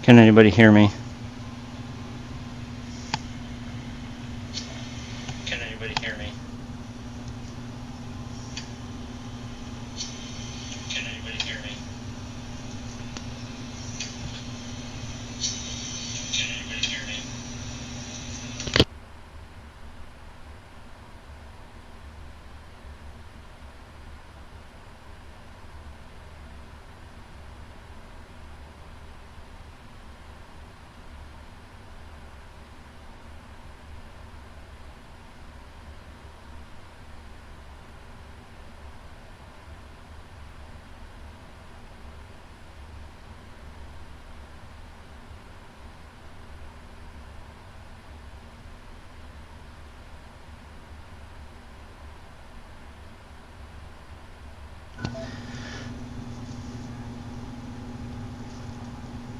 Can anybody hear me? Can anybody hear me? Can anybody hear me? Can anybody hear me?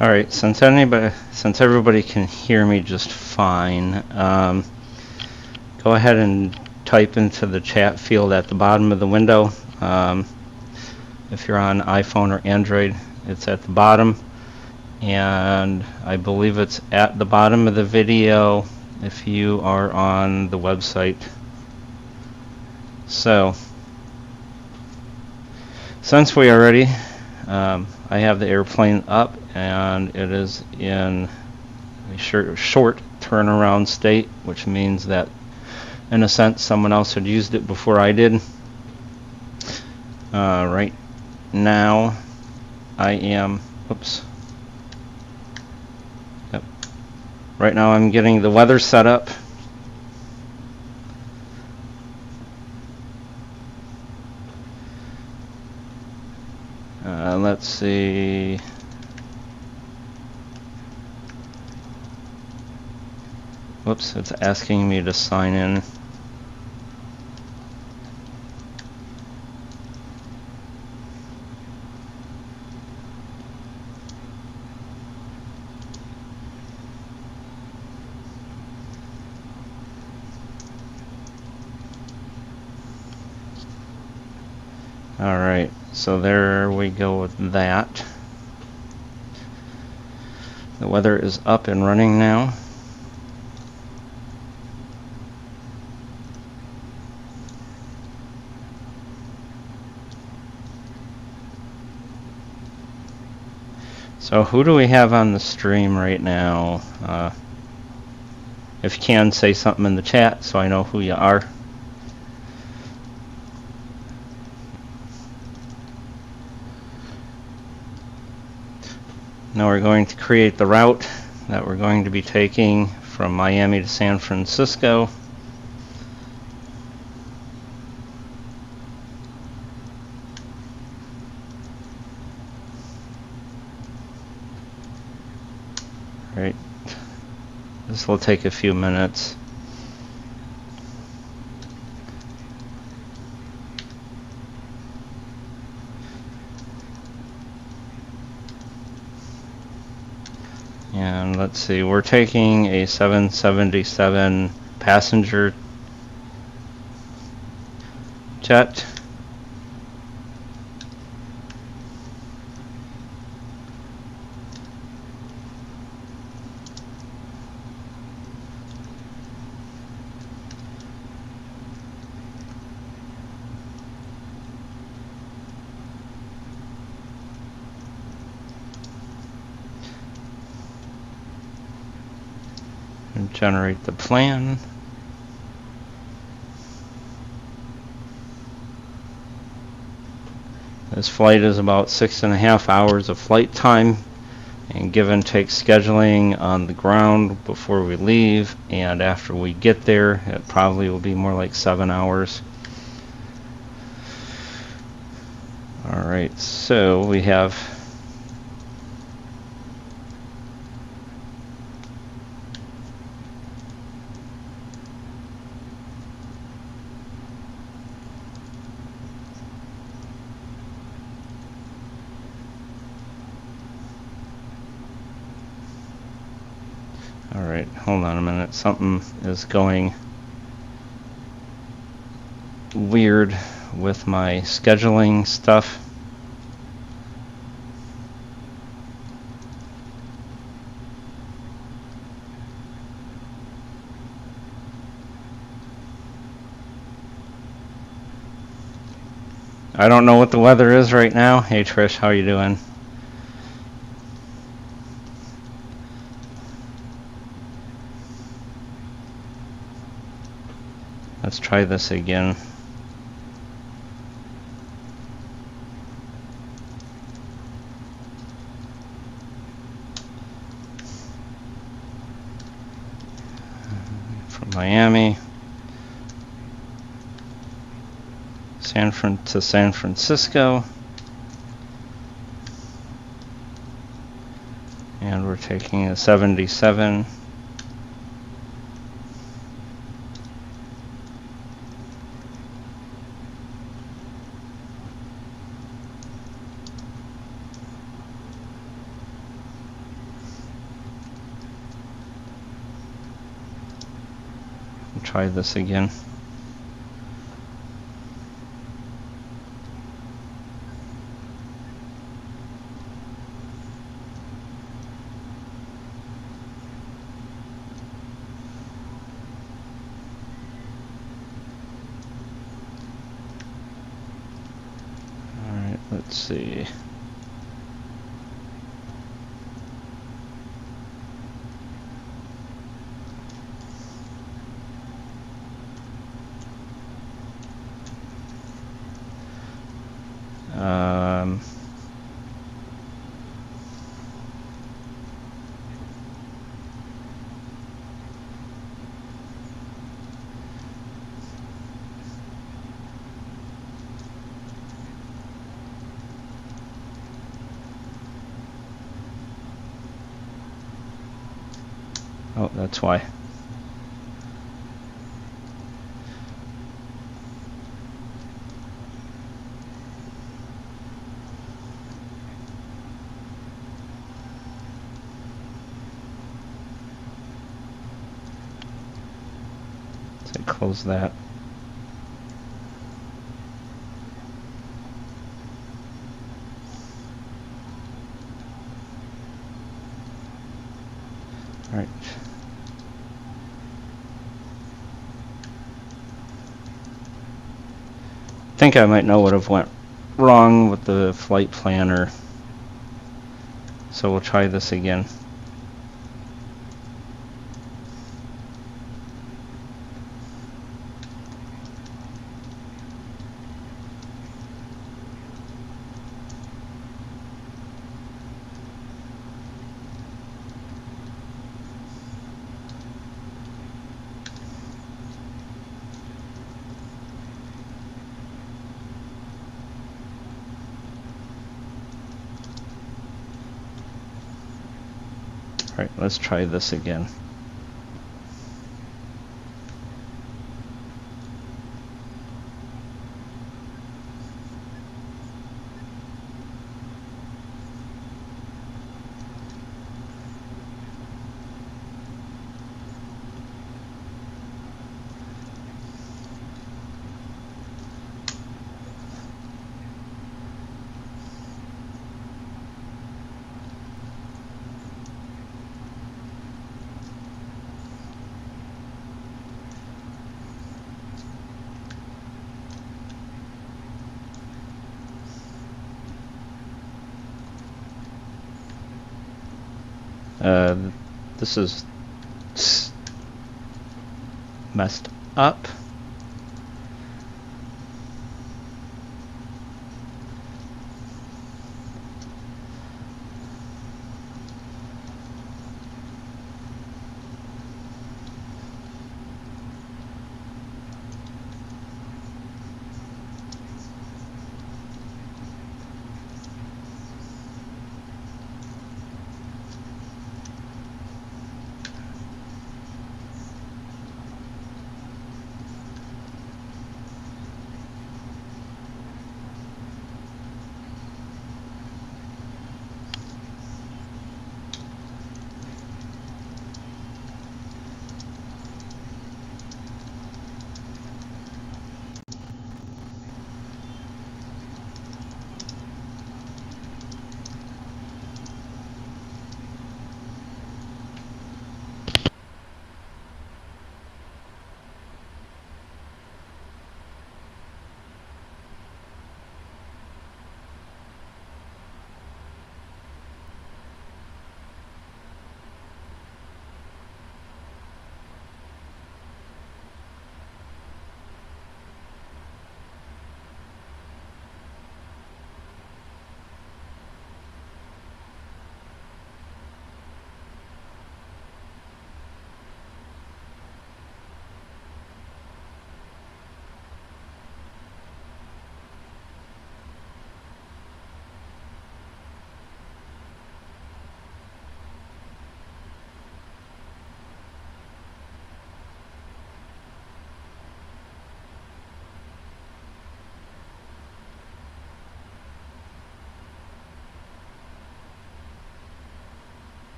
All right, since everybody can hear me just fine, go ahead and type into the chat field at the bottom of the window. If you're on iPhone or Android, it's at the bottom, and I believe it's at the bottom of the video if you are on the website. So, since we are ready, I have the airplane up and it is in a short turnaround state, which means that in a sense someone else had used it before I did. Right now I am, right now I'm getting the weather set up. Let's see. Whoops, it's asking me to sign in. Alright, so there we go with that. The weather is up and running now. So who do we have on the stream right now? If you can, say something in the chat so I know who you are. Now we're going to create the route that we're going to be taking from Miami to San Francisco. Right. This will take a few minutes. And let's see, we're taking a 777 passenger jet. And generate the plan. This flight is about 6.5 hours of flight time, and give and take scheduling on the ground before we leave and after we get there, it probably will be more like 7 hours. Alright, so we have Alright, hold on a minute. Something is going weird with my scheduling stuff. I don't know what the weather is right now. Hey Trish, how you doing? Let's try this again. From Miami, San Francisco, and we're taking a 77. Try this again. All right, let's see. Oh, that's why. So close that. All right. I think I might know what have went wrong with the flight planner. So we'll try this again. All right, let's try this again. This is messed up.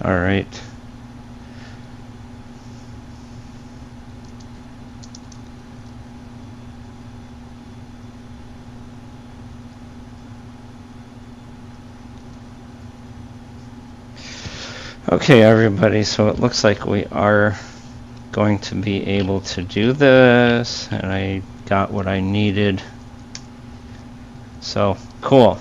All right. Okay, everybody, so it looks like we are going to be able to do this, and I got what I needed. So, cool.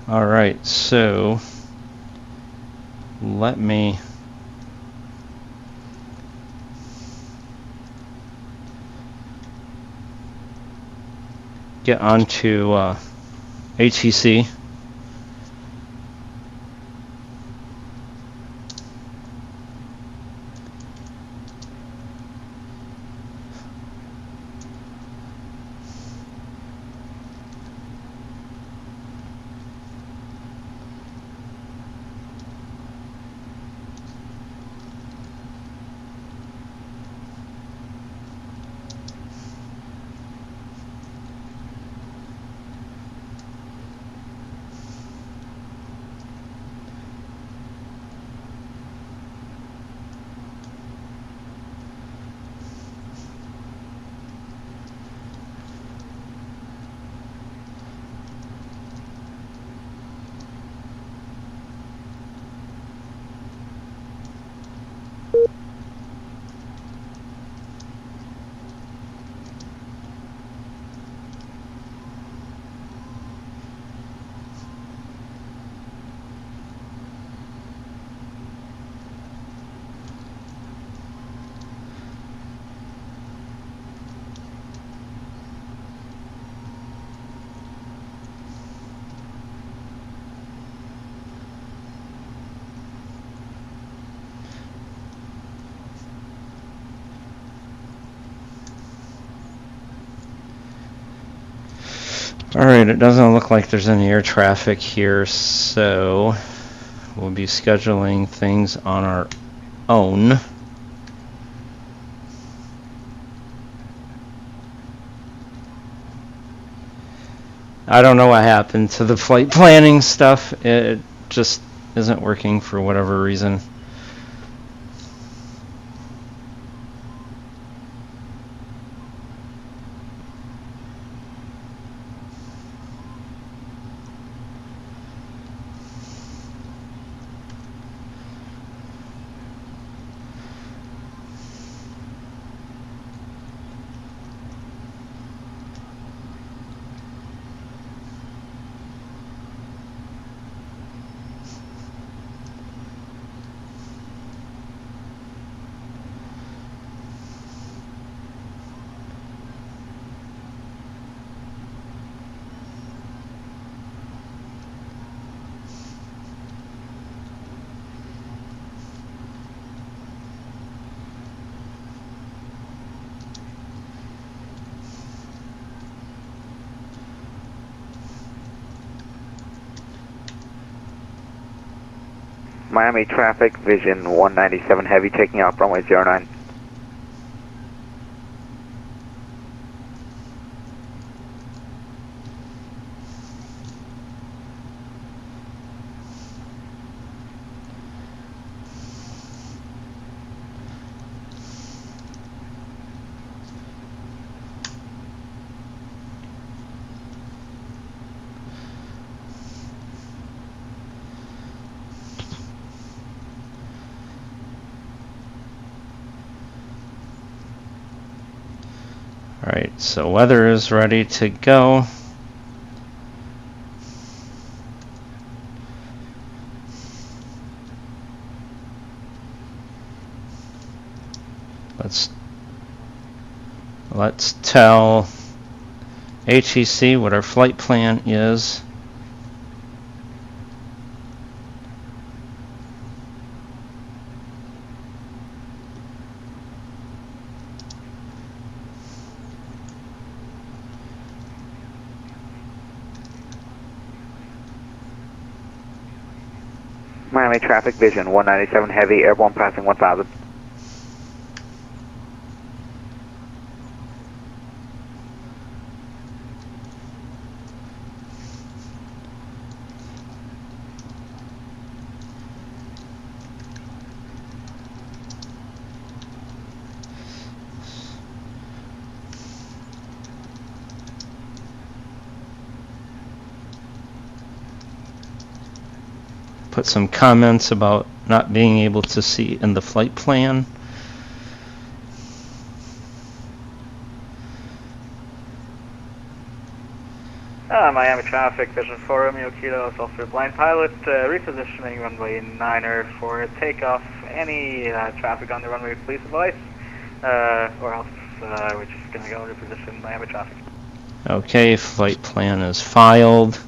All right, so let me get onto HEC. All right, it doesn't look like there's any air traffic here, so we'll be scheduling things on our own. I don't know what happened to the flight planning stuff. It just isn't working for whatever reason. Miami traffic, vision 197 heavy, taking off runway 09. All right, so weather is ready to go. Let's tell HEC what our flight plan is. Miami traffic, vision 197 heavy, airborne passing 1000. Put some comments about not being able to see in the flight plan. Miami traffic, vision 4 Romeo Kilo, Sulphur blind pilot, repositioning runway 9er for takeoff. Any traffic on the runway, please advise, or else we're just going to go reposition Miami traffic. Okay, flight plan is filed.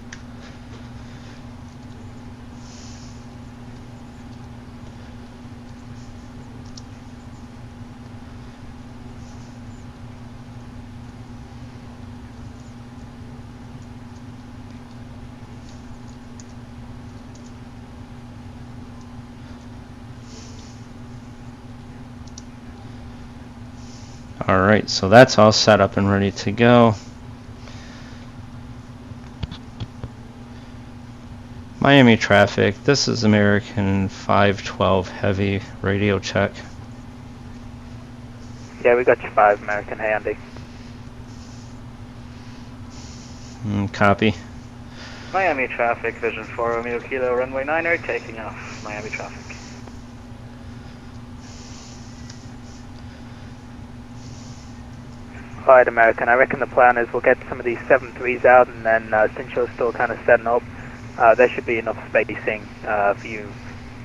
Alright, so that's all set up and ready to go. Miami traffic, this is American 512 heavy, radio check. Yeah, we got you 5 American, hey Andy. Copy. Miami traffic, vision 4 Romeo Kilo, runway 9er, taking off. Miami traffic. Alright American, I reckon the plan is we'll get some of these 7-3s out, and then since you're still kind of setting up, there should be enough spacing for you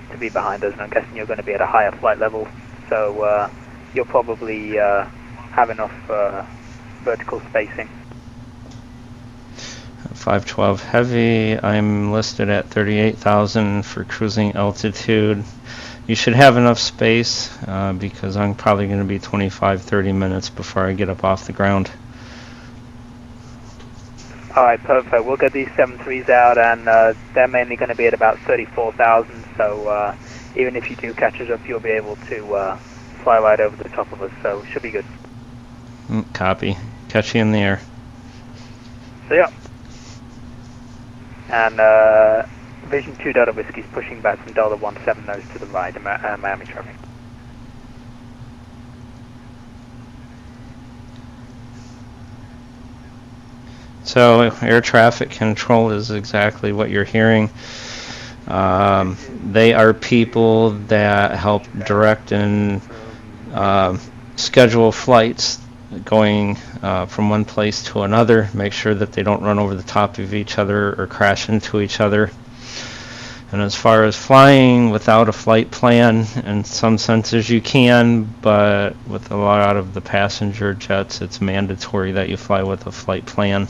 to be behind us, and I'm guessing you're going to be at a higher flight level, so you'll probably have enough vertical spacing. 512 heavy, I'm listed at 38,000 for cruising altitude. You should have enough space because I'm probably going to be 25-30 minutes before I get up off the ground. Alright, perfect. We'll get these 7-3s out, and they're mainly going to be at about 34,000, so even if you do catch us up, you'll be able to fly right over the top of us, so it should be good. Copy. Catch you in the air. See ya. And Vision 2 Delta Whiskey's pushing back from Delta 17 nose to the right, Miami traffic. So air traffic control is exactly what you're hearing. They are people that help direct and schedule flights going from one place to another, make sure that they don't run over the top of each other or crash into each other. And as far as flying without a flight plan, in some senses you can, but with a lot of the passenger jets, it's mandatory that you fly with a flight plan.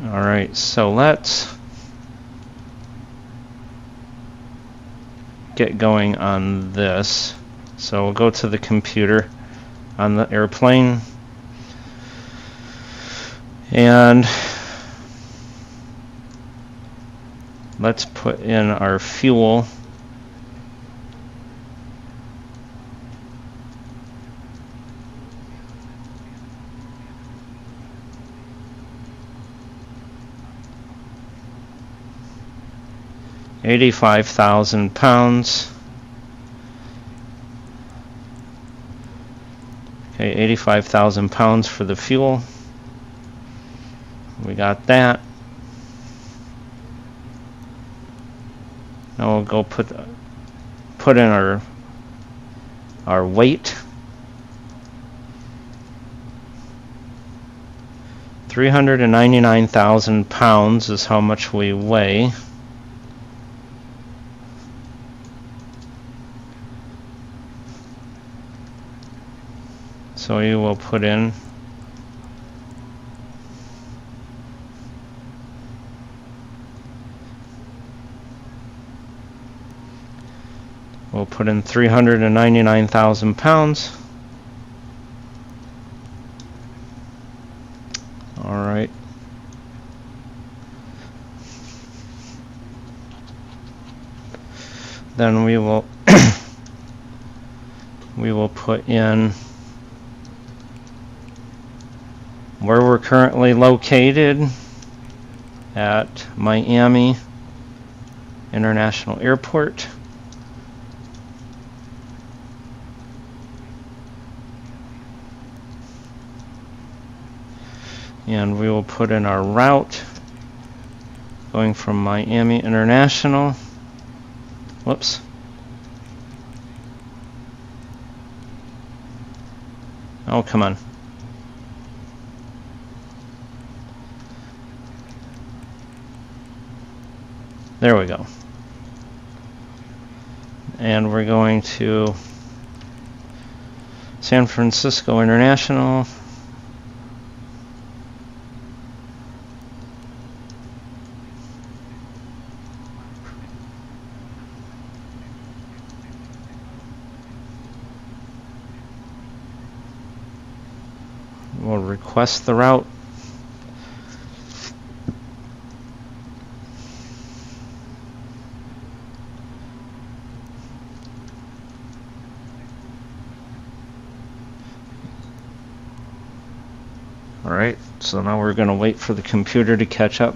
Alright, so let's get going on this. So we'll go to the computer on the airplane, and let's put in our fuel. £85,000. Okay, 85,000 pounds for the fuel. We got that. Now we'll go put in our weight. 399,000 pounds is how much we weigh. So you will put in we'll put in 399,000 pounds. All right. then we will we will put in where we're currently located at Miami International Airport. And we will put in our route going from Miami International. Whoops. Oh, come on. There we go. And we're going to San Francisco International. We'll request the route. Alright, so now we're going to wait for the computer to catch up.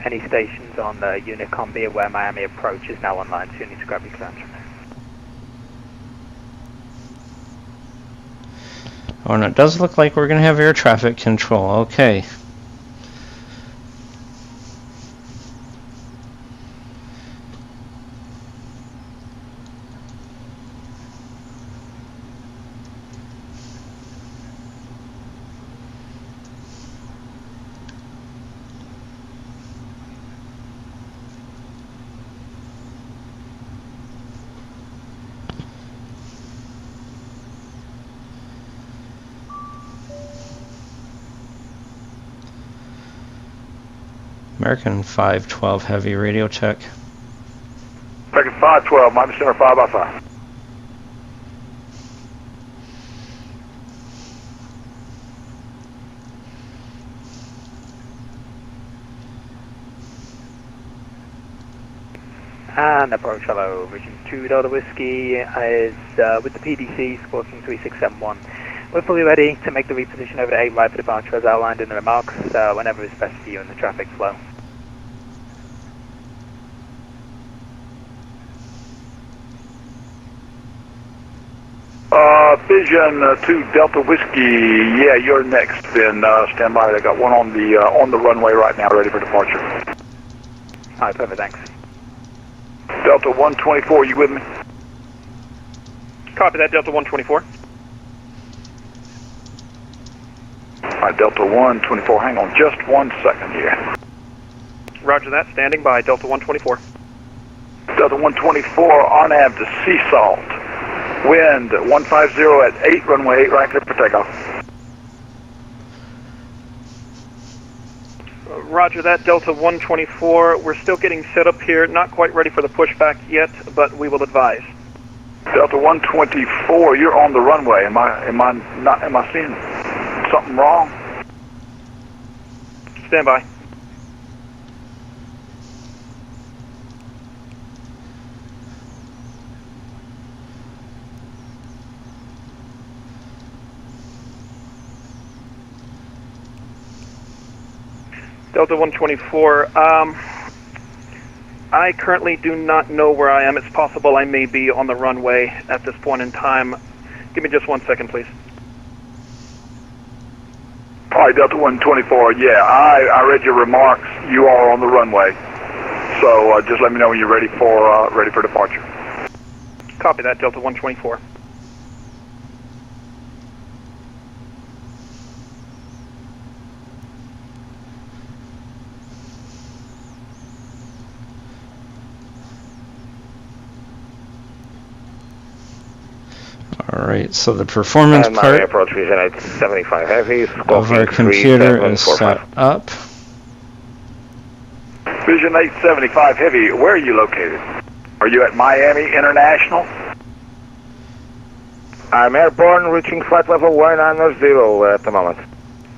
Any stations on the Unicom, be aware Miami approach is now online, so you need to grab your clearance from there. Oh, and it does look like we're going to have air traffic control. Okay. American 512 heavy radio check. American 512, Miami Center 5 by 5. And approach, hello, Region 2 Delta Whiskey is with the PDC, supporting 3671. We're fully ready to make the reposition over to 8 right for departure as outlined in the remarks, whenever it's best for you in the traffic flow. Vision 2 Delta Whiskey, yeah, you're next. Then stand by. I got one on the runway right now, ready for departure. Alright, perfect, thanks. Delta 124, you with me? Copy that, Delta 124. Alright, Delta 124, hang on just 1 second here. Roger that, standing by, Delta 124. Delta 124, RNAV to Sea Salt. Wind 150 at 8, runway 8 right, clear for takeoff. Roger that, Delta 124. We're still getting set up here, not quite ready for the pushback yet, but we will advise. Delta 124, you're on the runway. Am I seeing something wrong? Stand by. Delta 124, I currently do not know where I am. It's possible I may be on the runway at this point in time. Give me just 1 second, please. All right, Delta 124. Yeah, I read your remarks. You are on the runway. So just let me know when you're ready for departure. Copy that, Delta 124. All right, so the performance part approach Vision 875 Heavy, of our computer is set up. Vision 875 Heavy, where are you located? Are you at Miami International? I'm airborne, reaching flight level 190 at the moment.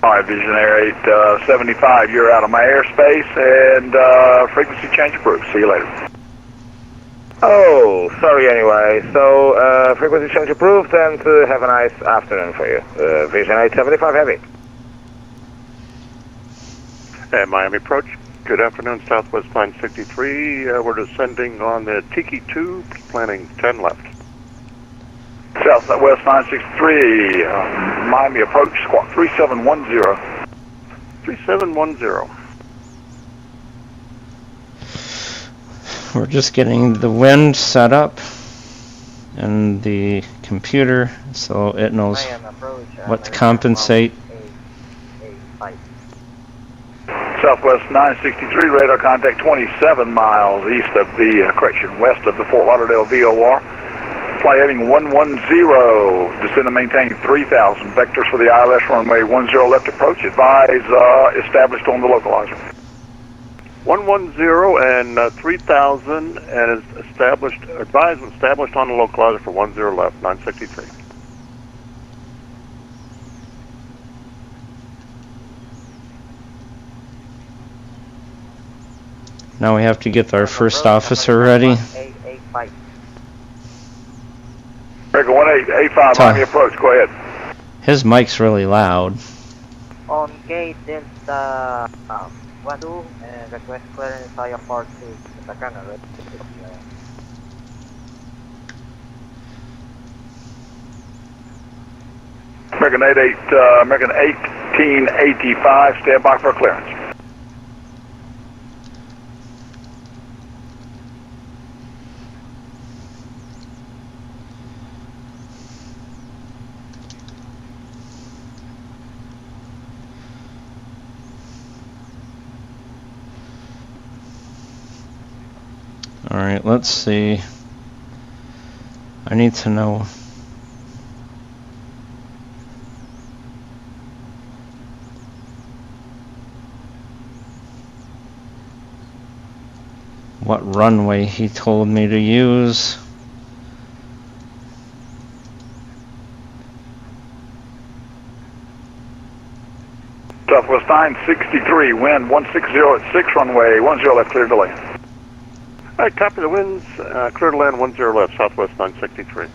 All right, Visionaire 875, you're out of my airspace, and frequency change approved. See you later. Oh, sorry anyway. So, frequency change approved, and have a nice afternoon for you. Vision 875 Heavy. Miami approach. Good afternoon, Southwest Line 63. We're descending on the Tiki 2, planning 10 left. Southwest 963, Miami approach, squawk 3710. 3710. We're just getting the wind set up in the computer so it knows what to compensate. Southwest 963, radar contact 27 miles east of the, west of the Fort Lauderdale VOR. Fly heading 110, descend and maintain 3,000. Vectors for the ILS runway 10 left approach, advise established on the localizer. 110 and 3,000 and is established, advised and established on the localizer for 10 left, 963. Now we have to get our first officer ready. American 1885, Miami approach, go ahead. His mic's really loud. On gate Delta 12, request clearance IFR to Takana, right? American 1885, stand by for clearance. All right, let's see. I need to know what runway he told me to use. Southwest 963, wind 160 at 6 runway, 10 left, clear to land. All right, copy the winds, clear to land 10 left, Southwest 963.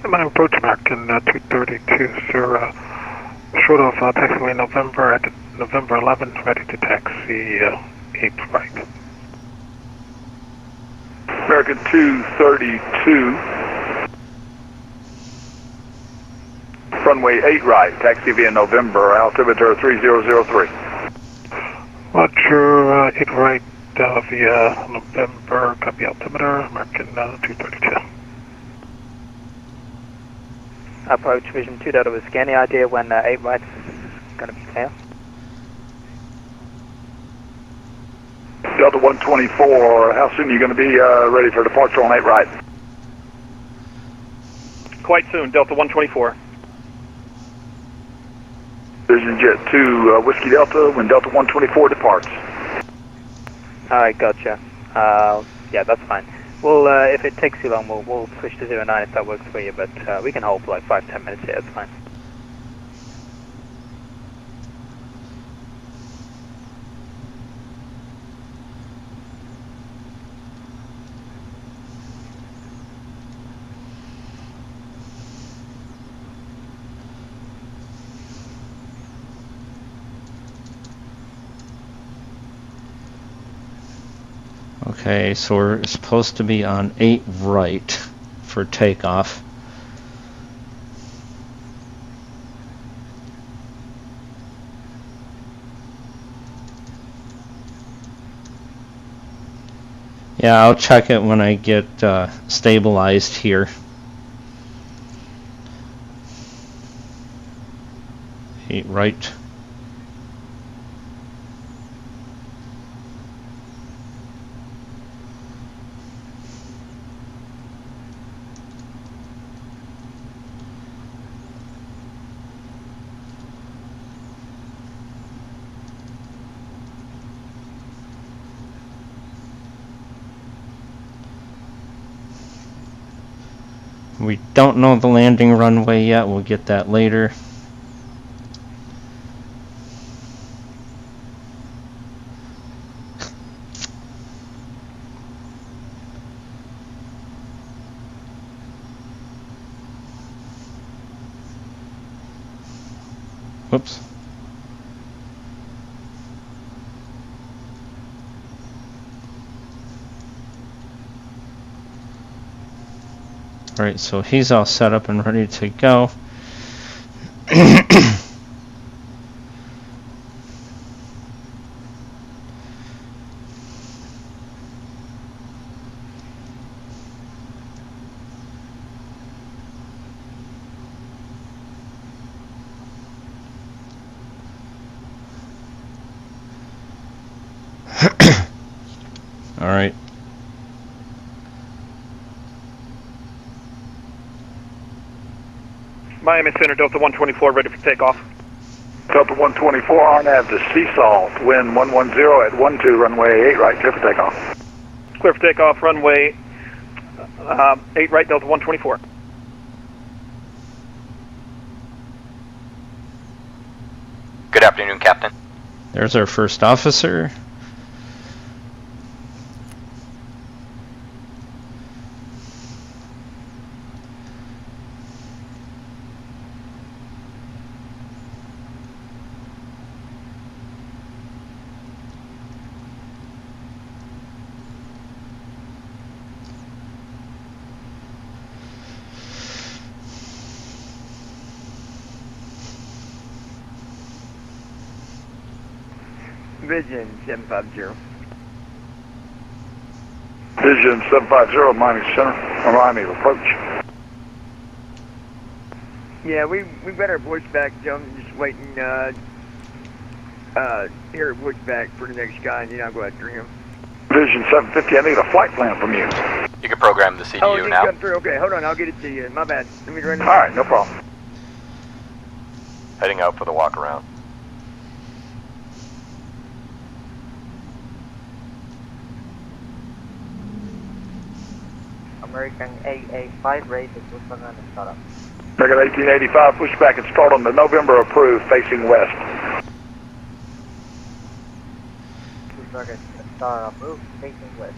My approach American 232, sir. Short of taxiway November at November 11, ready to taxi 8 right. American 232, runway 8 right, taxi via November, altimeter 3003. Roger, 8 right via November, copy altimeter, American 232. Approach Vision 2 Delta Whiskey. Any idea when 8 right's going to be clear? Delta 124, how soon are you going to be ready for departure on 8 right? Quite soon, Delta 124. Vision Jet 2, Whiskey Delta, when Delta 124 departs. Alright, gotcha. Yeah, that's fine. Well, if it takes too long, we'll switch to 09 if that works for you, but we can hold for like 5-10 minutes here, it's fine. Okay, so we're supposed to be on 8 right for takeoff. Yeah, I'll check it when I get stabilized here. 8 right. We don't know the landing runway yet. We'll get that later. Whoops. Alright, so he's all set up and ready to go. Alright. Miami Center, Delta 124, ready for takeoff. Delta 124, RNAV to Seasalt, wind 110 at 12, runway 8 right, clear for takeoff. Clear for takeoff, runway 8 right, Delta 124. Good afternoon, Captain. There's our first officer. Vision 750. Vision 750, Miami Center, Miami approach. Yeah, we got our voice back, gentlemen. Just waiting here at voice back for the next guy, and then I'll go ahead and bring him. Vision 750, I need a flight plan from you. You can program the CDU oh, it now. Come through. Okay, hold on, I'll get it to you. My bad. Let me run it. All right, no problem. Heading out for the walk around. American AA5 rate is Houston and startup. American 1885, push back and start on the November approved, facing west. Push back and start approved, facing west.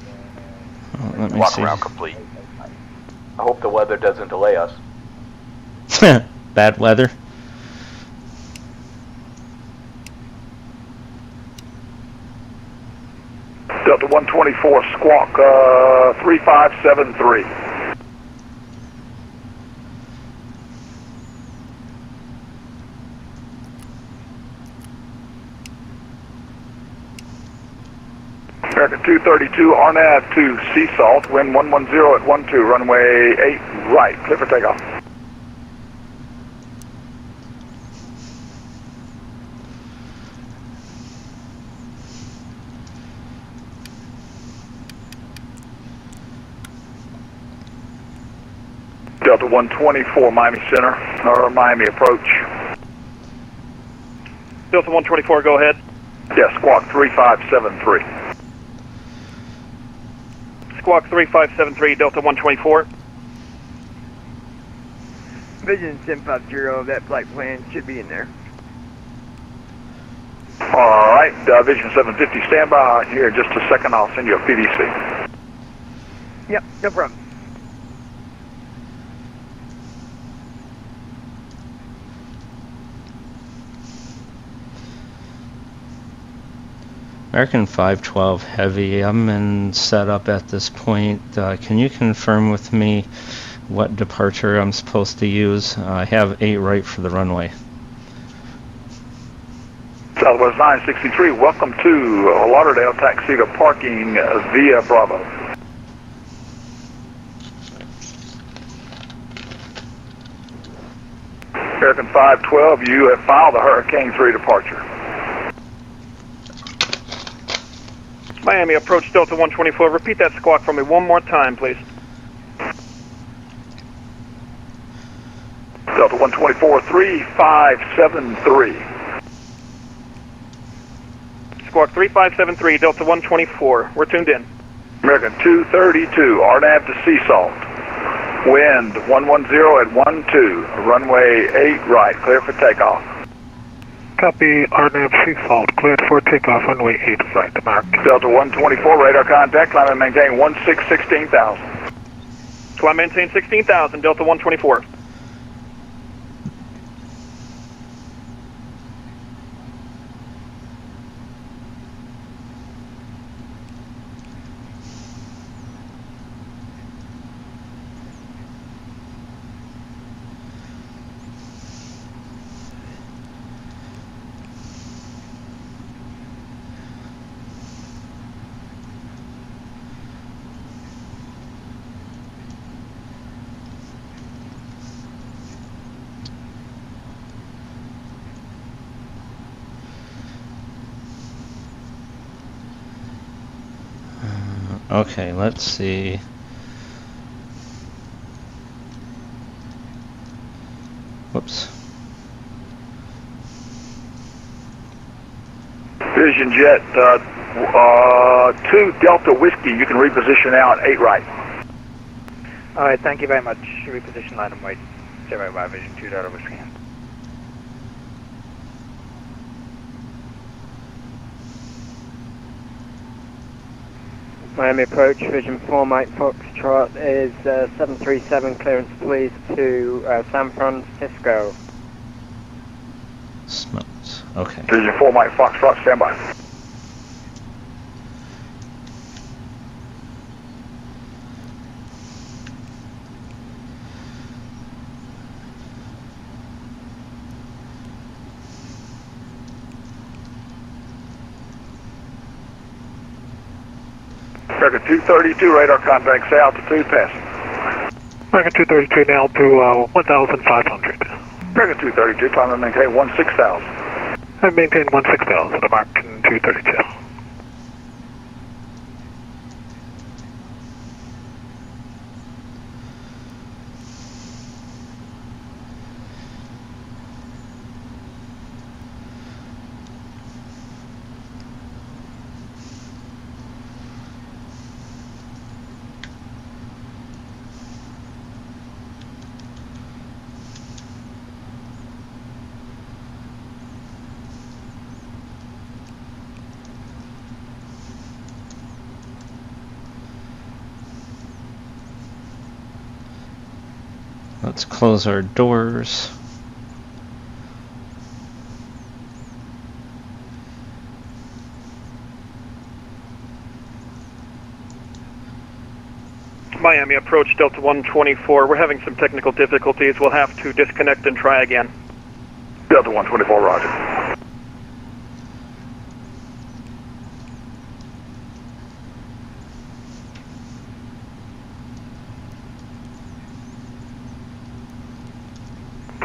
Let me Walk see. around complete. I hope the weather doesn't delay us. Bad weather. Delta 124, squawk 3573. American 232, RNAV to Seasalt, wind 110 at 12, runway 8 right, clear for takeoff. Delta 124, Miami Center, or Miami approach. Delta 124, go ahead. Yes, squawk 3573. Squawk 3573, Delta 124. Vision 750, that flight plan should be in there. All right, Vision 750, stand by here just a second. I'll send you a PDC. Yep, no problem. American 512 Heavy, I'm in setup at this point. Can you confirm with me what departure I'm supposed to use? I have 8 right for the runway. Southwest 963, welcome to Lauderdale, taxi to parking via Bravo. American 512, you have filed a Hurricane 3 departure. Miami approach Delta 124. Repeat that squawk for me one more time, please. Delta 124, 3573. Squawk 3573, Delta 124. We're tuned in. American 232, RNAV to Sea Salt. Wind 110 at 12, runway 8 right, clear for takeoff. Copy, RNAV Sea Salt, cleared for takeoff, runway 8 right, mark. Delta 124, radar contact, climb and maintain 16,000. Climb maintain 16,000, Delta 124. Okay, let's see. Whoops. Vision Jet 2 Delta Whiskey, you can reposition now at 8 right. Alright, thank you very much. Reposition line and wait. 0 by Vision 2 Delta Whiskey. Miami approach, Vision 4 Mike Foxtrot is 737, clearance please to San Francisco. Smokes. Okay. Vision 4 Mike Foxtrot, stand by. American 232, radar contact south, altitude passing. American 232 now to 1,500. American 232, climb and maintain 16,000. I maintain 16,000, American 232. Let's close our doors. Miami approach Delta 124. We're having some technical difficulties. We'll have to disconnect and try again. Delta 124, roger.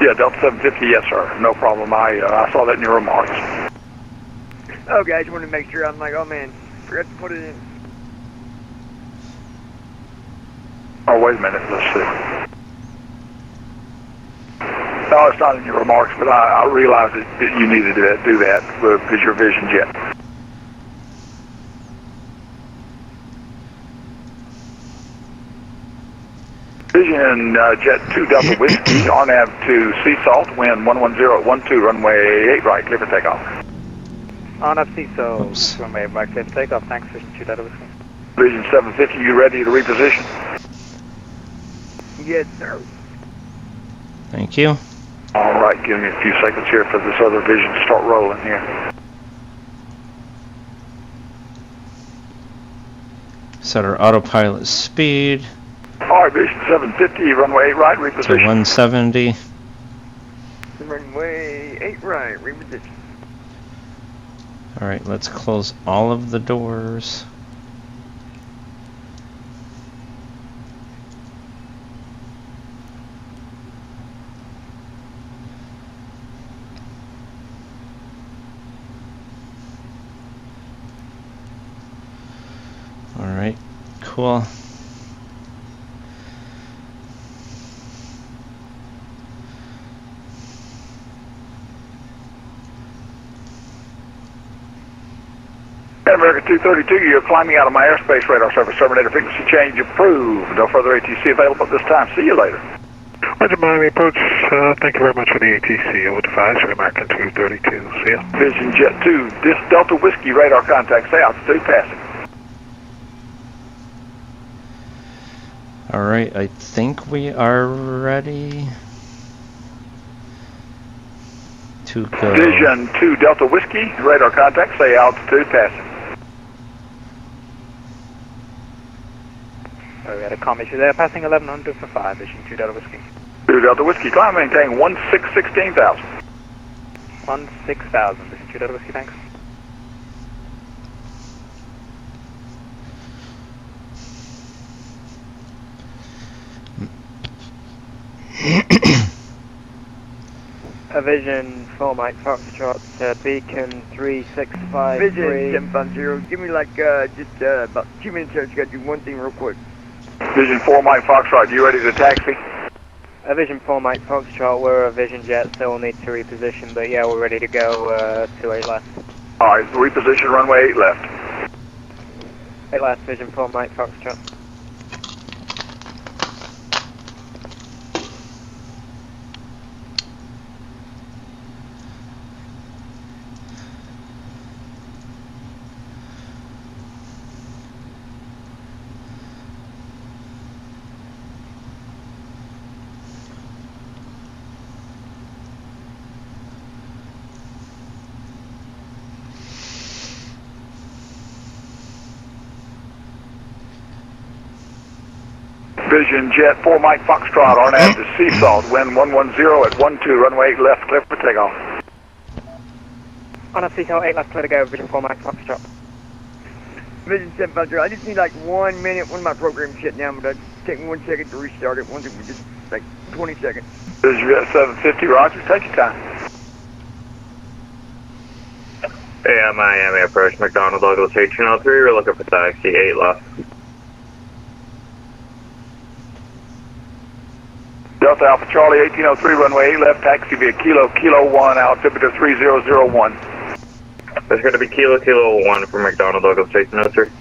Yeah, Delta 750, yes, sir. No problem. I saw that in your remarks. Okay, I just wanted to make sure. I'm like, oh man, forgot to put it in. Oh, wait a minute. Let's see. No, it's not in your remarks, but I realized that you needed to do that because you're Vision Jet. Vision Jet 2 Delta Whiskey, RNAV to Sea Salt, wind 110 at 12, runway 8 right, clear for takeoff. RNAV Sea Salt, runway 8 right, clear for takeoff. Thanks, Vision 2 Delta Whiskey. Vision 750, you ready to reposition? Yes, sir. Thank you. All right, give me a few seconds here for this other Vision to start rolling here. Set our autopilot speed Alright, Vision 750, runway 8 right, to reposition. 170. Runway 8 right, reposition. Alright, let's close all of the doors. Alright, cool. American 232, you're climbing out of my airspace radar service. Terminator frequency change approved. No further ATC available at this time. See you later. Roger, Miami approach. Thank you very much for the ATC. Over advisory, American 232. See ya. Vision Jet 2, this Delta Whiskey radar contact. Say altitude passing. Alright, I think we are ready to go. Vision 2, Delta Whiskey, radar contact. Say altitude passing. So we had a comm issue there, passing 1100 for 5, Vision 2 Delta Whiskey. 2 Delta Whiskey, climb, maintain 1616,000. 16,000, Vision 2 Delta Whiskey, thanks. Vision 4 Mike Foxtrot, Beacon 3653. Vision 750, give me like just about 2 minutes here, I just gotta do one thing real quick. Vision 4 Mike Foxtrot, you ready to taxi? Vision 4 Mike Foxtrot, we're a Vision Jet, so we'll need to reposition, but yeah, we're ready to go to 8 left. Alright, reposition runway 8 left. 8 left, Vision 4 Mike Foxtrot. Vision Jet 4 Mike Foxtrot, RNAV to Seasalt, wind 110 at 12, runway 8 left, clear for takeoff. On a Seasalt 8 left, clear to go, Vision 4 Mike Foxtrot. Vision 750, I just need like 1 minute, one of my programs shut down, but I take 1 second to restart it, just like 20 seconds. Vision Jet 750, roger, take your time. Hey, Miami approach, McDonald Douglas 1803, we're looking for taxi 8 left. Delta Alpha Charlie 1803, runway 8 left, taxi via Kilo 1, altimeter 3001. There's going to be Kilo 1 for McDonald Douglas 1803.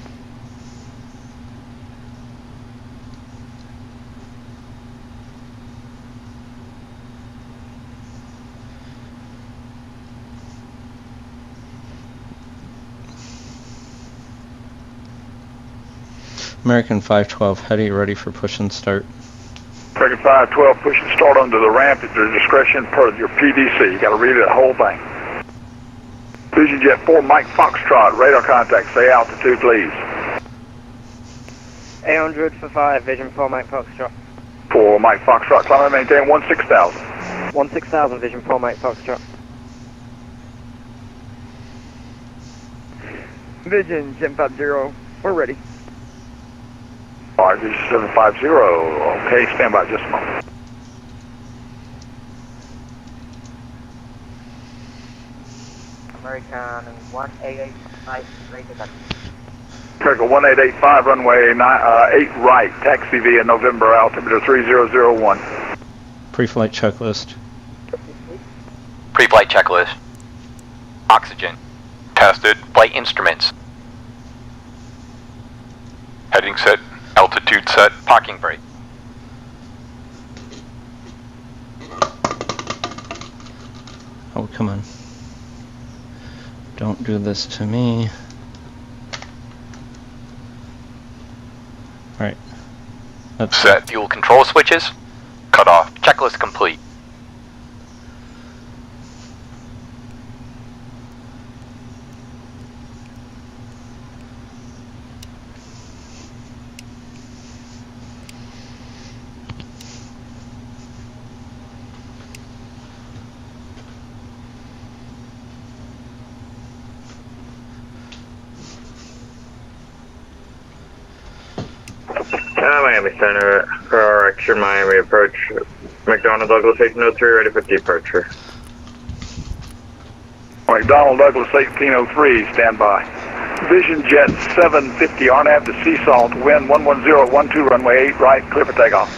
American 512, heady, ready for push and start. American 512, push and start under the ramp at your discretion per your PDC. You got to read the whole thing. Vision Jet 4 Mike Foxtrot, radar contact, say altitude please. 800 for 5, Vision 4 Mike Foxtrot. 4 Mike Foxtrot, climb and maintain 16,000. 16,000, Vision 4 Mike Foxtrot. Vision 750, we're ready. Alright, Vision 750, okay, stand by just a moment. American 1885, ready to taxi. American 1885, runway 8 right, taxi via November, altimeter 3001. Pre-flight checklist. Pre-flight checklist. Oxygen. Tested. Flight instruments. Heading set. Altitude set. Parking brake. Oh, come on. Don't do this to me. Alright. Set fuel control switches. Cut off. Checklist complete. Miami Center, correction, Miami approach. McDonald Douglas 1803, ready for departure. McDonald Douglas 1803, stand by. Vision Jet 750, RNAV to Sea Salt, wind 110.12, runway 8 right, clear for takeoff.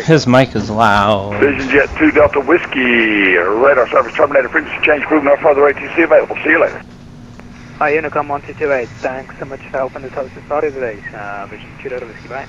His mic is loud. Vision Jet 2 Delta Whiskey, radar service terminated, frequency change, approved, no further ATC available. See you later. Hi, Unicom 1228, thanks so much for helping us host this party today. Vision 2 Delta Whiskey, bye.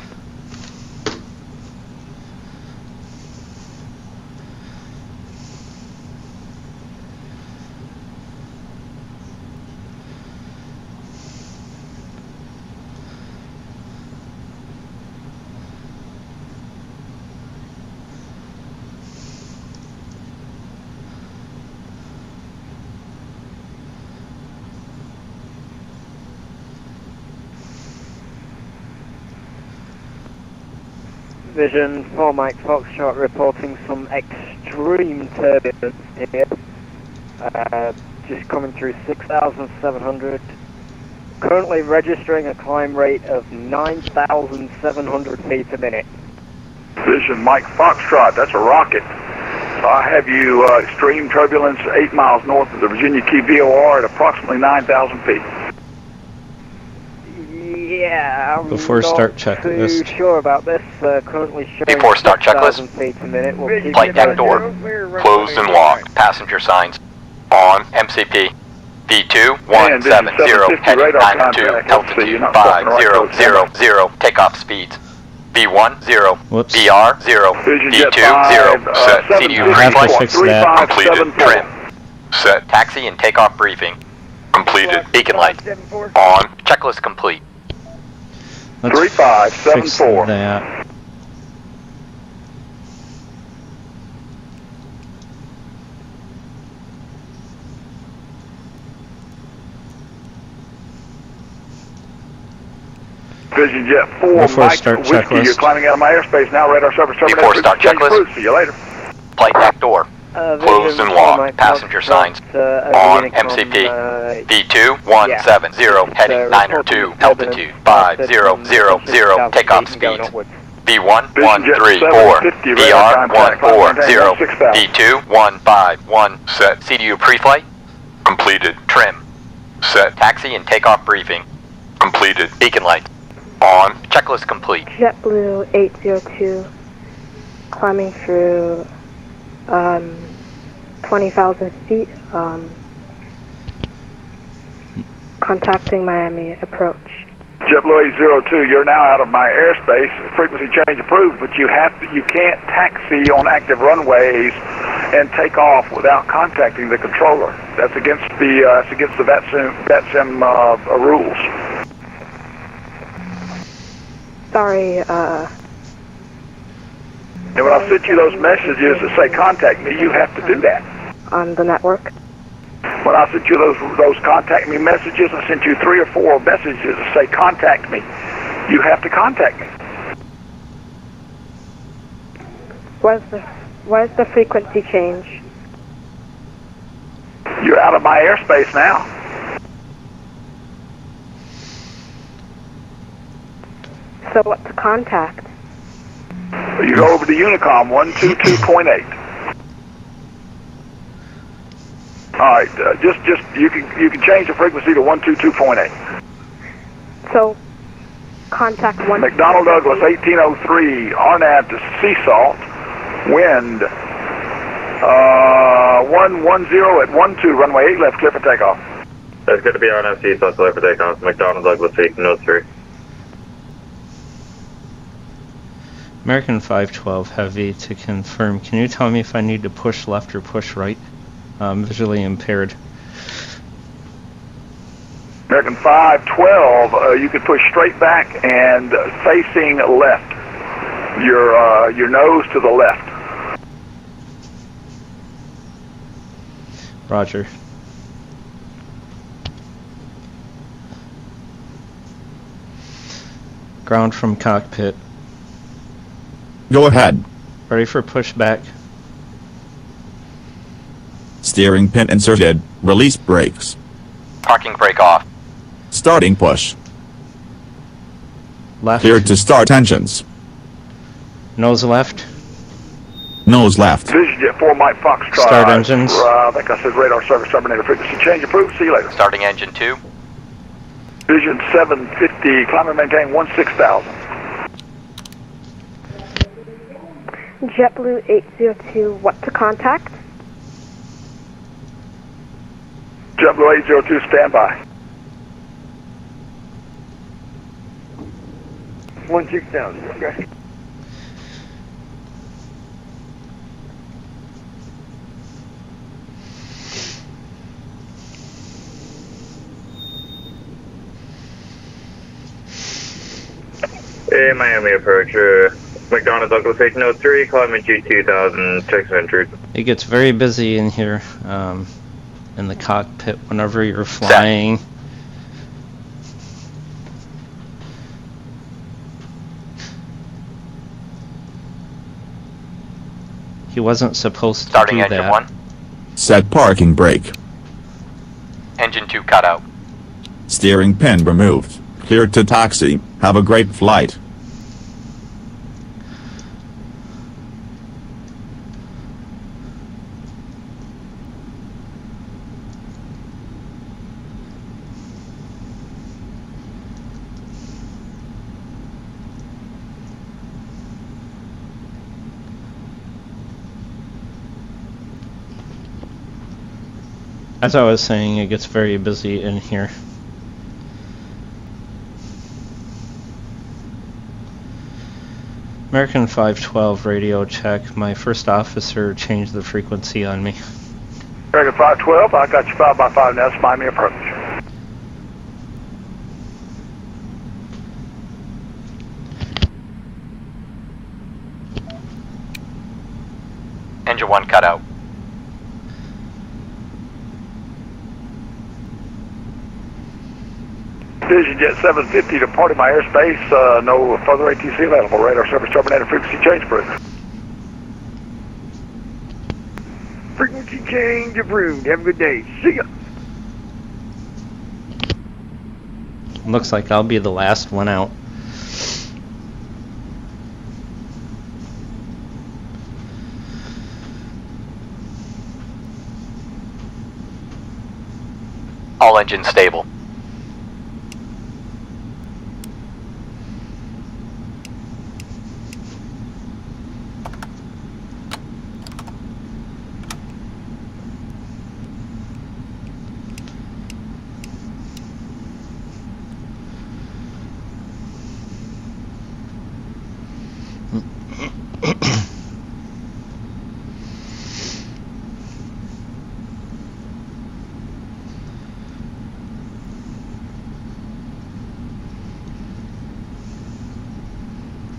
Vision 4 Mike Foxtrot reporting some extreme turbulence here. Just coming through 6,700. Currently registering a climb rate of 9,700 feet a minute. Vision Mike Foxtrot, that's a rocket. So I have you extreme turbulence 8 miles north of the Virginia Key VOR at approximately 9,000 feet. Yeah, I'm Before not start checklist. too sure about this. Currently showing Before start 6,000 checklist. feet a minute. We'll keep Flight it deck going. door closed and locked. Passenger signs on. MCP. V2-170 heading 902 altitude 5000. Takeoff speeds. V10 VR0 V20 set. CDU pre-flight completed. Trim set. Taxi and takeoff briefing completed. Beacon light on. Checklist complete. Let's 3574. fix that. Vision Jet 4 Before Mike start Whiskey, checklist. you're climbing out of my airspace now, radar service terminated. Before start Frequency change checklist. approved. See you later. Flight deck door closed and locked. Passenger signs on. MCP. V2-170 heading 902 altitude 5000. Takeoff speeds. V1-134 VR-140 V2-151 set. CDU pre-flight completed. Trim set. Taxi and takeoff briefing completed. Beacon light on. Checklist complete. JetBlue 802 climbing through 20,000 feet, contacting Miami approach. JetBlue 802, you're now out of my airspace. Frequency change approved, but you can't taxi on active runways and take off without contacting the controller. That's against the VATSIM rules. Sorry, And when I sent you those messages that say contact me, you have to do that. on the network. When I sent you those contact me messages, I sent you 3 or 4 messages that say contact me. You have to contact me. Where's the frequency change? You're out of my airspace now. So what to contact? You go over to Unicom 122.8. All right, just you can change the frequency to 122.8. So contact one. McDonald Douglas 1803 RNAV to Sea Salt, wind 110 at 12 runway 8 left, clear for takeoff. That's going to be RNAV Sea Salt, clear for takeoff. McDonald Douglas 1803. American 512 Heavy to confirm. Can you tell me if I need to push left or push right? I'm visually impaired. American 512, you can push straight back and facing left. Your nose to the left. Roger. Ground from cockpit. Go ahead. Ready for pushback. Steering pin inserted. Release brakes. Parking brake off. starting push. Left. Cleared to start engines. Nose left. Nose left. Vision Jet 4 Mike Foxtrot. Start engines. I think I said radar service terminator frequency change approved. See you later. Starting engine 2. Vision 750, climb and maintain 16,000. JetBlue 802, what to contact? JetBlue 802, standby. 16,000, okay. Hey, Miami approach, McDonald Douglas 803, climbing G2000, text entered. It gets very busy in here, in the cockpit whenever you're flying. He wasn't supposed to Starting do engine that. 1. Set parking brake. Engine 2 cut out. Steering pin removed. Cleared to taxi. Have a great flight. As I was saying, it gets very busy in here. American 512 radio check. My first officer changed the frequency on me. American 512, I got you 5x5 now, Miami approach. Engine 1 cut out. Vision Jet 750 departing my airspace. No further ATC available. Radar service terminated. Frequency change approved. Frequency change approved. Have a good day. See ya. Looks like I'll be the last one out. All engines stable.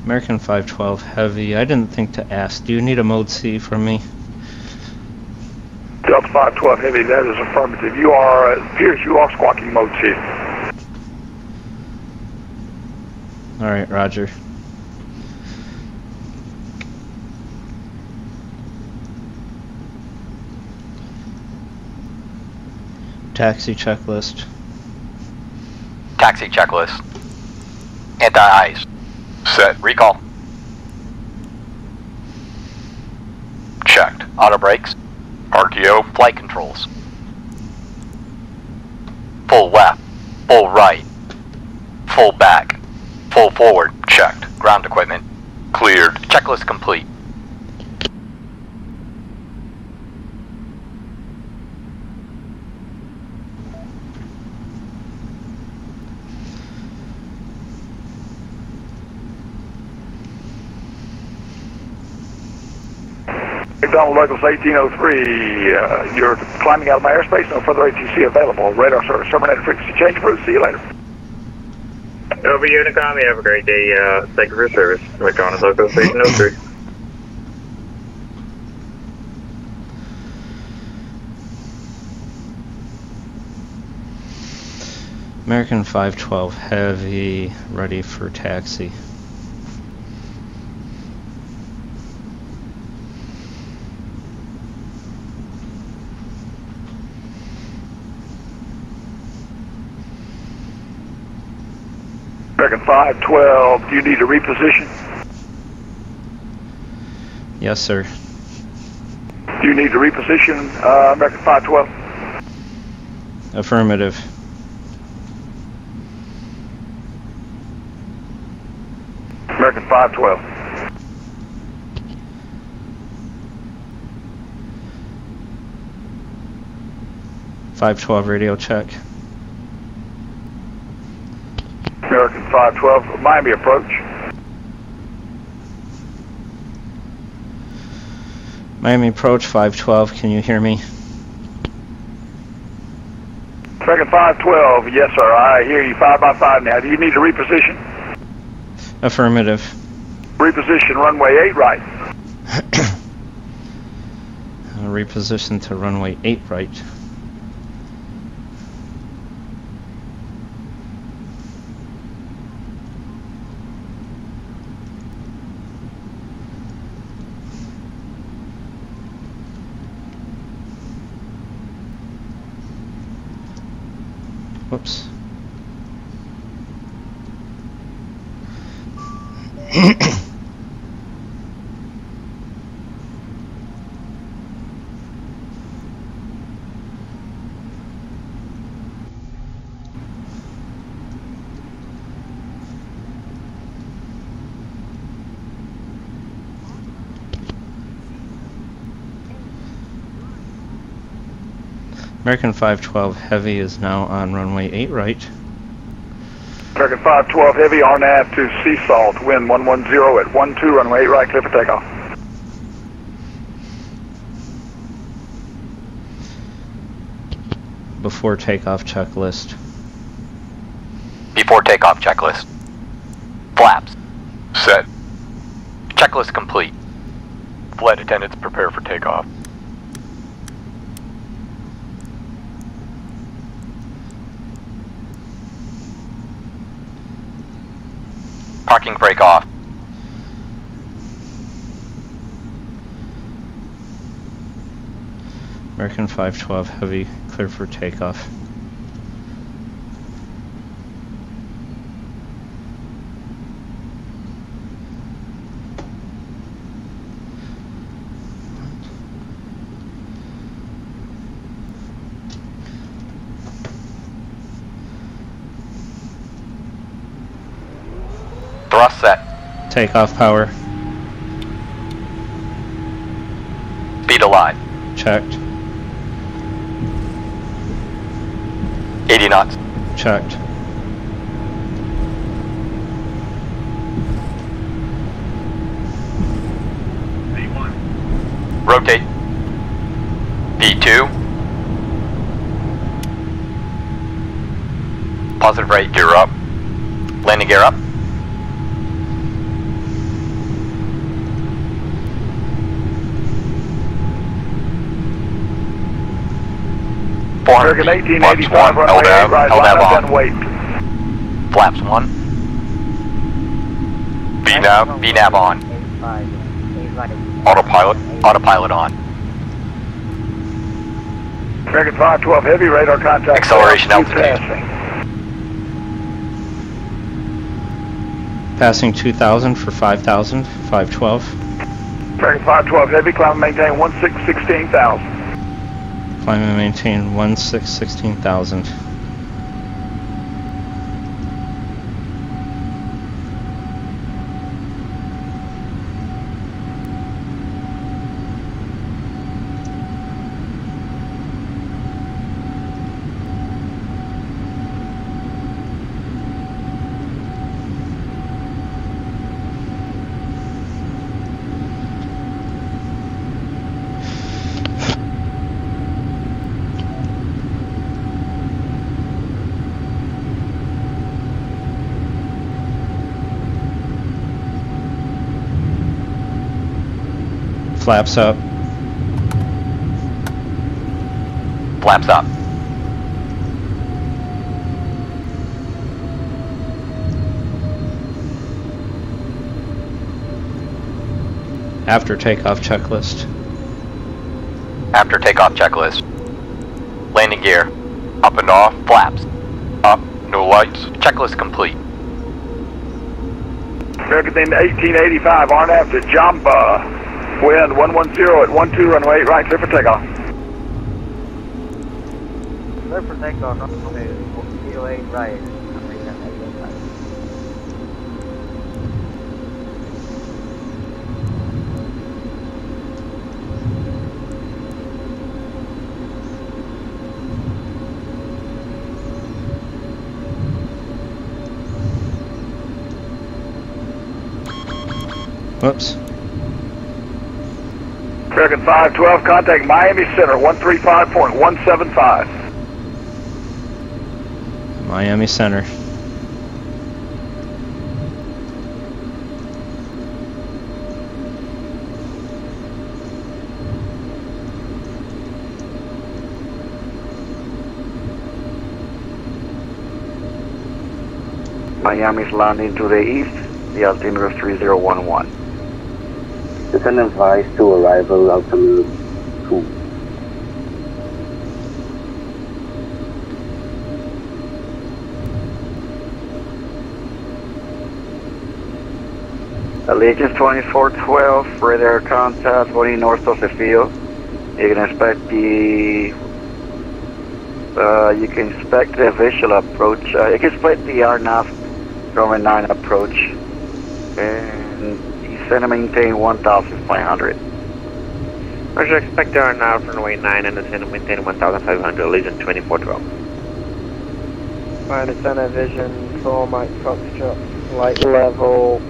American 512 heavy. I didn't think to ask. Do you need a mode C from me? Delta 512 heavy, that is affirmative. You are, it appears you are squawking mode C. Alright, roger. Taxi checklist. Taxi checklist. Anti-ice. Set. Recall. Checked. Auto brakes. RTO. Flight controls. Full left. Full right. Full back. Full forward. Checked. Ground equipment. Cleared. Checklist complete. McDonald Douglas 1803, you're climbing out of my airspace, no further ATC available. Radar service terminated, frequency change approved. See you later. Over Unicom, you have a great day. Thank you for your service. McDonald Douglas 1803. American 512 heavy, ready for taxi. American 512, do you need to reposition? Yes, sir. Do you need to reposition, American 512? Affirmative. American 512. Radio check. American 512, Miami approach. Miami approach 512, can you hear me? American 512, yes sir, I hear you 5 by 5 now. Do you need to reposition? Affirmative. Reposition runway 8 right. Reposition to runway 8 right. Whoops. American 512 Heavy is now on runway 8 right. American 512 Heavy, RNAV to Sea Salt, wind 110 at 12, runway 8 right, clear for takeoff. Before takeoff checklist. Before takeoff checklist. Flaps. Set. Checklist complete. Flight attendants prepare for takeoff. Parking brake off. American 512 Heavy, clear for takeoff. Thrust set. Takeoff power. Speed alive. Checked. 80 knots. Checked. Rotate. V2. Positive right gear up. Landing gear up. American 1885, runway 8 right, line up and wait. Flaps 1. VNAV on. Autopilot on. American 512 Heavy, radar contact. Acceleration altitude. Passing 2,000 for 5,000, 512. American 512 Heavy, climb and maintain 16,000. Climb and maintain 16,000. Flaps up. Flaps up. After takeoff checklist. After takeoff checklist. Landing gear. Up and off. Flaps. Up. No lights. Checklist complete. American team 1885, RNAV to Jamba. Wind 110 at 12, runway 8 right, clear for takeoff. Clear for takeoff, runway 8 right. Whoops. American 512, contact Miami Center, 135.175. Miami Center. Miami's landing to the east, the altimeter is 3011. Descend advice to arrival altimeter 2. Allegiance 2412, radar contact 20 north of the field. You can expect the visual approach. You can expect the RNAV runway 9 approach, and descend and maintain 1,500. Roger, expect the RNAV runway 9 and descend and maintain 1,500, Allegiance 2412. Fine, descend at vision, full Mike Foxtrot, light level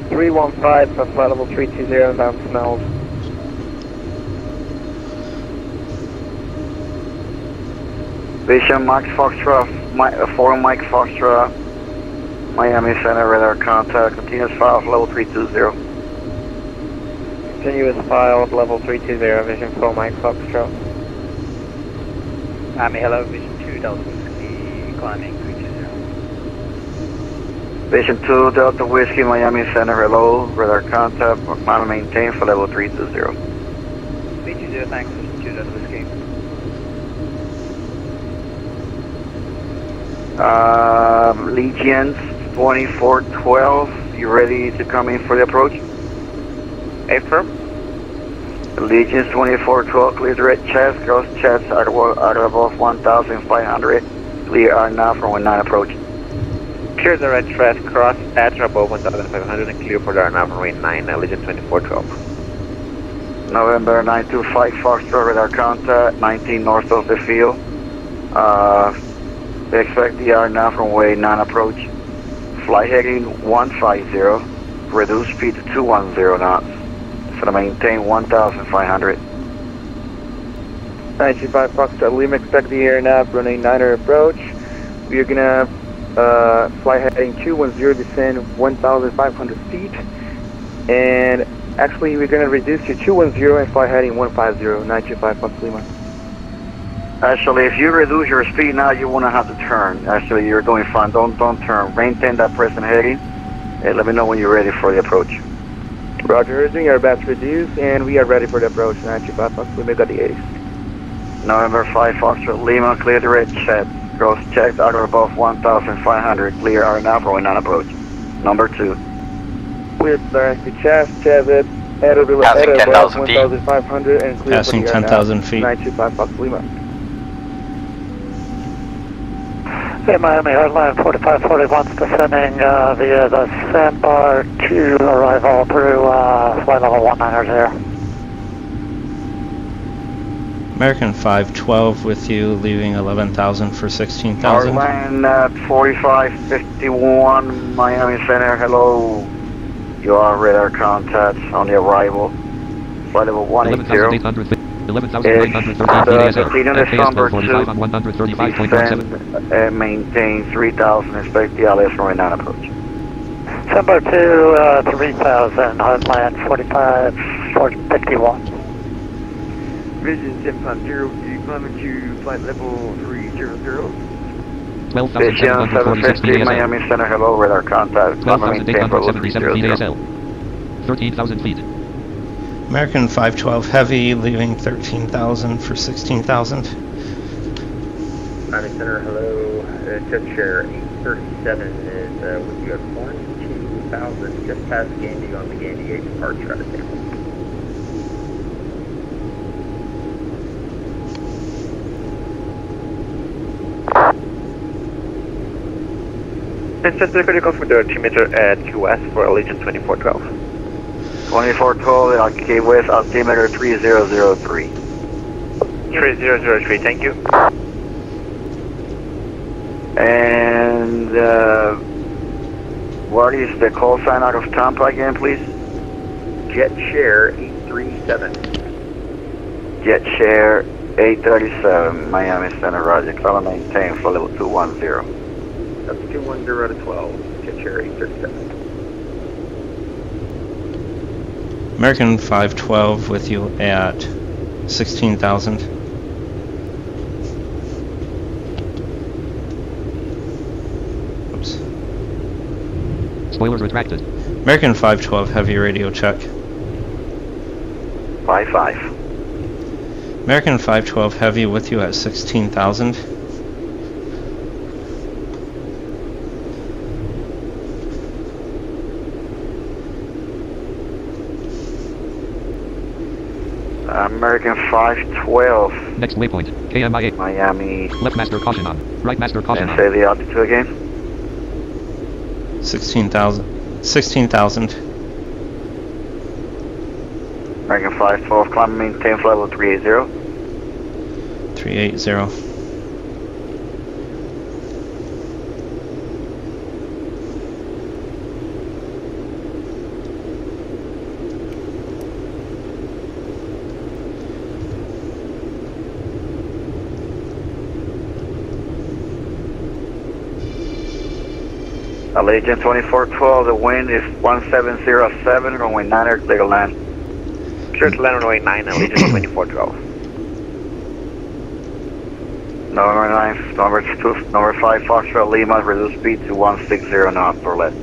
315 for flight level 320 and down smells. Vision Mike Foxtrot, 4 Mike Foxtrot, Miami Center radar contact, continuous file level 320. Continuous file level 320, vision 4 Mike Foxtrot. Miami, hello, vision 2 Delta Whiskey, climbing 320. Vision 2 Delta Whiskey, Miami Center, hello, radar contact, Miami maintain for level 320. 320, thanks, vision 2 Delta Whiskey. Legions 2412, you ready to come in for the approach? Affirm. Legions 2412, clear direct chest, cross chest, out above 1,500, clear RNAV from 19 approach. Clear the red track, cross at or above 1,500 and clear for the RNAV runway 9, Allegiance 2412. November 925 Foxtrot radar contact, 19 north of the field. They expect the RNAV runway 9 approach. Flight heading 150, reduce speed to 210 knots. So to maintain 1,500. 925 Foxtrot Lima, expect the RNAV running 9er approach. We are gonna flight heading 210, descend 1,500 feet. And actually we're gonna reduce to 210 and flight heading 150, 925 Fox Lima. Actually, if you reduce your speed now, you won't have to turn. Actually, you're doing fine. Don't turn. Maintain that present heading. And let me know when you're ready for the approach. Roger, doing our best to reduce, and we are ready for the approach. 925 Fox Lima, got the 80s. November 5 Foxtrot Lima, clear the red check. Cross checked out above 1,500. Clear RNAV for 19 approach. Number 2. Clear direct to chest, Chevit, at above 1,500, and clear passing for the 10,000 feet. 925 Fox Lima. Hey, Miami, Headline 4541, descending via the sandbar to arrival through flight level 190. American 512 with you, leaving 11,000 for 16,000. Heartline at 4551, Miami Center, hello. You are radar contact on the arrival. Flight level 180. 11,913 number 2. on 135.17. Maintain 3,000, expect the LS runway 9 approach. December 2, 3,000, Heartland 4551. Vision 750, you climbing to flight level 300. 12,746 Miami Center, hello, radar contact. 12,877 feet ASL. 13,000 feet. American 512 heavy, leaving 13,000 for 16,000. Miami Center, hello. Tip share 837 is with you at 125. 16,000, just past Gandy on the Gandy 8 departure out of Tampa. Manchester critical for the altimeter at QS for Allegiant 2412. 2412 at Key West, altimeter 3003. 3003, thank you. And what is the call sign out of Tampa again, please? Jet Share 837. Jet Share 837, Miami Center, Roger. Climb and maintain for level 210. That's 210 out of 12. Jet Share 837. American 512 with you at 16,000. Oops. Spoilers retracted. American 512 heavy radio check. 55. American 512 heavy with you at 16,000. American 512. Next waypoint, KMIA. Miami. Left master caution on. Right master caution on. Say the altitude again. 16,000. 16,000. American 512, climb and maintain for level 380. 380. Allegiant 2412, the wind is 1707, runway 9er, clear to land. Clear to land runway 9, Allegiant 2412. Number 9, number 5, Foxtrot Lima, reduce speed to 160 knots or less.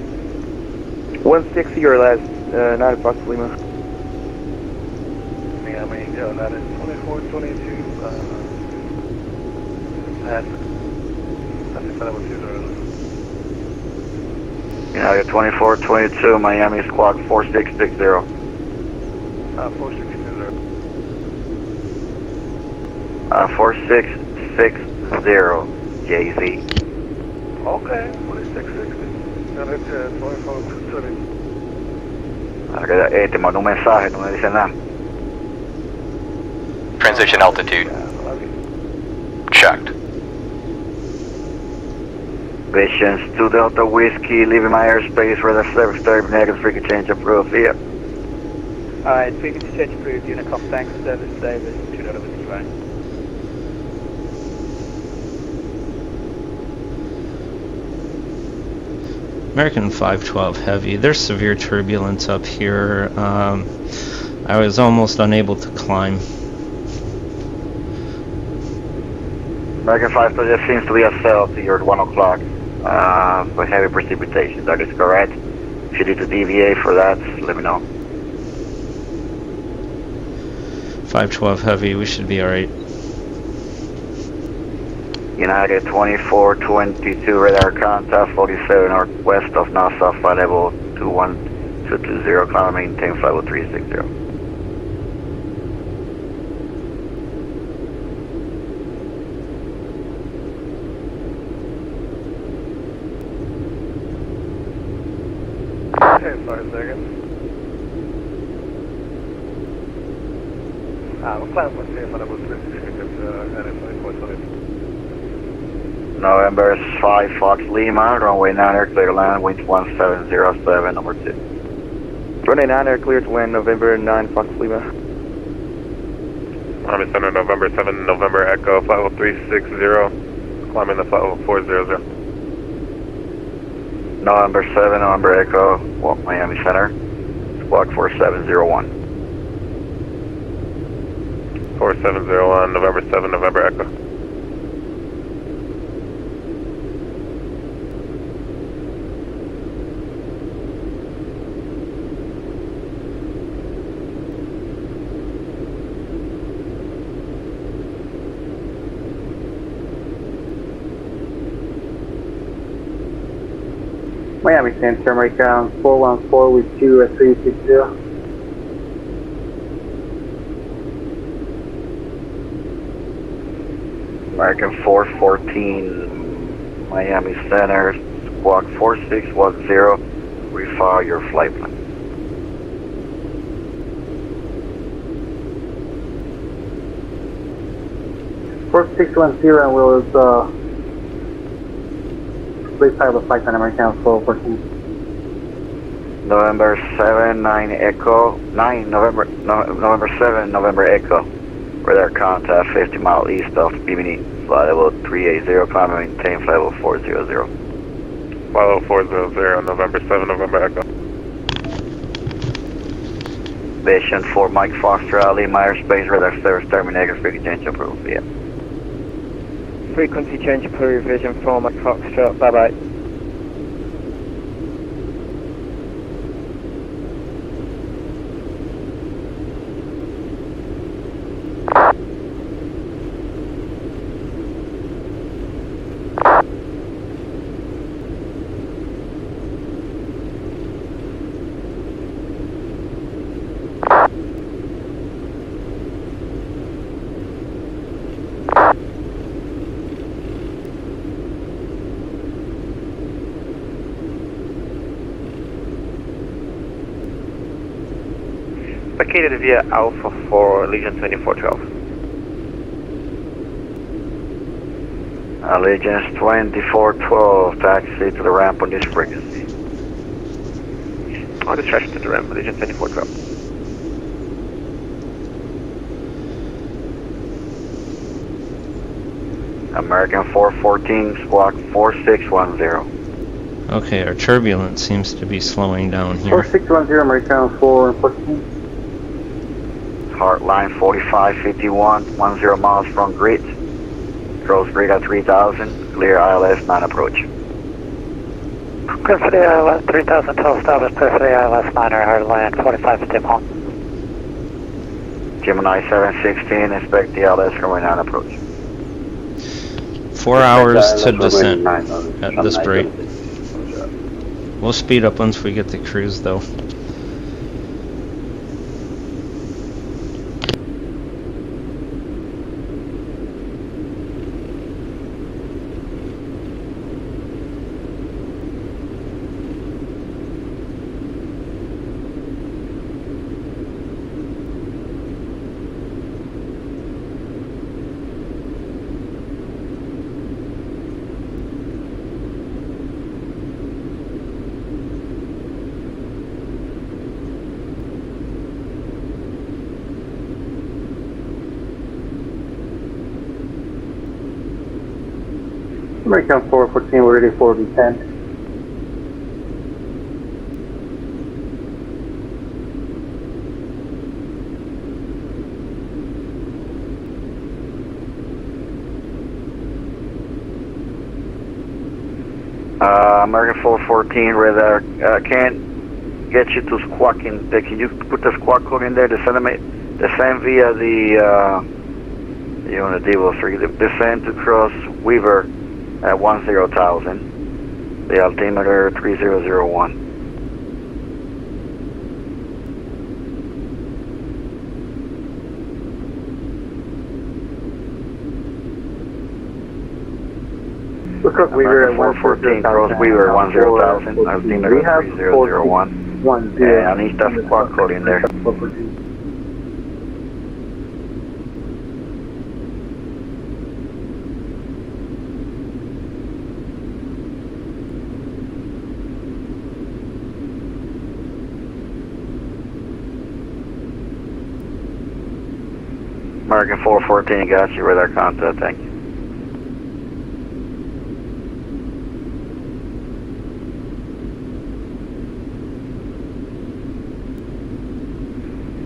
160 or less, 9 Fox Lima. Miami, that is 2422, at, I think that was 20. United 2422, Miami squawk 4660. 4660. 4660, JZ. Okay, 4660. United 2420. Te mando un mensaje, no me dice nada. Transition altitude. Checked. Visions 2 Delta Whiskey, leaving my airspace for the service type, negative frequency change approved, yeah. Alright, frequency change approved, Unicom, thanks, service Davis, 2 Delta Whiskey, right. American 512 heavy. There's severe turbulence up here. I was almost unable to climb. American 512 just seems to be a cell to your 1 o'clock for heavy precipitation. That is correct. If you need to deviate for that, let me know. 512 heavy, we should be alright. United 2422, radar contact 47 northwest of Nassau, flight level 21220, climb and maintain flight level 360. Okay, 5 seconds. What plan was here for level 360 at 2420? November 5 Fox Lima, runway 9er, clear to land, wind 1707, number 2. Runway 9er, clear to land, November 9 Fox Lima. Army Center, November 7, November Echo, flight level 360, climbing the flight level 400. November 7, November Echo, Miami Center, squawk 4701. 4701, November 7, November Echo. Miami Center, American 414 with you at 360. American 414, Miami Center, squawk 4610, refile your flight plan. (4610) will refile the flight on American 414. November 7, 9 Echo, 9 November, November 7, November Echo. Radar contact 50 mile east of Bimini, flight level 380, climb and maintain flight level 400. Flight level 400, November 7, November Echo. Vision for Mike Foster, Ali, Myers Space, radar service, terminator, frequency change approved, yeah. Frequency change approved, vision for Mike Foxtrot, bye bye. Located via Alpha 4, Legion 2412. Allegiance 2412, taxi to the ramp on this frequency. On distraction to the ramp, Legion 2412. American 414, squawk 4610. Okay, our turbulence seems to be slowing down here. 4610, American 414. Heartline 4551, 10 miles from grid. Cross grid at 3000, clear ILS 9 approach. Clear for the ILS 3000, 12 stop is clear for the ILS 9er, Heartline 4551. Gemini 716, expect the ILS runway 9 approach. 4 hours to descent at this rate. We'll speed up once we get to cruise though. American 414, we're ready for descent. American 414, radar can't get you to squawking. Can you put the squawk code in there? Descend via the unit Devo 3. Descend to cross Weaver at 10,000. The altimeter 3001. Cross Weaver at 414, cross Weaver 10,000, altimeter 3001. Yeah, I need that squawk code in there. American 414, got you, radar contact, thank you.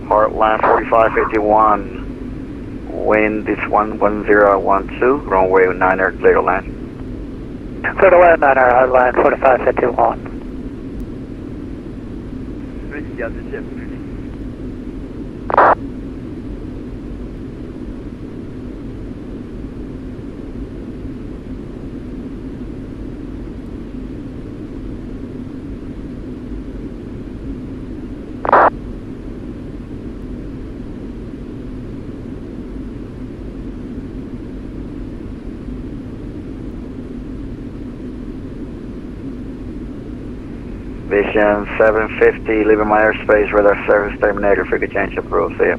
Heartline 4551, wind is 11012, runway 9er, clear to land. Clear to land, 9er, Heartline 4551. Got the ship. Vision 750, leaving my airspace, radar service terminated, frequency change approved, see ya.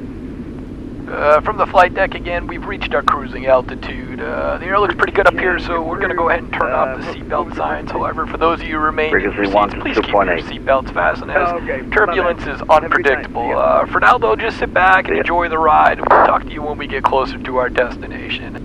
From the flight deck again, we've reached our cruising altitude. The air looks pretty good up here, so we're going to go ahead and turn off the seatbelt signs. However, for those of you who remain in your seats, please keep your seatbelts fastened as turbulence is unpredictable. For now, though, just sit back and enjoy the ride. We'll talk to you when we get closer to our destination.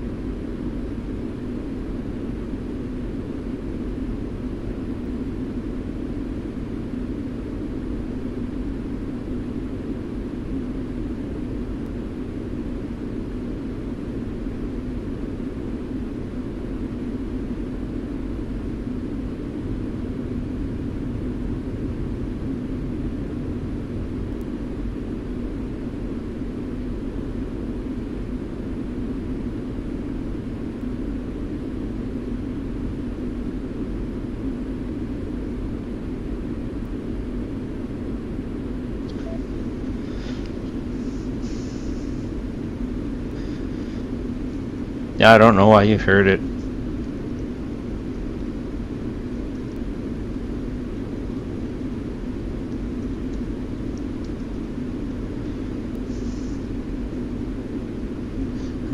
Yeah, I don't know why you heard it.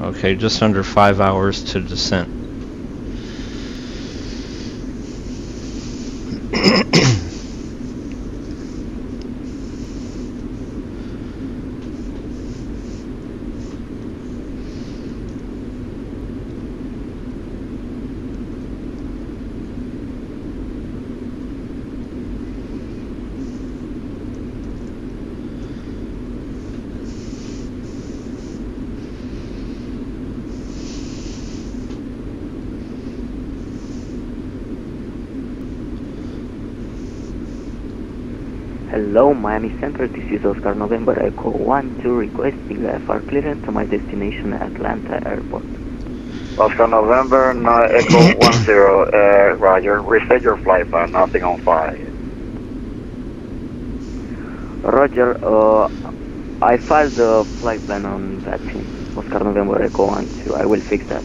Okay, just under 5 hours to descent. Hello, Miami Center. This is Oscar November Echo 12 requesting FR clearance to my destination, Atlanta Airport. Oscar November, Echo 10, Roger. Reset your flight plan, nothing on fire. Roger, I filed the flight plan on that team. Oscar November Echo 12. I will fix that.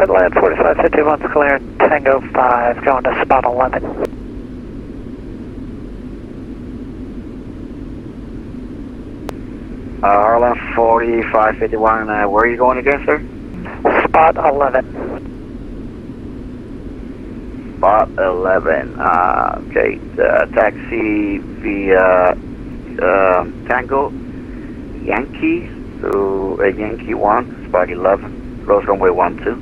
Redland 4551's clear, Tango 5, going to spot 11. Harlan 4551, where are you going again, sir? Spot 11. Spot 11, okay, taxi via Tango, Yankee, to Yankee 1, spot 11, close runway 12.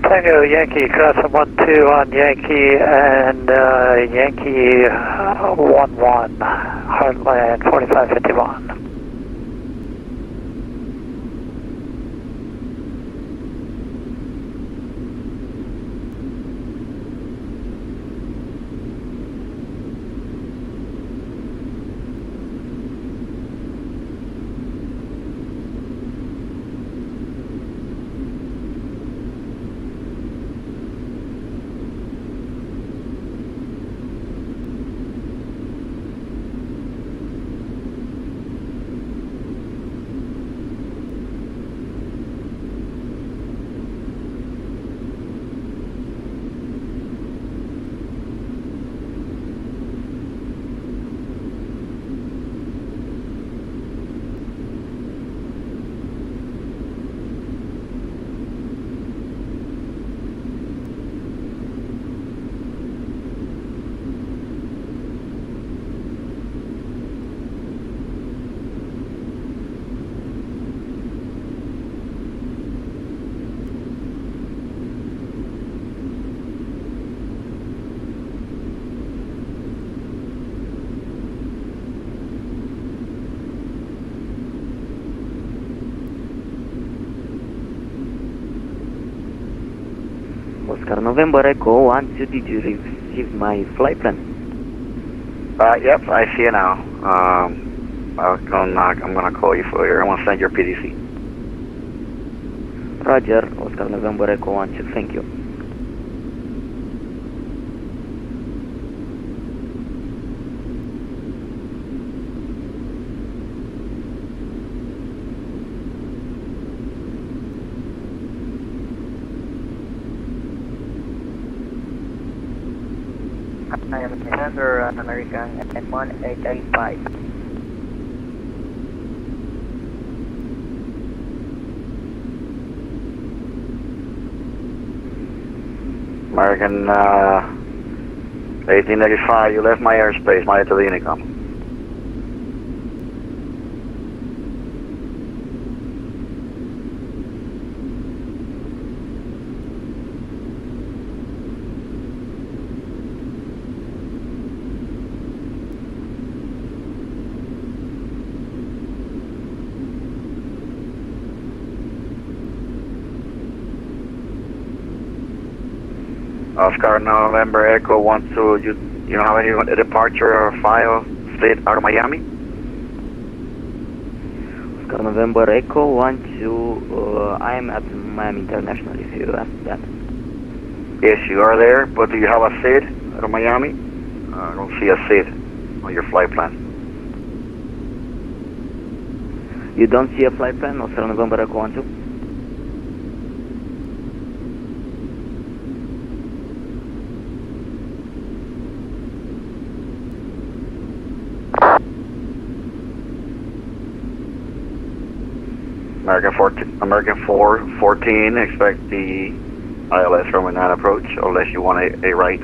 Tango Yankee crossing 12 on Yankee and Yankee 11, Heartland 4551. Oscar November Echo 1, 2, did you receive my flight plan? Yep, I see it now. I'm gonna call you for your. I want to send your PDC. Roger, Oscar November Echo 1, 2, thank you. I am Commander American N1885. American 1885, you left my airspace, my to the Unicom. Oscar November Echo 1, 2, you don't have any departure or file state out of Miami? Oscar November Echo 1, 2, I am at Miami International if you ask that. Yes, you are there, but do you have a SID out of Miami? I don't see a SID on your flight plan. You don't see a flight plan, Oscar November Echo 1, 2? American 414, expect the ILS from a 9 approach, unless you want a right.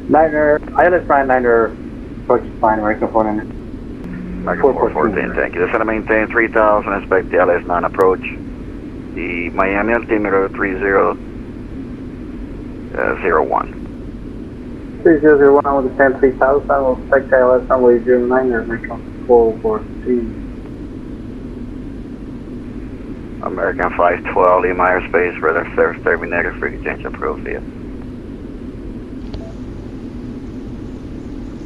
Niner, ILS Prime Niner, approach fine, American 414. American 414, thank you. Descend and maintain 3000, expect the ILS 9 approach. The Miami altimeter 3001. 3001 with the 10-3000, we'll expect ILS runway 09, American 414. American 512, leave my airspace, radar service, turbo negative, frequency change approved, via.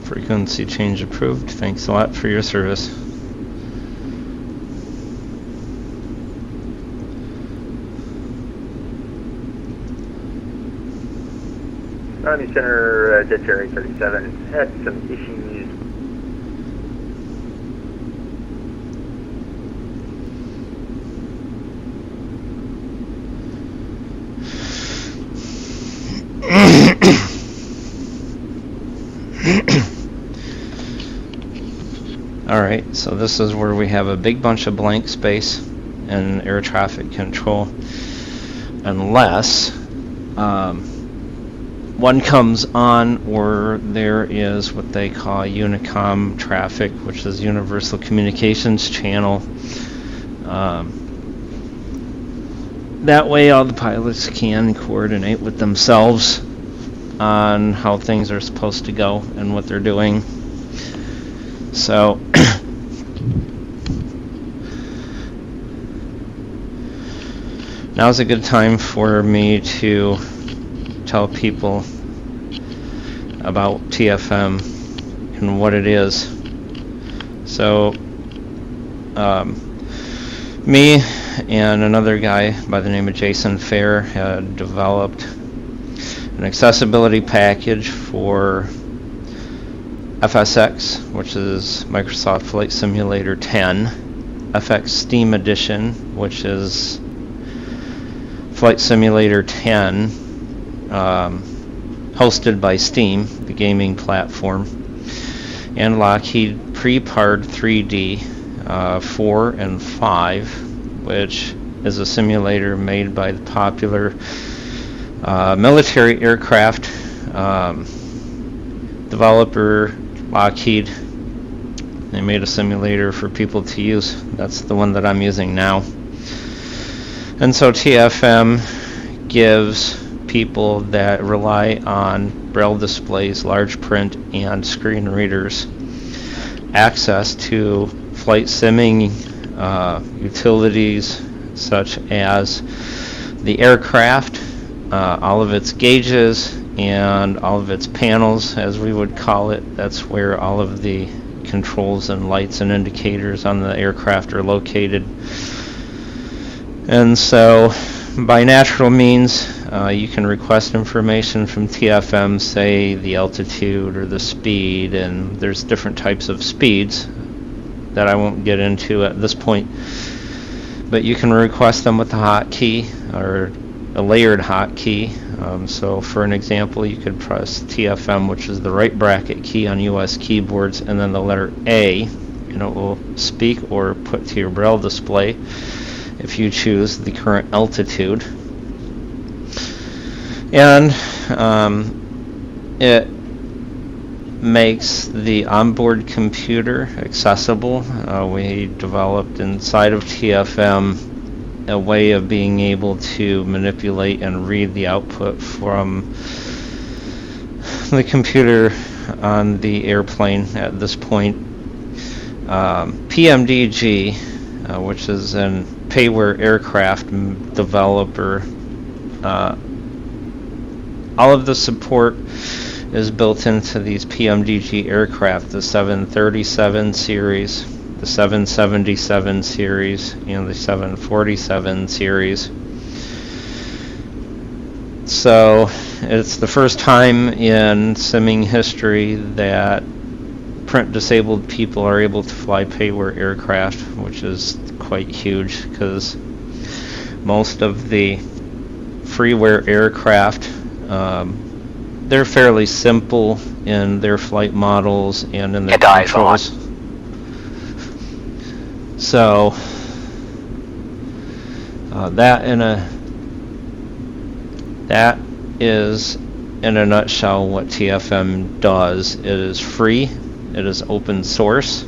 Frequency change approved. Thanks a lot for your service. Army Center, Jet Cherry 37, had some issues. Alright, so this is where we have a big bunch of blank space in air traffic control, unless one comes on or there is what they call Unicom traffic, which is Universal Communications Channel. That way all the pilots can coordinate with themselves on how things are supposed to go and what they're doing. So now's a good time for me to tell people about TFM and what it is. So me and another guy by the name of Jason Fair had developed an accessibility package for FSX, which is Microsoft Flight Simulator 10, FX Steam Edition, which is Flight Simulator 10, hosted by Steam, the gaming platform, and Lockheed Pre-Pard 3D 4 and 5, which is a simulator made by the popular military aircraft developer Lockheed. They made a simulator for people to use. That's the one that I'm using now. And so TFM gives people that rely on braille displays, large print, and screen readers access to flight simming utilities such as the aircraft, all of its gauges, and all of its panels, as we would call it. That's where all of the controls and lights and indicators on the aircraft are located. And so by natural means, you can request information from TFM, say the altitude or the speed, and there's different types of speeds that I won't get into at this point, but you can request them with a hotkey or a layered hotkey. So for an example, you could press TFM, which is the right bracket key on US keyboards, and then the letter A, and it will speak or put to your braille display if you choose the current altitude. And it makes the onboard computer accessible. We developed inside of TFM a way of being able to manipulate and read the output from the computer on the airplane at this point. PMDG, which is an payware aircraft developer, all of the support is built into these PMDG aircraft, the 737 series, the 777 series, and the 747 series. So it's the first time in simming history that print disabled people are able to fly payware aircraft, which is quite huge because most of the freeware aircraft, they're fairly simple in their flight models and in their controls. So that is in a nutshell what TFM does. It is free. It is open source.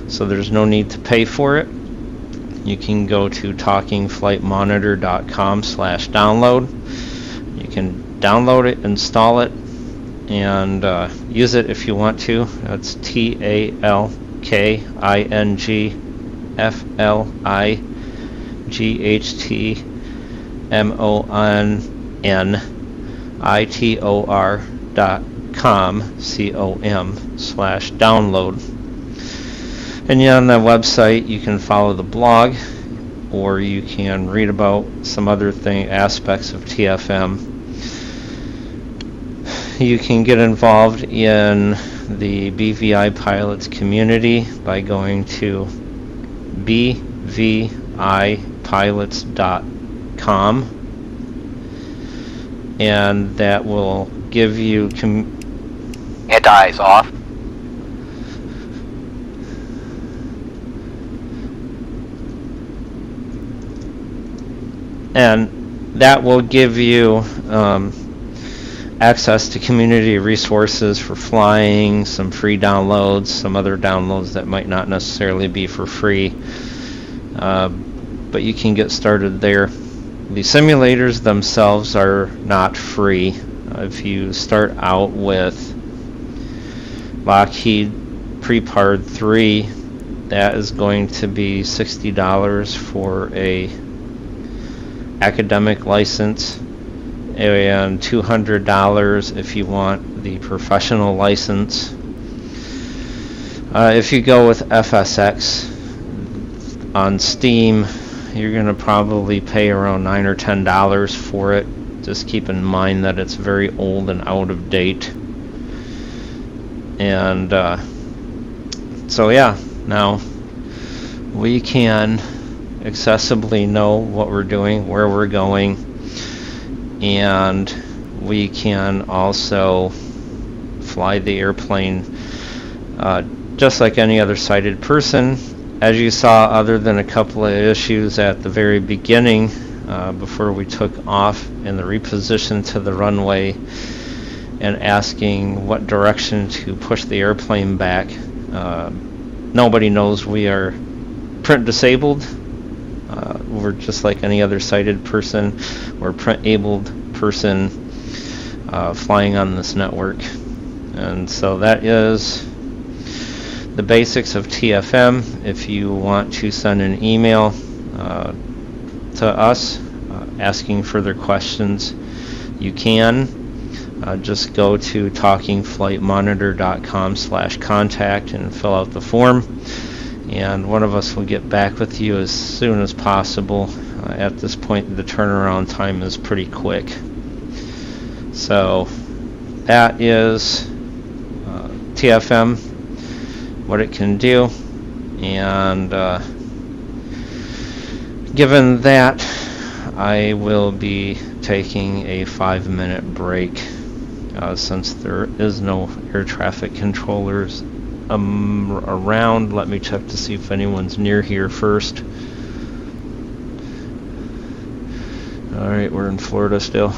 So there's no need to pay for it. You can go to talkingflightmonitor.com/download. You can download it, install it, and use it if you want to. That's talkingflightmonitor.com/download. And on the website you can follow the blog, or you can read about some other aspects of TFM. You can get involved in the BVI pilots community by going to bvipilots.com, and that will give you Anti-eyes off. And that will give you access to community resources for flying, some free downloads, some other downloads that might not necessarily be for free, but you can get started there. The simulators themselves are not free. If you start out with Lockheed Prepar 3, that is going to be $60 for a academic license, and $200 if you want the professional license. If you go with FSX on Steam, you're going to probably pay around $9 or $10 for it. Just keep in mind that it's very old and out of date. And so yeah, now we can accessibly know what we're doing, where we're going, and we can also fly the airplane just like any other sighted person. As you saw, other than a couple of issues at the very beginning before we took off in the reposition to the runway and asking what direction to push the airplane back, nobody knows we are print disabled. We're just like any other sighted person or print-abled person flying on this network. And so that is the basics of TFM. If you want to send an email to us asking further questions, you can. Just go to talkingflightmonitor.com/contact and fill out the form, and one of us will get back with you as soon as possible. At this point, the turnaround time is pretty quick. So that is TFM, what it can do, and given that, I will be taking a 5-minute break since there is no air traffic controllers around. Let me check to see if anyone's near here first. Alright, we're in Florida still.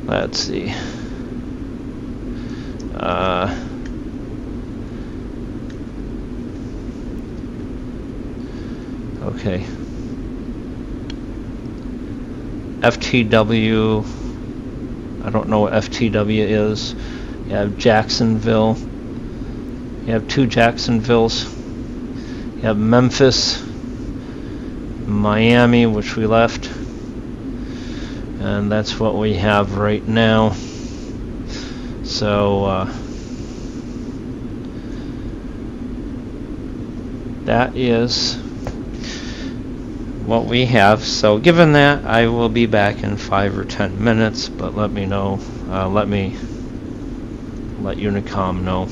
Let's see. Okay. FTW, I don't know what FTW is. You have Jacksonville. You have 2 Jacksonvilles. You have Memphis, Miami, which we left. And that's what we have right now. So that is what we have. So given that, I will be back in 5 or 10 minutes, but let me know, let Unicom know.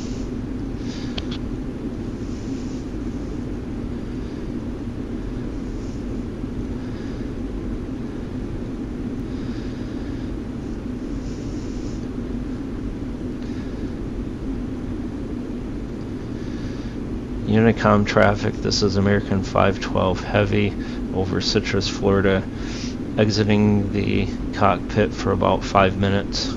Unicom traffic, this is American 512 Heavy over Citrus, Florida, exiting the cockpit for about 5 minutes.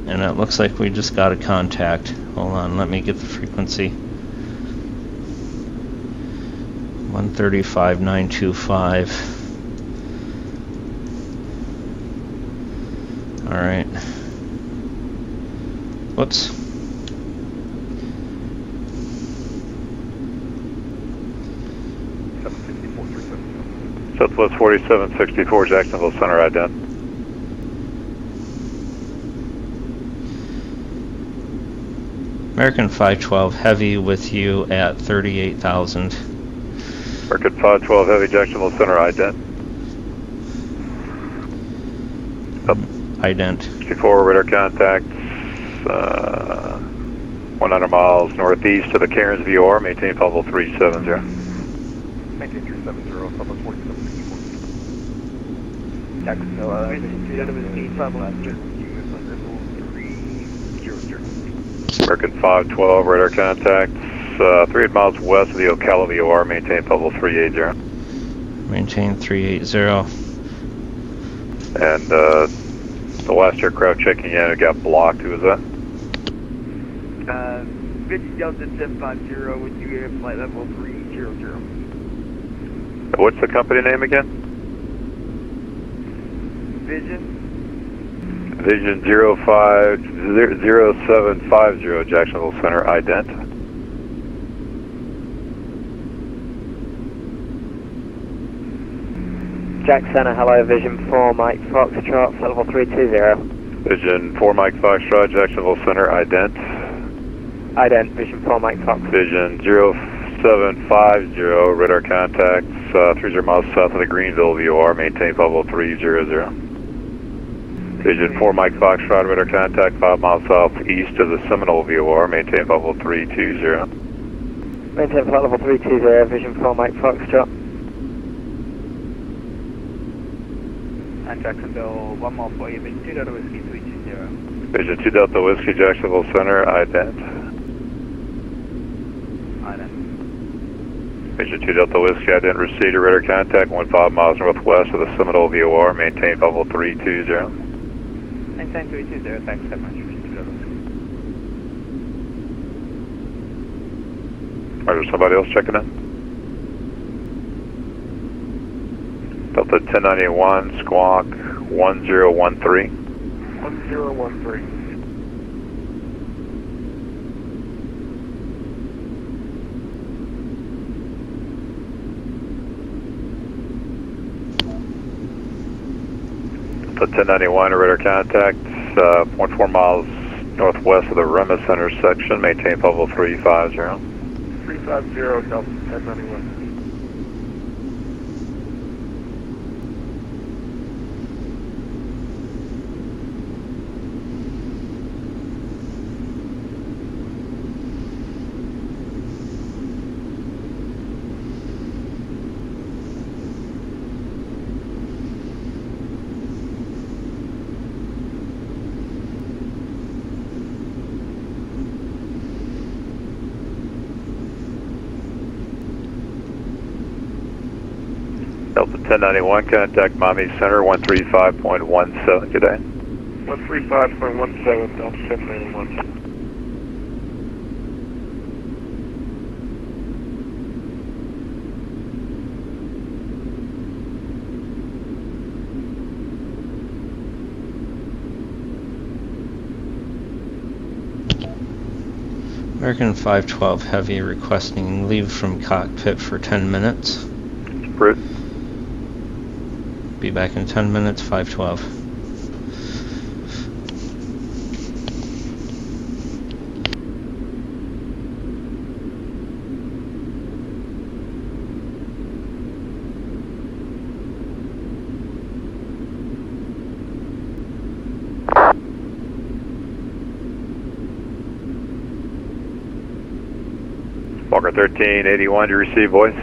And it looks like we just got a contact. Hold on, let me get the frequency. 135.925. Alright. Whoops. Southwest 4764, Jacksonville Center, ident. American 512 Heavy with you at 38,000. American 512 Heavy, Jacksonville Center, ident. Ident. 64 radar contacts, 100 miles northeast of the Cairns VOR, maintain level 370. Maintain 370, Southwest 4764. Jacksonville, American 512 radar contacts, 300 miles west of the Ocala VOR, maintain level 380. Maintain 380. And the last aircraft checking in, it got blocked. Who was that? 50 Delta 750 with you at flight level 300. What's the company name again? Vision. Vision 0750, Jacksonville Center, ident. Jack Center, hello, Vision 4 Mike Foxtrot, flight level 320. Vision 4 Mike Foxtrot, Jacksonville Center, ident. Ident, Vision 4 Mike Fox. Vision 0750, radar contacts, 30 miles south of the Greenville VOR, maintain level 300. Vision 4 Mike Foxtrot, radar contact 5 miles southeast of the Seminole VOR, maintain level 320. Maintain flight level 320, Vision 4 Mike Foxtrot. 9 Jacksonville, one more for you, Vision 2 Delta Whiskey 320. Vision 2 Delta Whiskey, Jacksonville Center, ident. Ident. Vision 2 Delta Whiskey, ident received a radar contact 15 miles northwest of the Seminole VOR, maintain level 320. Maintain 320, thanks so much, Vision 2 Delta Whiskey. Is there somebody else checking in? Delta 1091, squawk 1013. 1013. Delta 1091, radar contact, 0.4 miles northwest of the Remus intersection, maintain level 350. 350, Delta 1091. Delta 1091, contact Miami Center 135.17, good day. 135.17, Delta 1091. American 512 Heavy requesting leave from cockpit for 10 minutes. Brit. Be back in 10 minutes, 512. Walker 1381, do you receive voice?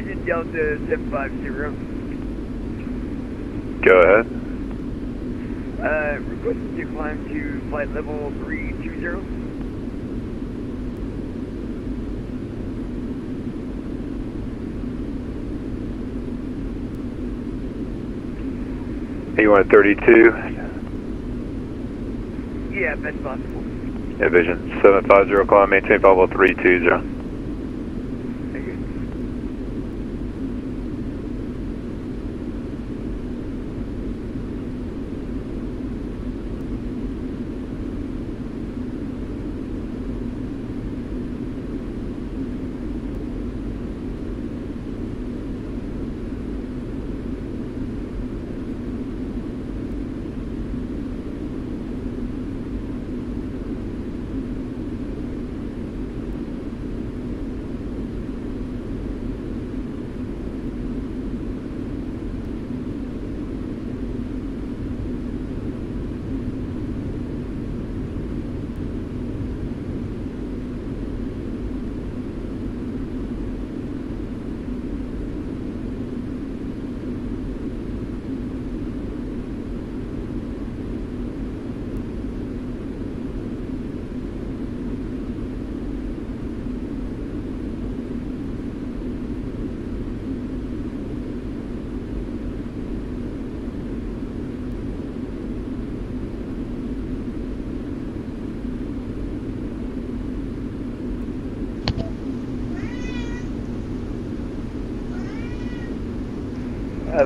Vision Delta 750. Go ahead. Requesting to climb to flight level 320. You want 32? Yeah, that's possible. Yeah, Vision 750, climb, maintain level 320.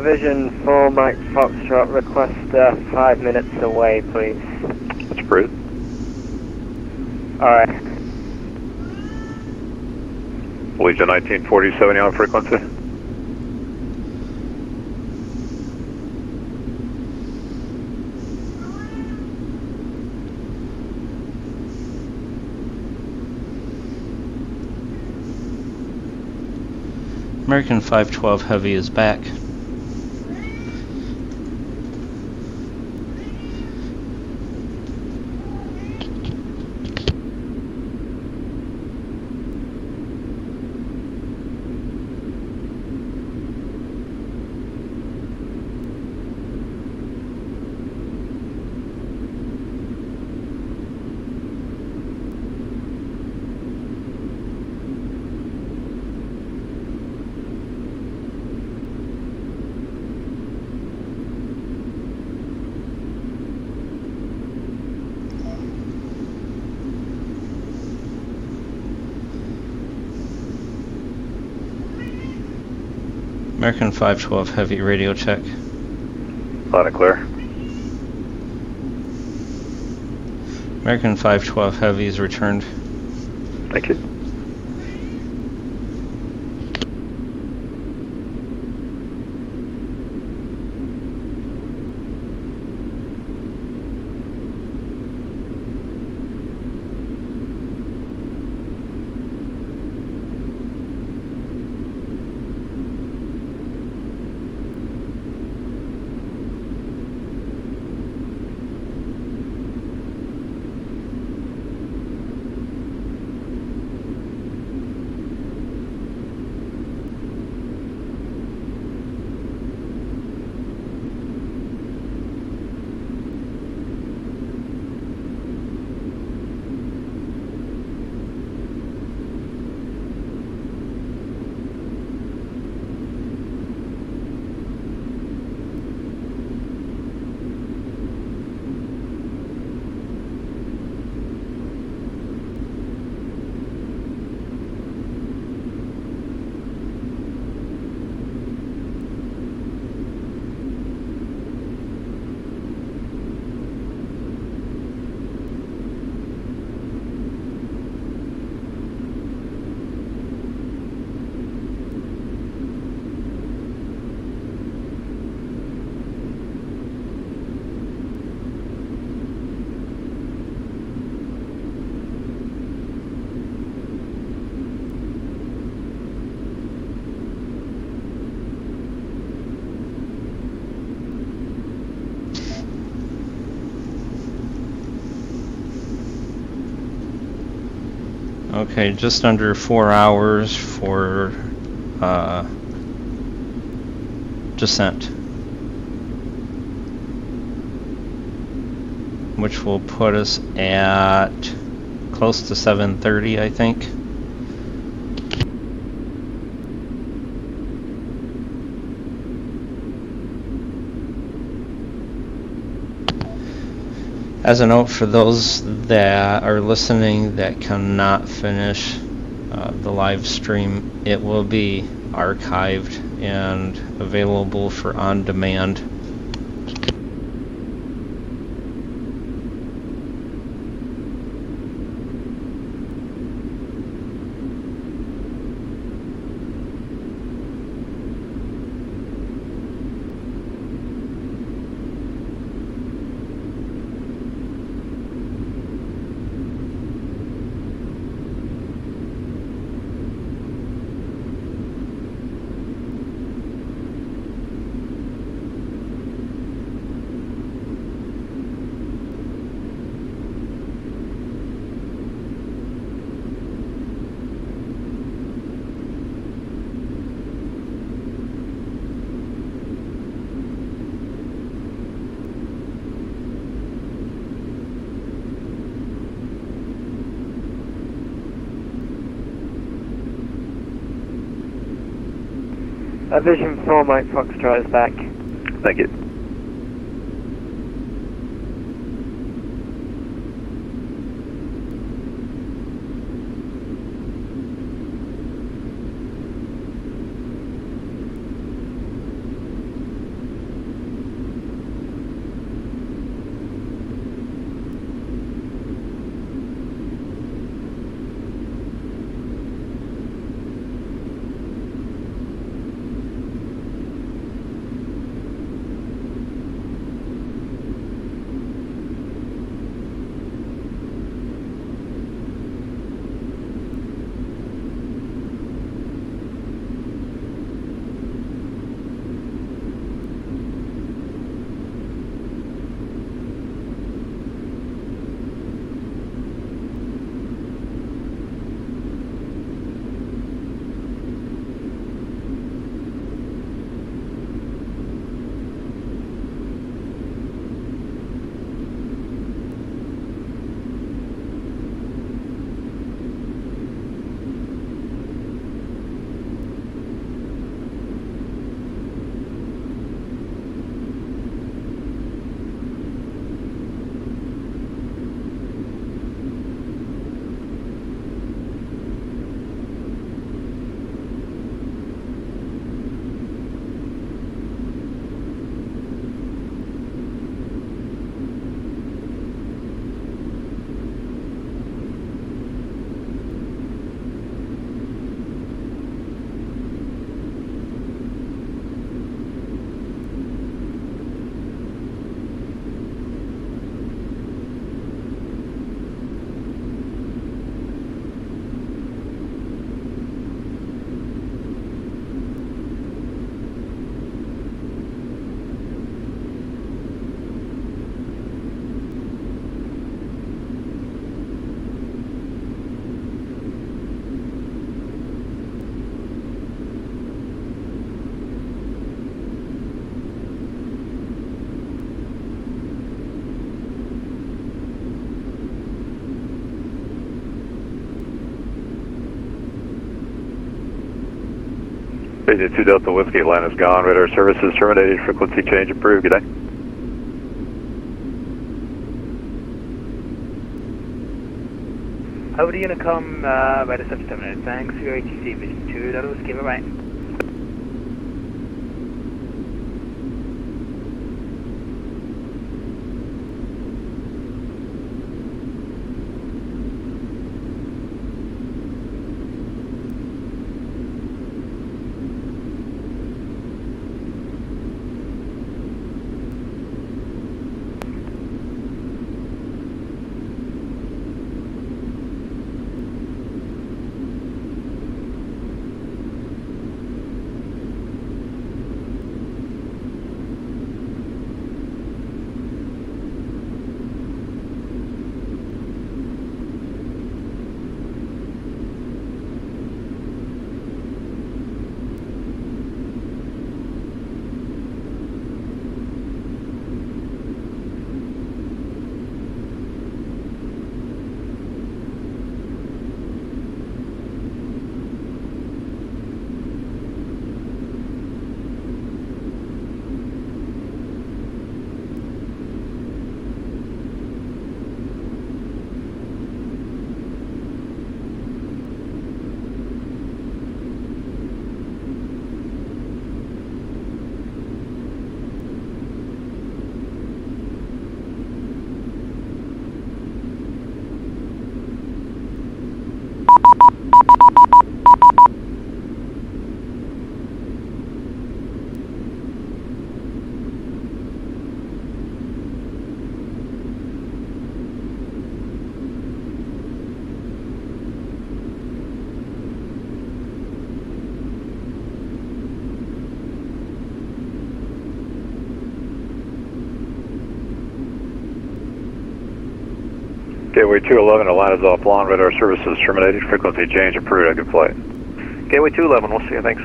Vision 4 Mike Foxtrot, request 5 minutes away, please. That's approved. Alright. Legion 1947 on frequency. American 512 Heavy is back. American 512 Heavy radio check. Loud and clear. American 512 Heavy is returned. Thank you. Okay, just under 4 hours for descent, which will put us at close to 730, I think. As a note for those that are listening that cannot finish the live stream, it will be archived and available for on demand. Vision 4 Mike Foxtrot is back. Thank you. Agent 2 Delta Whiskey, line is gone. Radar services terminated. Frequency change approved. Good day. Over to Unicom, radar service terminated. Thanks for your ATC, Vision 2 Delta Whiskey, bye-bye. Gateway 211, Atlanta's offline, radar services terminated, frequency change approved, I can flight. Gateway 211, we'll see you, thanks.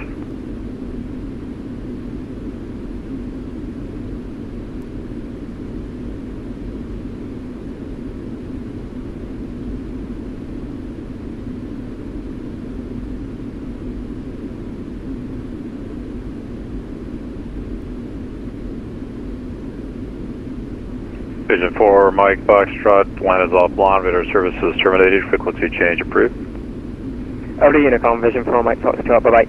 Vision 4, Mike Foxtrot, Atlanta's offline, radar services terminated, frequency change approved. Over to Unicom, Vision 4, Mike Foxtrot, bye-bye.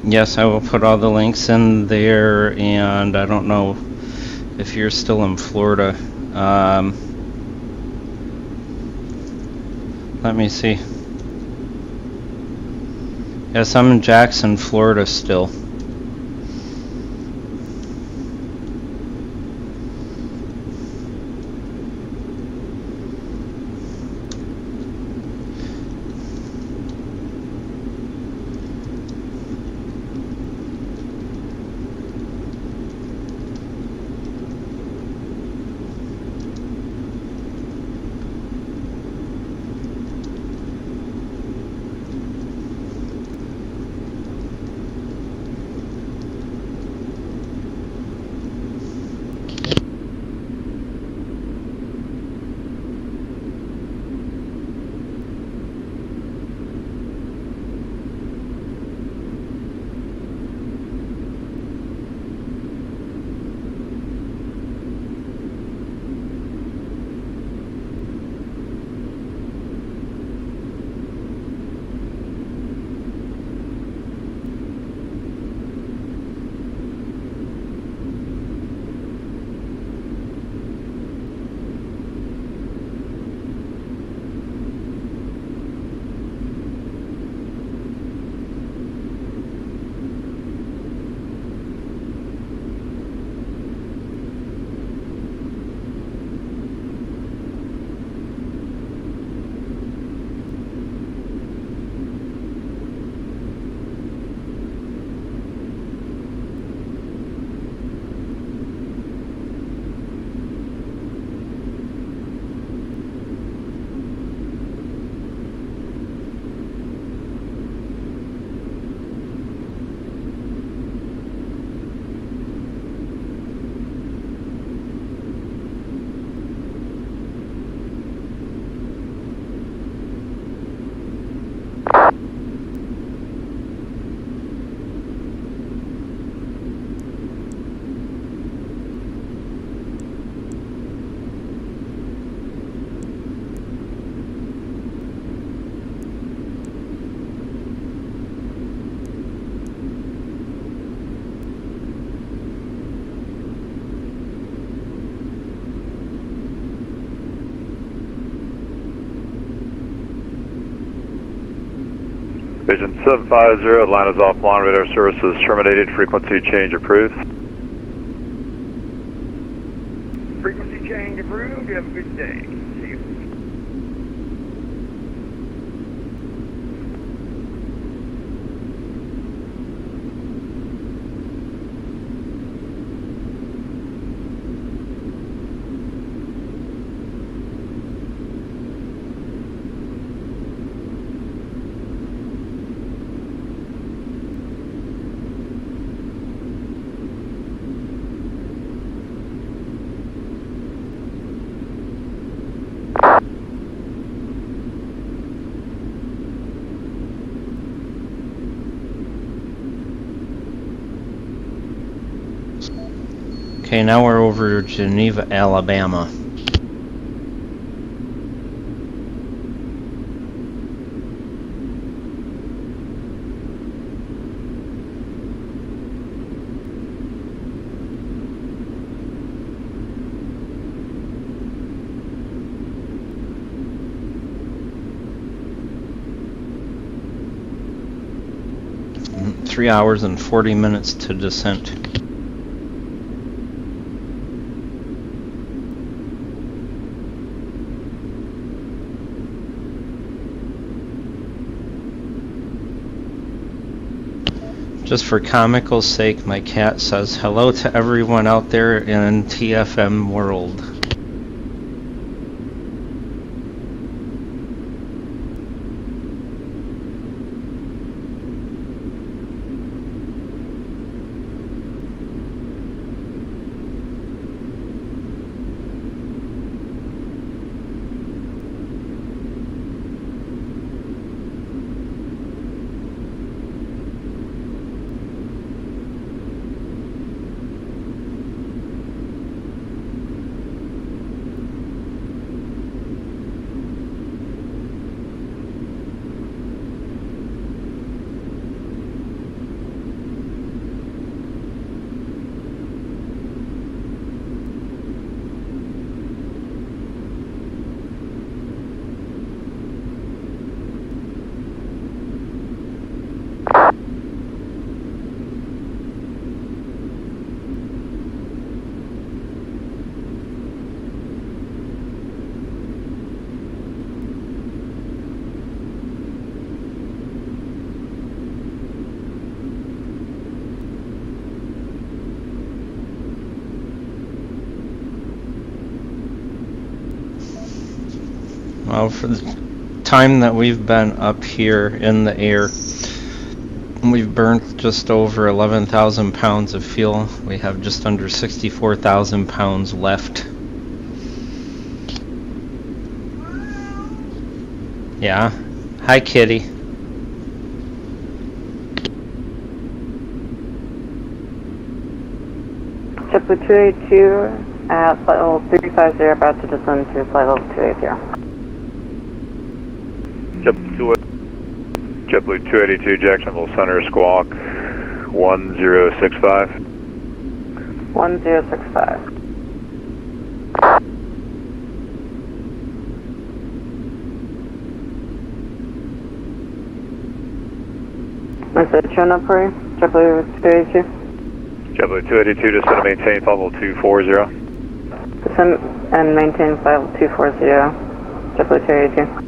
Yes, I will put all the links in there, and I don't know if you're still in Florida. Let me see. Yes, I'm in Jackson, Florida still. Vision 750, line is offline, radar services terminated, frequency change approved. Frequency change approved. You have a good day. See you. Okay, now we're over Geneva, Alabama. Mm, 3 hours and 40 minutes to descent. Just for comical sake, my cat says hello to everyone out there in TFM world. Well, for the time that we've been up here in the air, we've burnt just over 11,000 pounds of fuel. We have just under 64,000 pounds left. Yeah. Hi, kitty. JetBlue 282 at flight level 350, about to descend to flight level 280. JetBlue 282, Jacksonville Center, squawk 1065. 1065. Is it showing up for you? JetBlue 282? JetBlue 282, descend and maintain flight level 240. Descend and maintain flight level 240, JetBlue 282.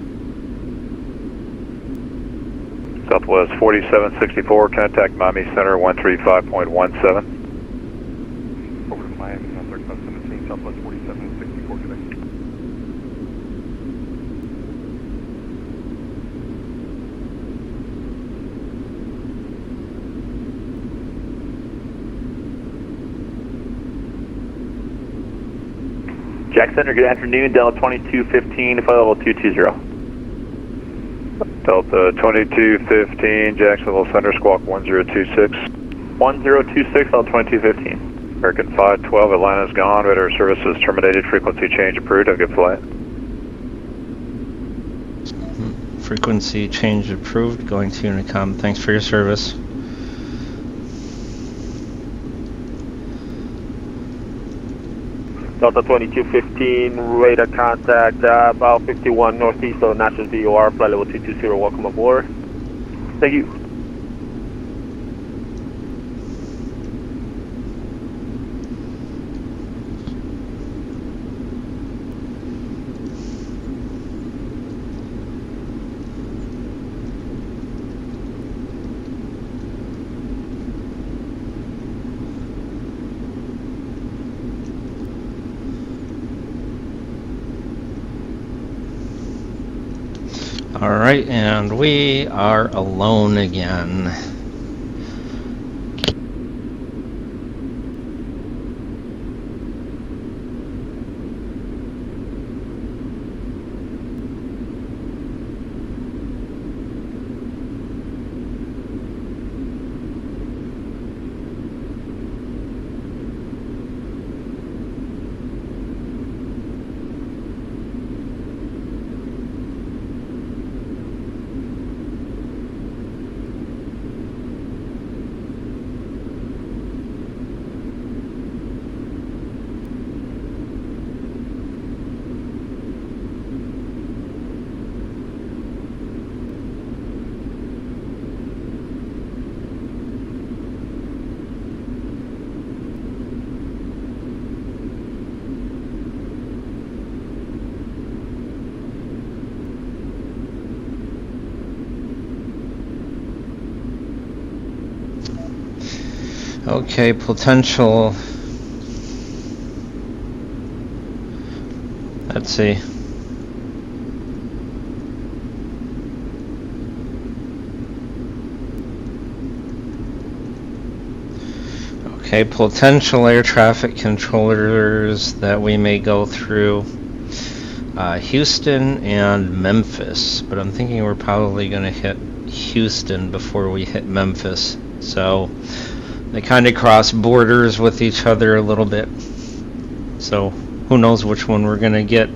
Southwest 4764, contact Miami Center 135.17. Over to Miami, 13517, Southwest 4764 today. Jack Center, good afternoon, Delta 2215, flight level 220. Delta 2215, Jacksonville Center, squawk 1026. 1026, Delta 2215. American 512, Atlanta's gone, radar services terminated, frequency change approved, have a good flight. Frequency change approved, going to Unicom. Thanks for your service. Delta 2215, radar contact about 51 northeast of Natchez VOR, flight level 220, welcome aboard. Thank you. All right, and we are alone again. Okay, potential. Let's see. Okay, potential air traffic controllers that we may go through Houston and Memphis, but I'm thinking we're probably going to hit Houston before we hit Memphis. So they kind of cross borders with each other a little bit. So who knows which one we're going to get.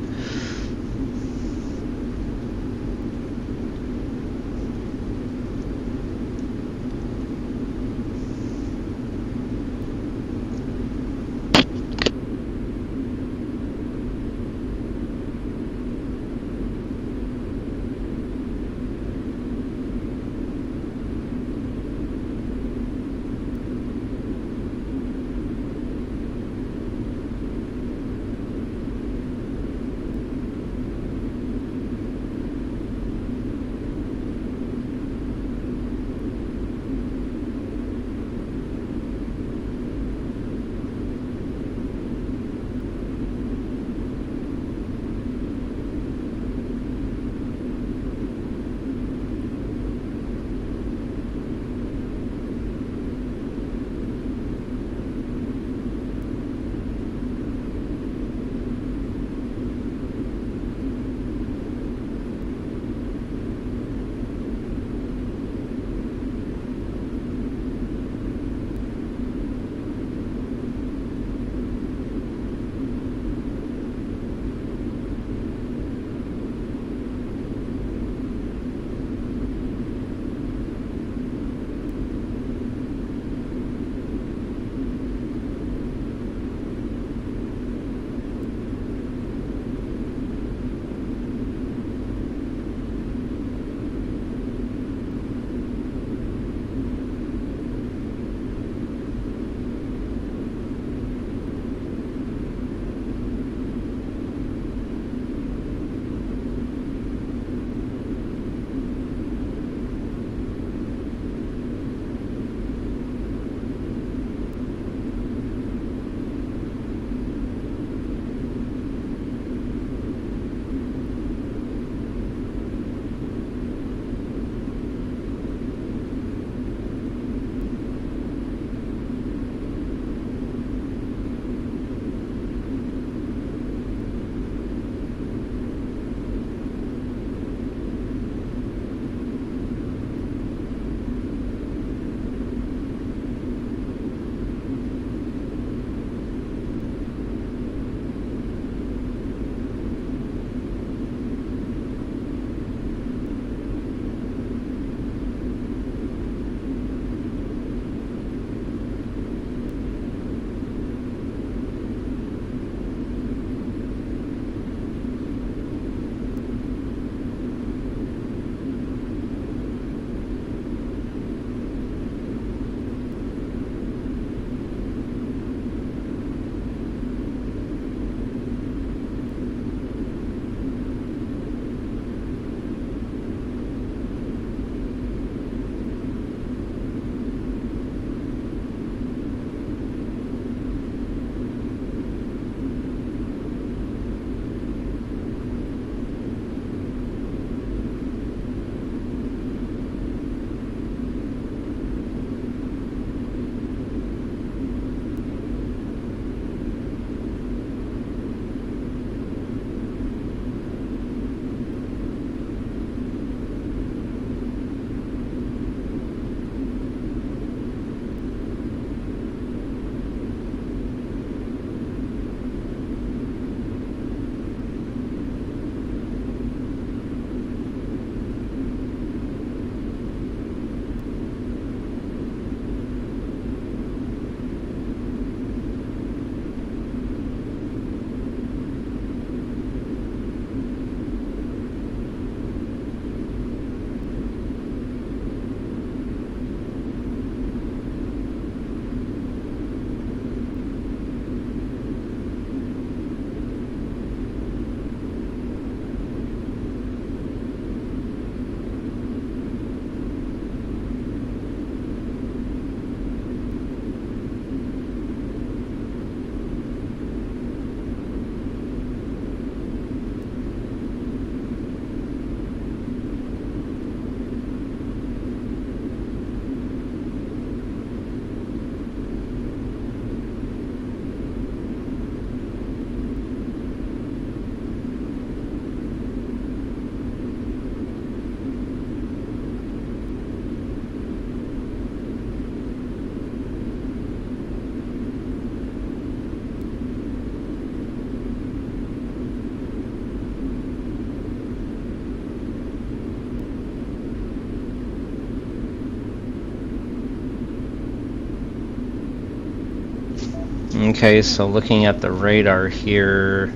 Okay, so looking at the radar here,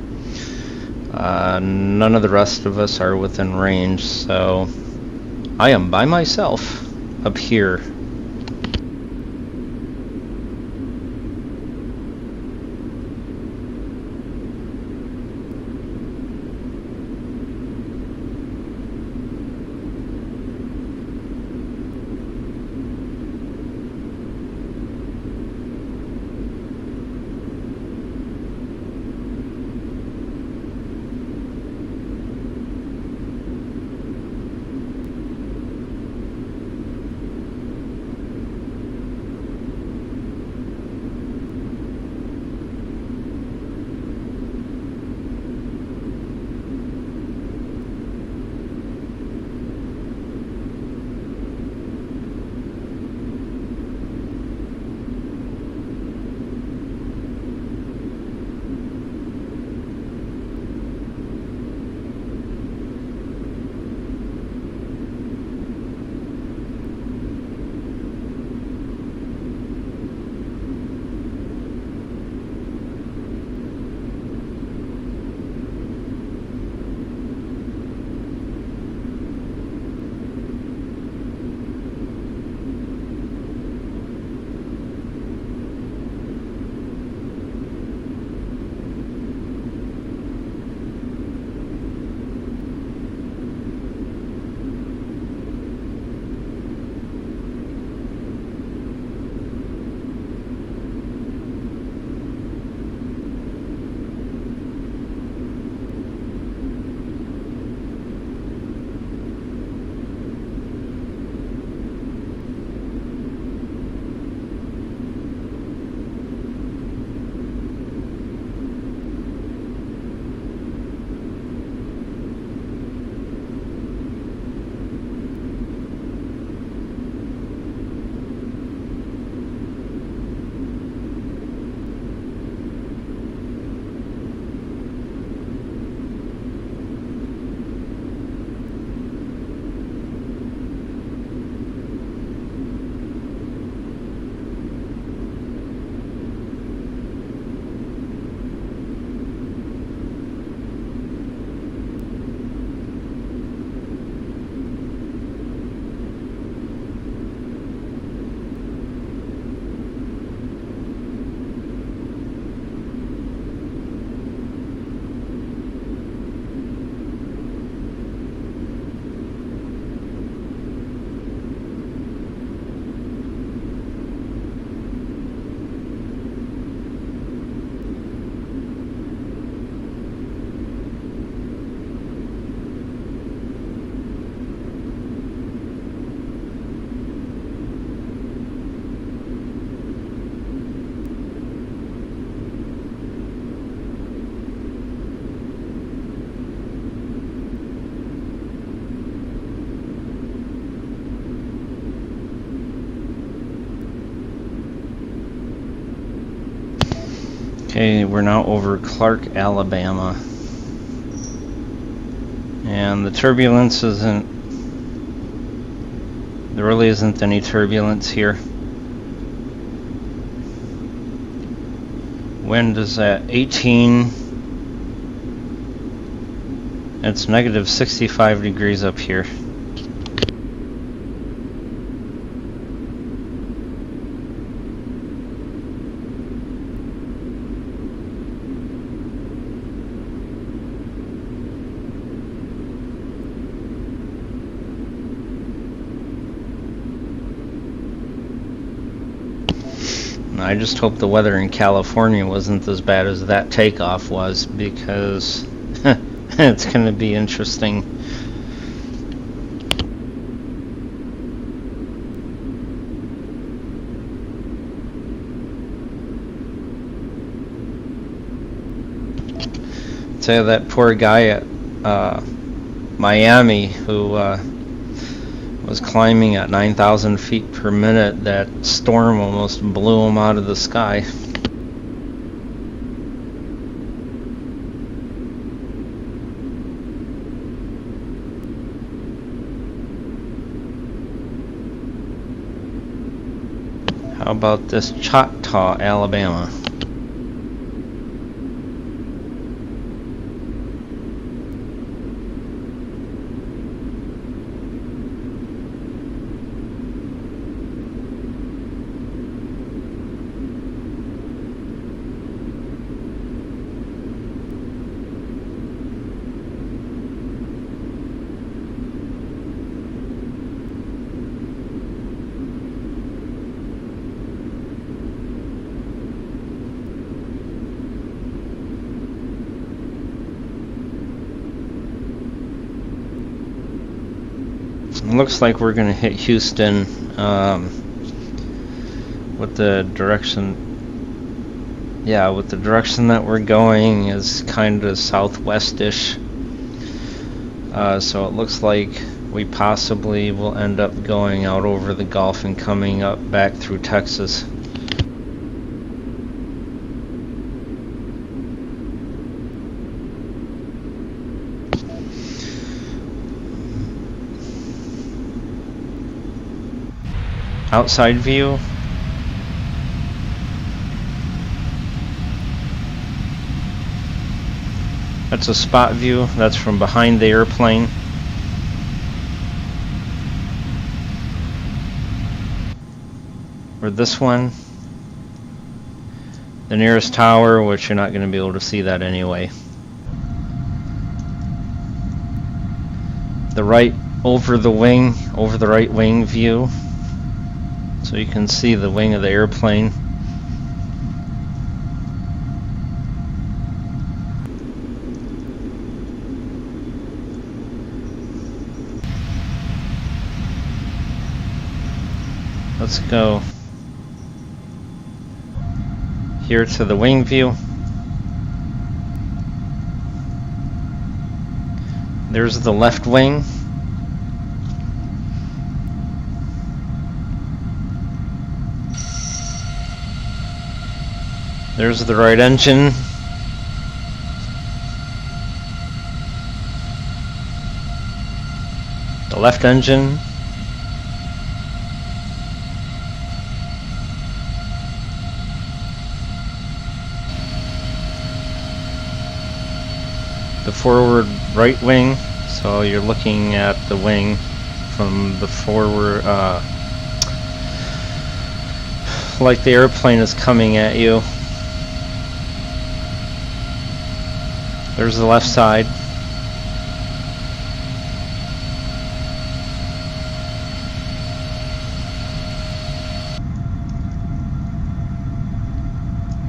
none of the rest of us are within range, so I am by myself up here. Okay, we're now over Clark, Alabama. And the turbulence isn't, there really isn't any turbulence here. Wind is at 18. It's negative 65 degrees up here. I just hope the weather in California wasn't as bad as that takeoff was, because it's going to be interesting. Tell you, that poor guy at Miami who was climbing at 9,000 feet per minute, that storm almost blew him out of the sky. How about this Choctaw, Alabama? looks like we're going to hit Houston with the direction. Yeah, with the direction that we're going is kind of southwestish. So it looks like we possibly will end up going out over the Gulf and coming up back through Texas. Outside view. That's a spot view. That's from behind the airplane. Or this one. The nearest tower, which you're not going to be able to see that anyway. The right over the wing, over the right wing view. So you can see the wing of the airplane. Let's go here to the wing view. There's the left wing. There's the right engine. The left engine. The forward right wing, so you're looking at the wing from the forward, like the airplane is coming at you. There's the left side.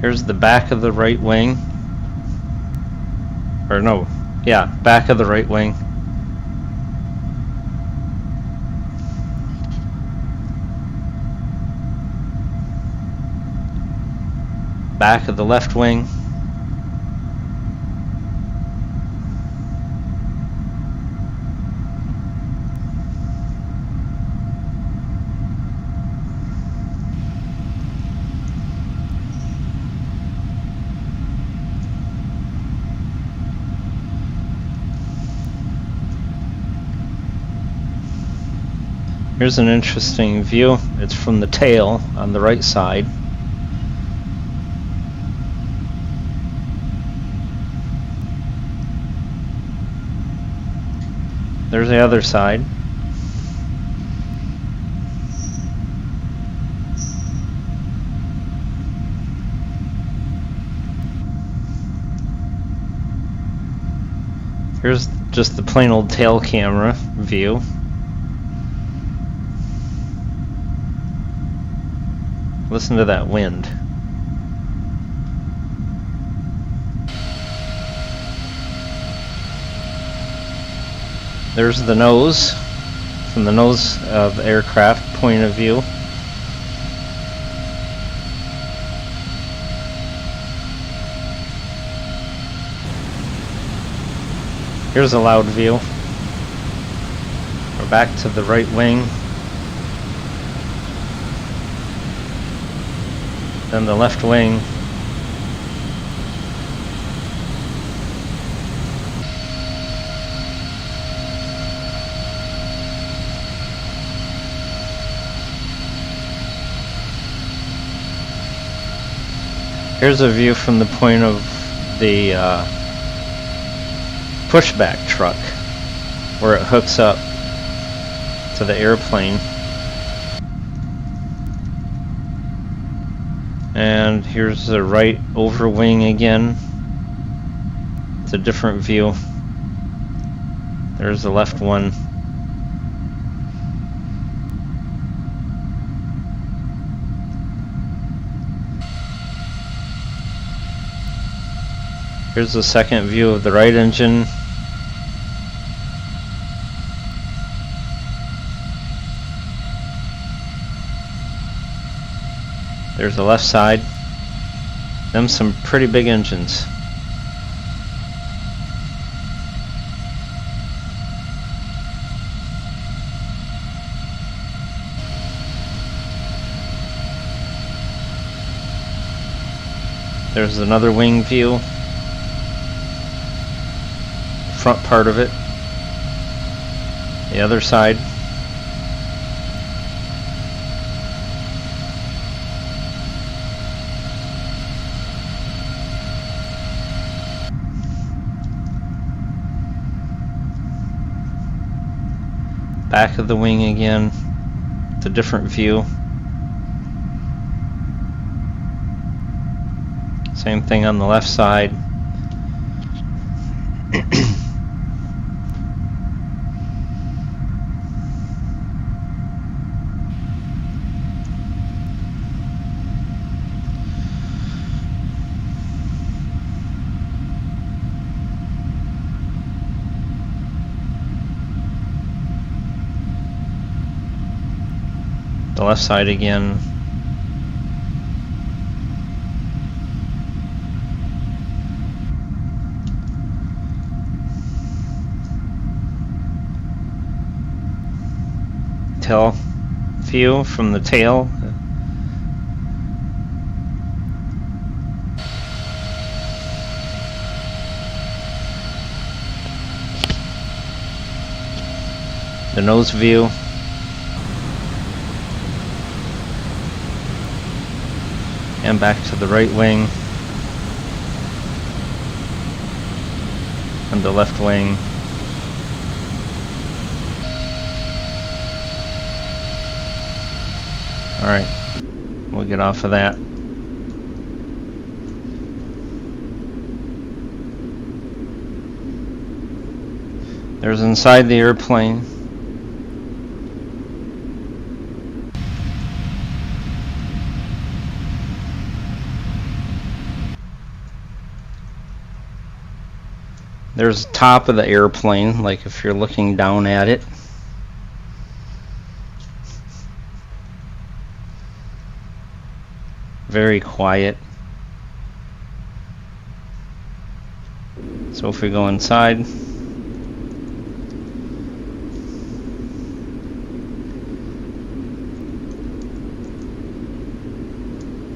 Here's the back of the right wing. Or no, yeah, back of the right wing. Back of the left wing. Here's an interesting view. It's from the tail on the right side. There's the other side. Here's just the plain old tail camera view. Listen to that wind. There's the nose, from the nose of the aircraft point of view. Here's a loud view. We're back to the right wing. Then the left wing. Here's a view from the point of the pushback truck where it hooks up to the airplane. And here's the right over wing again. It's a different view. There's the left one. Here's the second view of the right engine. There's the left side. Them some pretty big engines. There's another wing view. Front part of it. The other side. Back of the wing again. It's a different view. Same thing on the left side. The left side again. Tail view from the tail. The nose view. And back to the right wing. And the left wing. Alright, we'll get off of that. There's inside the airplane. There's the top of the airplane, like if you're looking down at it. Very quiet. So if we go inside,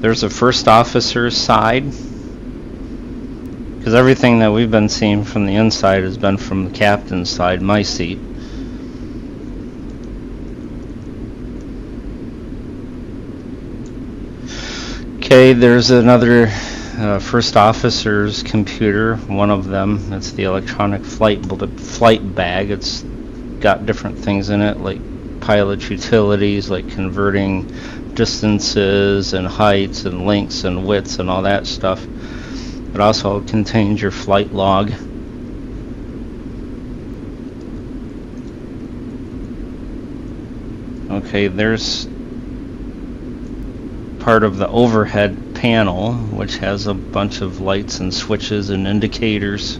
there's a first officer's side, because everything that we've been seeing from the inside has been from the captain's side, my seat. Okay, there's another first officer's computer, one of them. It's the electronic flight bag. It's got different things in it, like pilot utilities, like converting distances and heights and lengths and widths and all that stuff. It also contains your flight log. Okay, there's part of the overhead panel, which has a bunch of lights and switches and indicators.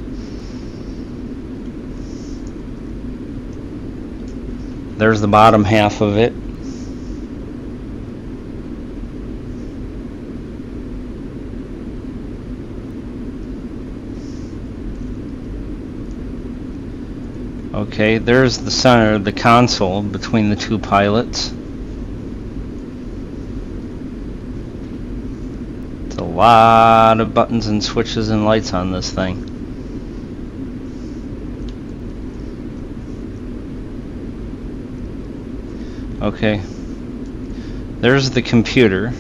There's the bottom half of it. Okay, there's the center, the console between the two pilots. It's a lot of buttons and switches and lights on this thing. Okay, there's the computer.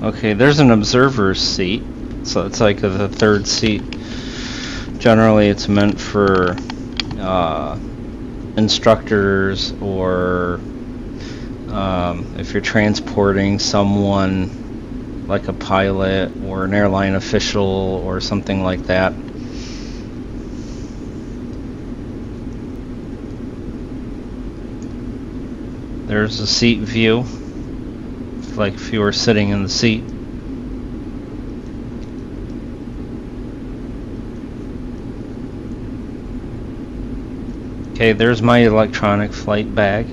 Okay, there's an observer's seat, so it's like the third seat. Generally, it's meant for instructors, or if you're transporting someone like a pilot or an airline official or something like that. There's a seat view, like if you were sitting in the seat. Okay, there's my electronic flight bag.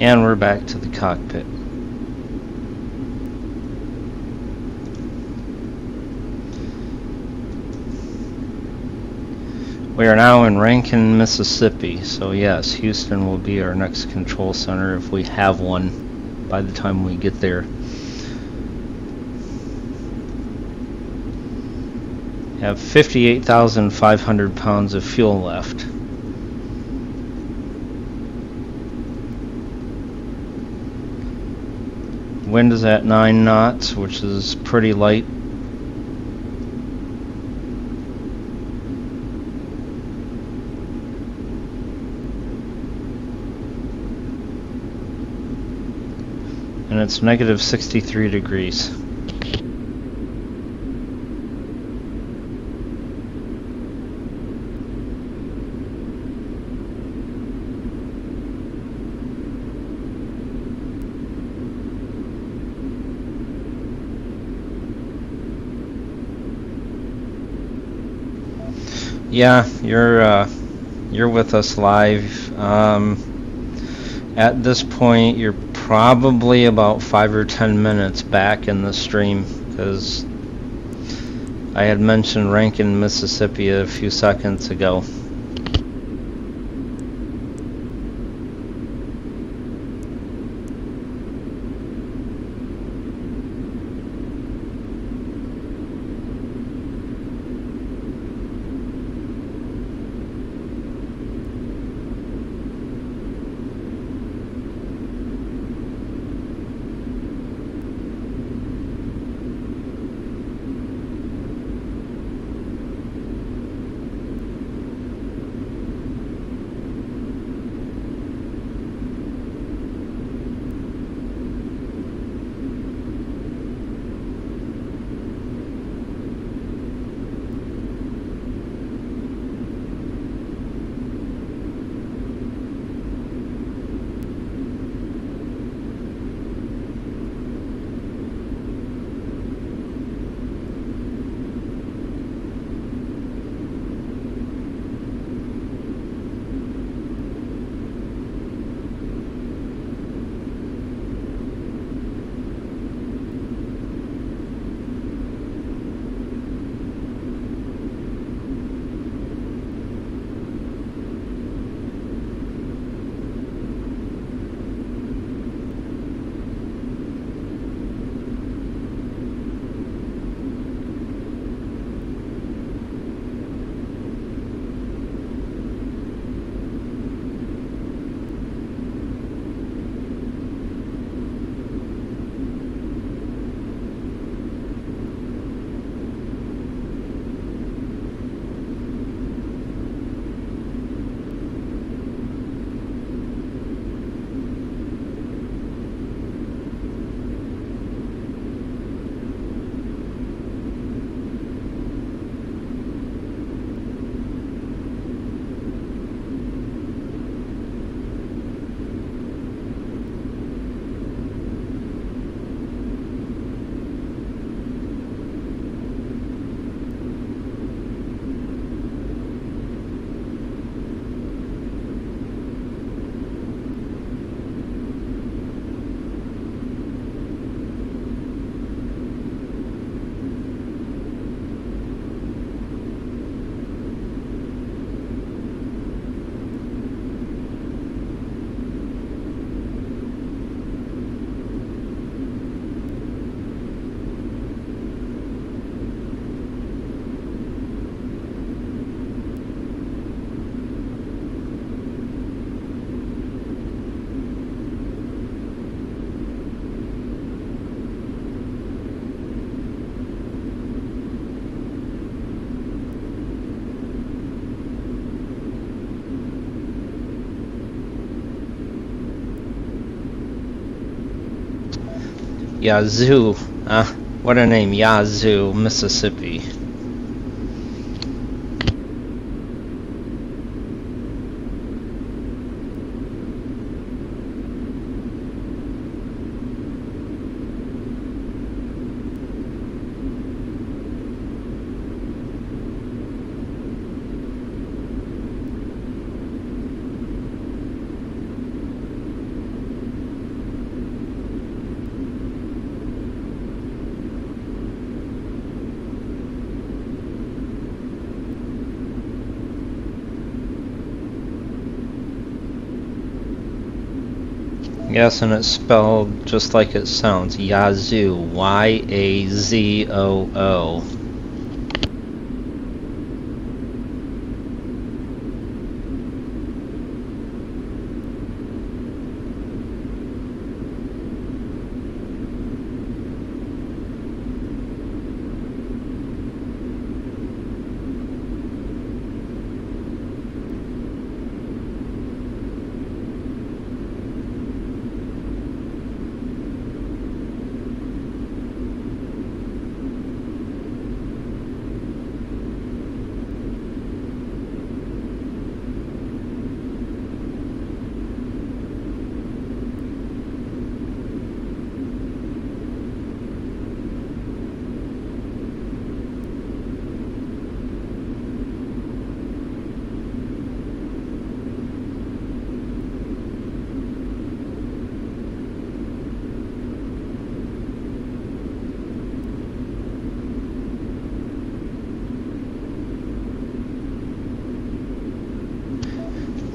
And we're back to the cockpit. We are now in Rankin, Mississippi, so yes, Houston will be our next control center if we have one by the time we get there. Have 58,500 pounds of fuel left. Wind is at 9 knots, which is pretty light. And it's negative 63 degrees. Yeah, you're with us live. At this point, you're probably about 5 or 10 minutes back in the stream, because I had mentioned Rankin, Mississippi a few seconds ago. Yazoo. What a name, Yazoo, Mississippi. Yes, and it's spelled just like it sounds. Yazoo. Y-A-Z-O-O.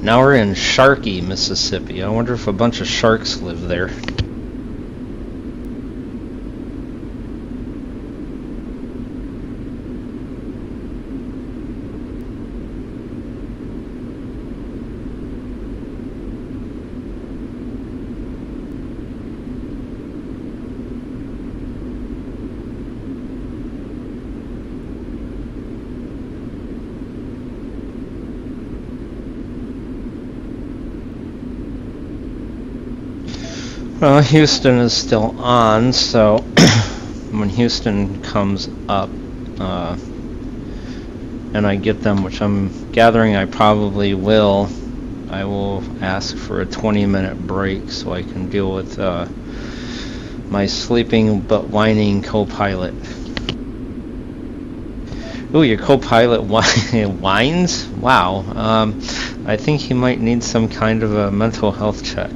Now we're in Sharkey, Mississippi. I wonder if a bunch of sharks live there. Well, Houston is still on, so when Houston comes up and I get them, which I'm gathering I probably will, I will ask for a 20-minute break so I can deal with my sleeping but whining co-pilot. Ooh, your co-pilot whines? Wow. I think he might need some kind of a mental health check.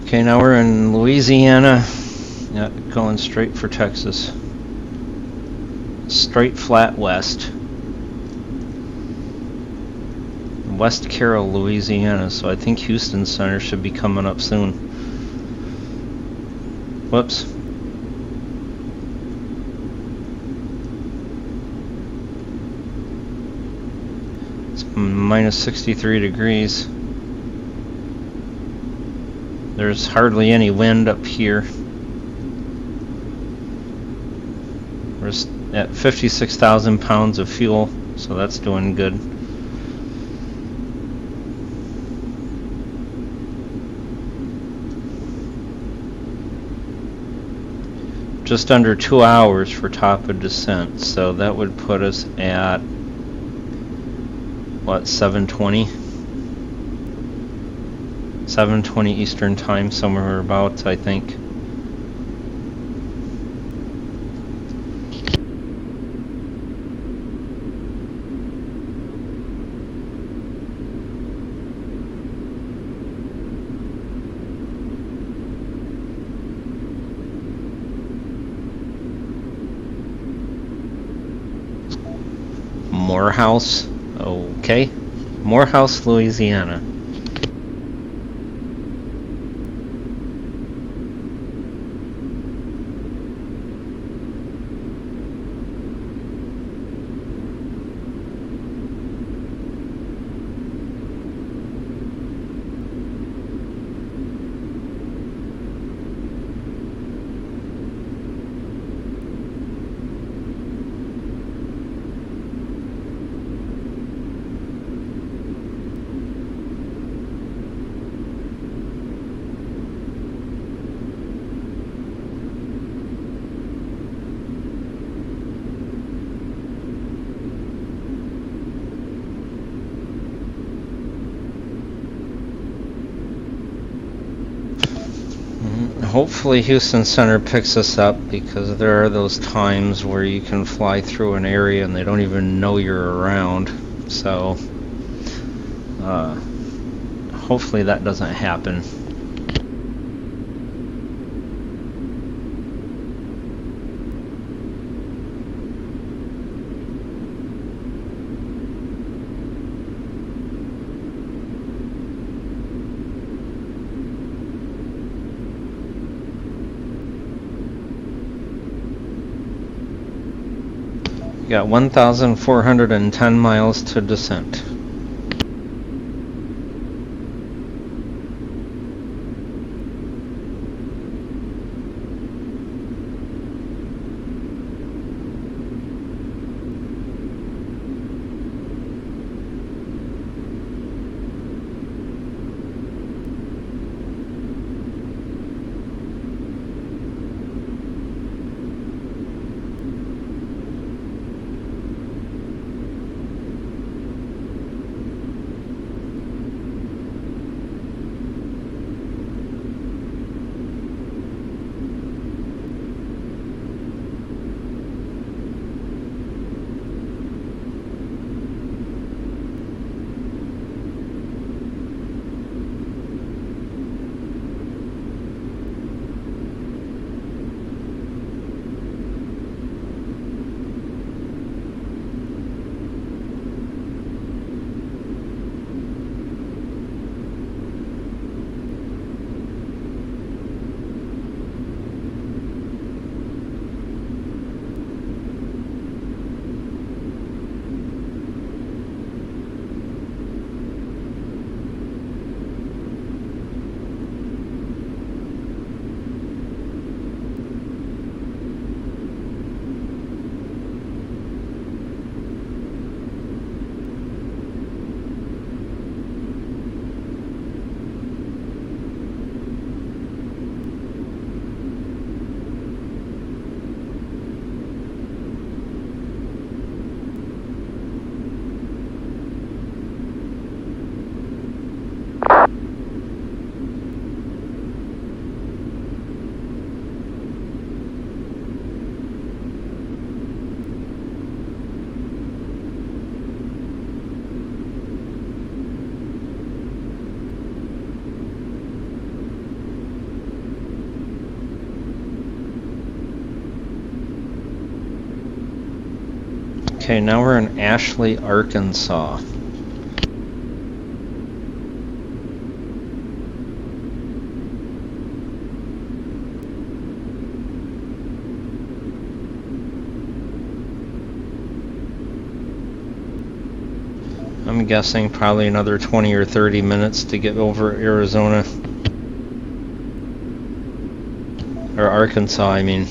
Okay, now we're in Louisiana, going straight for Texas. Straight flat west. West Carroll, Louisiana, so I think Houston Center should be coming up soon. Whoops. It's minus 63 degrees. There's hardly any wind up here. We're at 56,000 pounds of fuel, so that's doing good. Just under 2 hours for top of descent, so that would put us at what, 7:20? 7:20 Eastern time, somewhere about, I think. Morehouse, okay. Morehouse, Louisiana. Hopefully Houston Center picks us up, because there are those times where you can fly through an area and they don't even know you're around. So hopefully that doesn't happen. We got 1,410 miles to descent. Okay, now we're in Ashley, Arkansas. I'm guessing probably another 20 or 30 minutes to get over Arizona. Or Arkansas, I mean.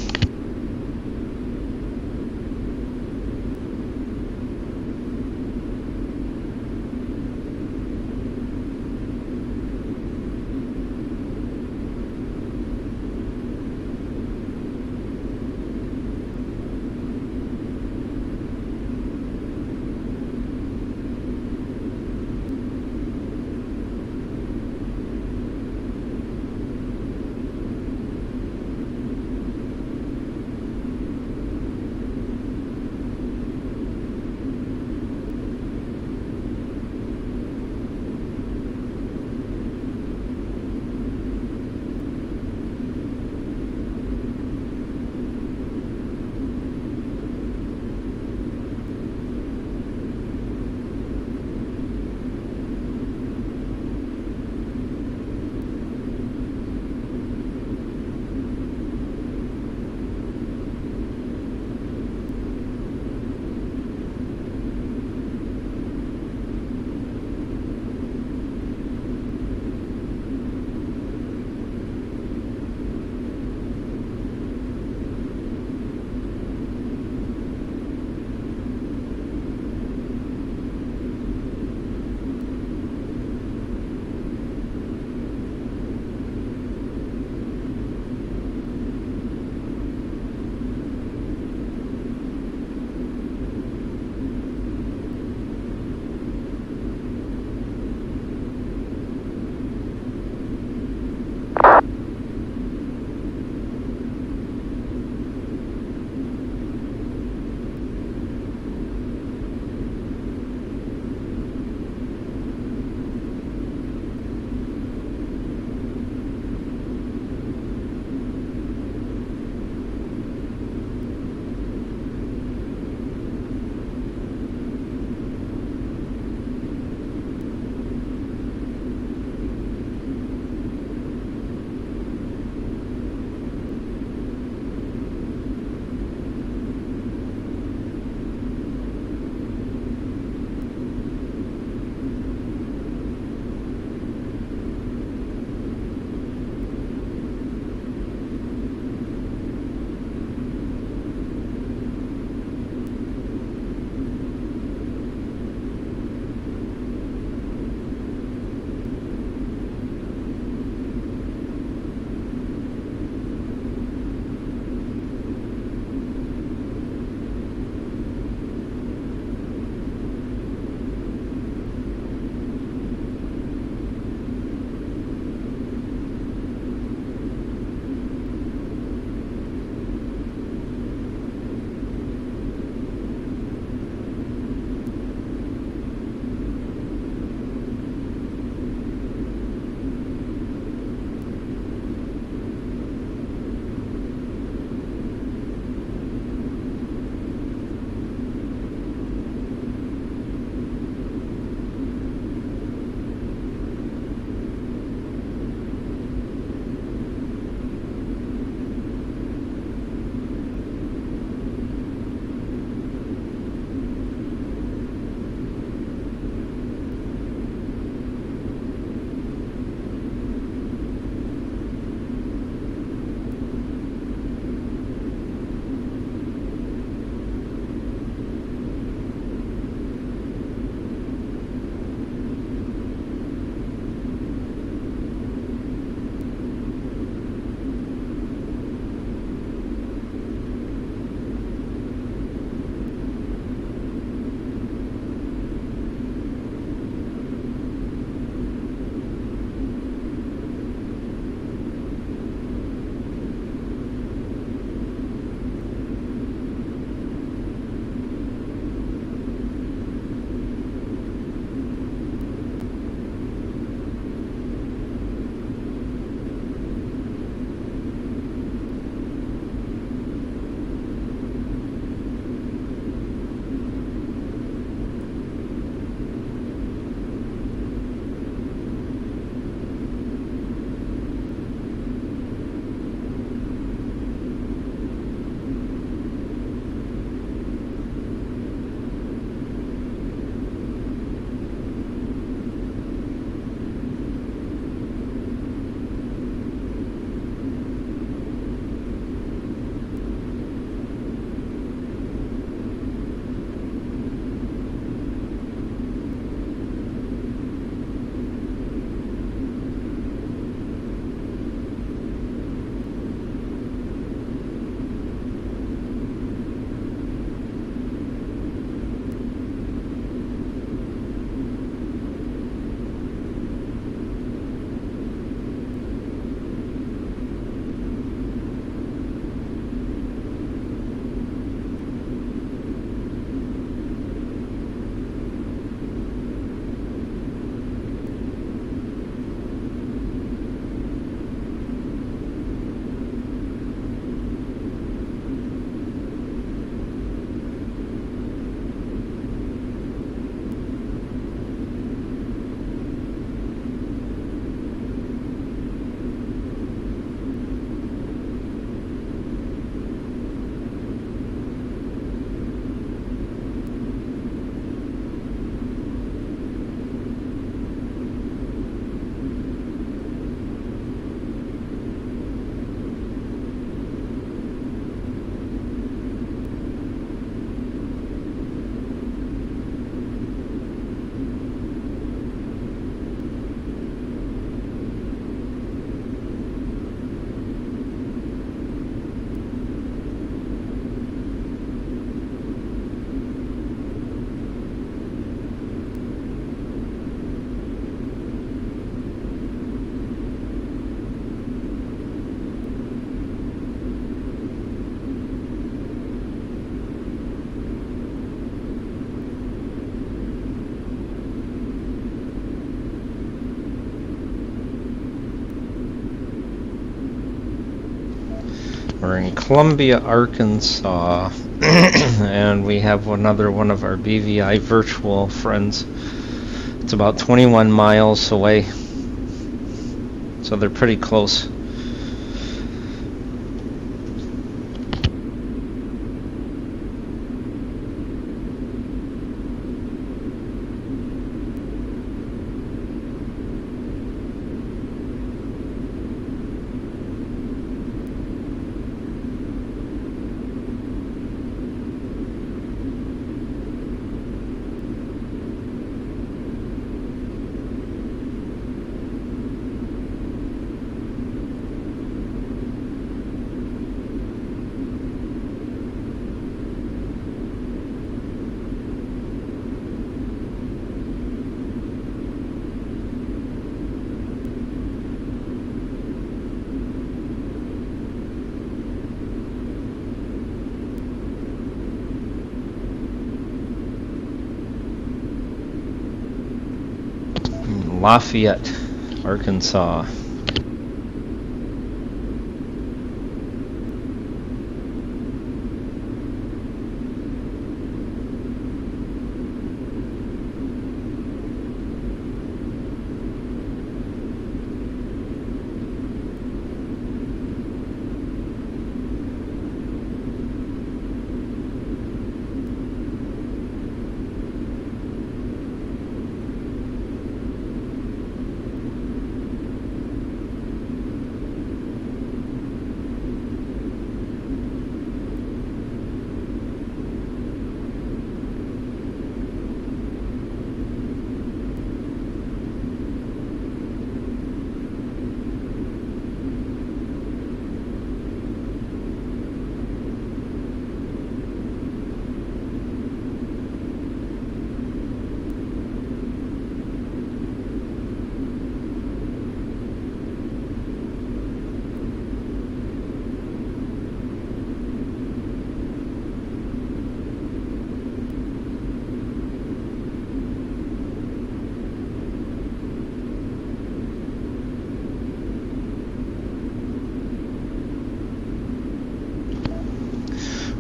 We're in Columbia, Arkansas, and we have another one of our BVI virtual friends. It's about 21 miles away, so they're pretty close. Lafayette, Arkansas.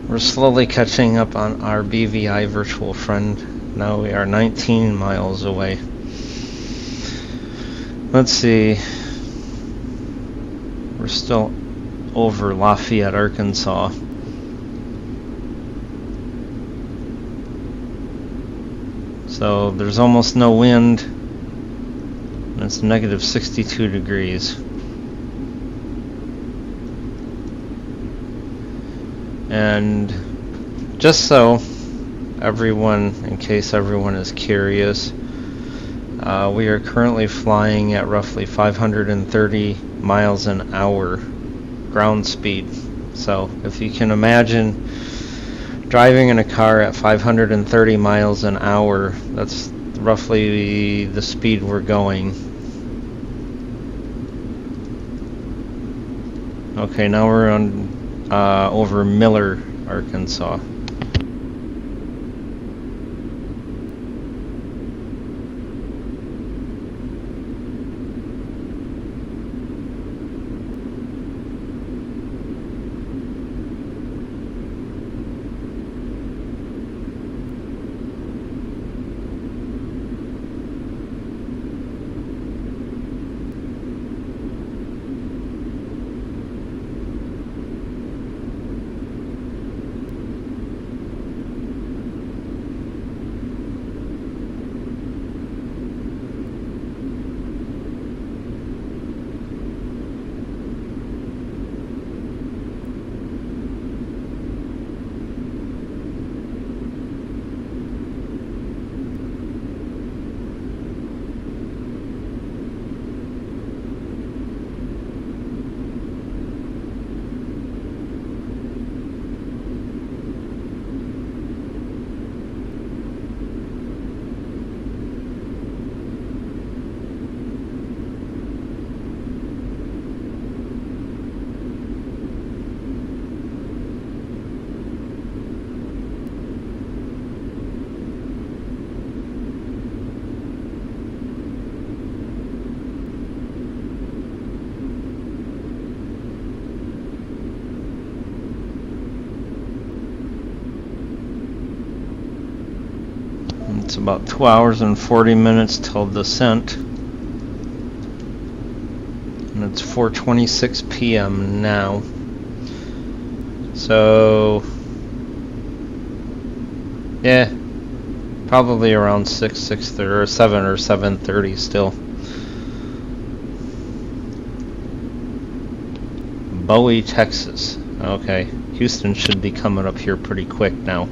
We're slowly catching up on our BVI virtual friend. Now we are 19 miles away. Let's see. We're still over Lafayette, Arkansas. So there's almost no wind. And it's negative 62 degrees. And just so everyone, in case everyone is curious, we are currently flying at roughly 530 miles an hour ground speed. So if you can imagine driving in a car at 530 miles an hour, that's roughly the speed we're going. Okay, now we're on over Miller, Arkansas. It's about 2 hours and 40 minutes till descent. And it's 4:26 p.m. now. So, yeah, probably around 6:30 or 7 or 7:30 still. Bowie, Texas. Okay, Houston should be coming up here pretty quick now.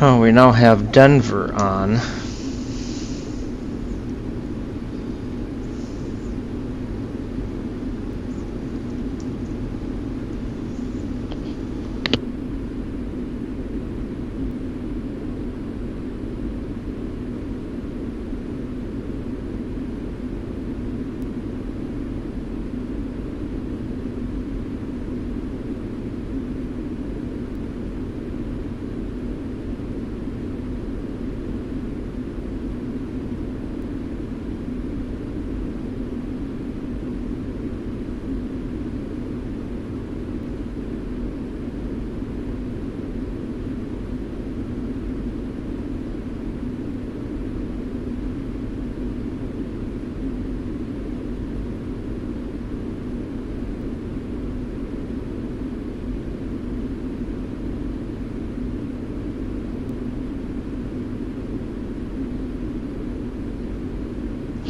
Oh, we now have Denver on.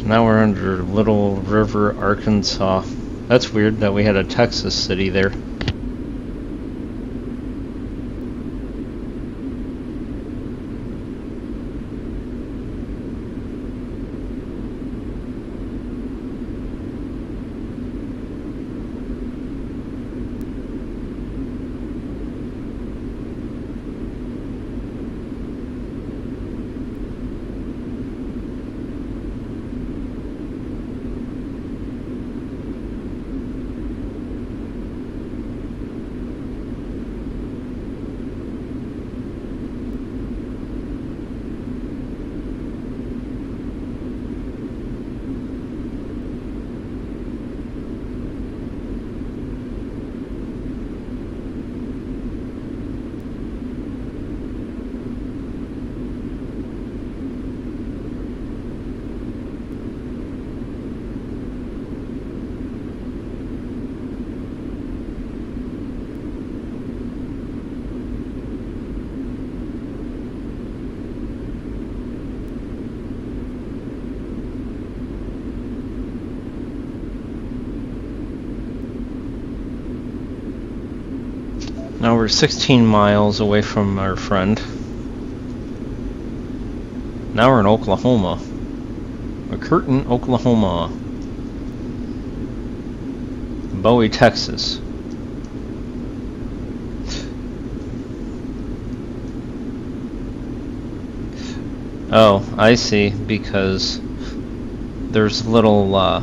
Now we're under Little River, Arkansas. That's weird that we had a Texas city there. Now we're 16 miles away from our friend. Now we're in Oklahoma. McCurtain, Oklahoma. Bowie, Texas. Oh, I see, because there's little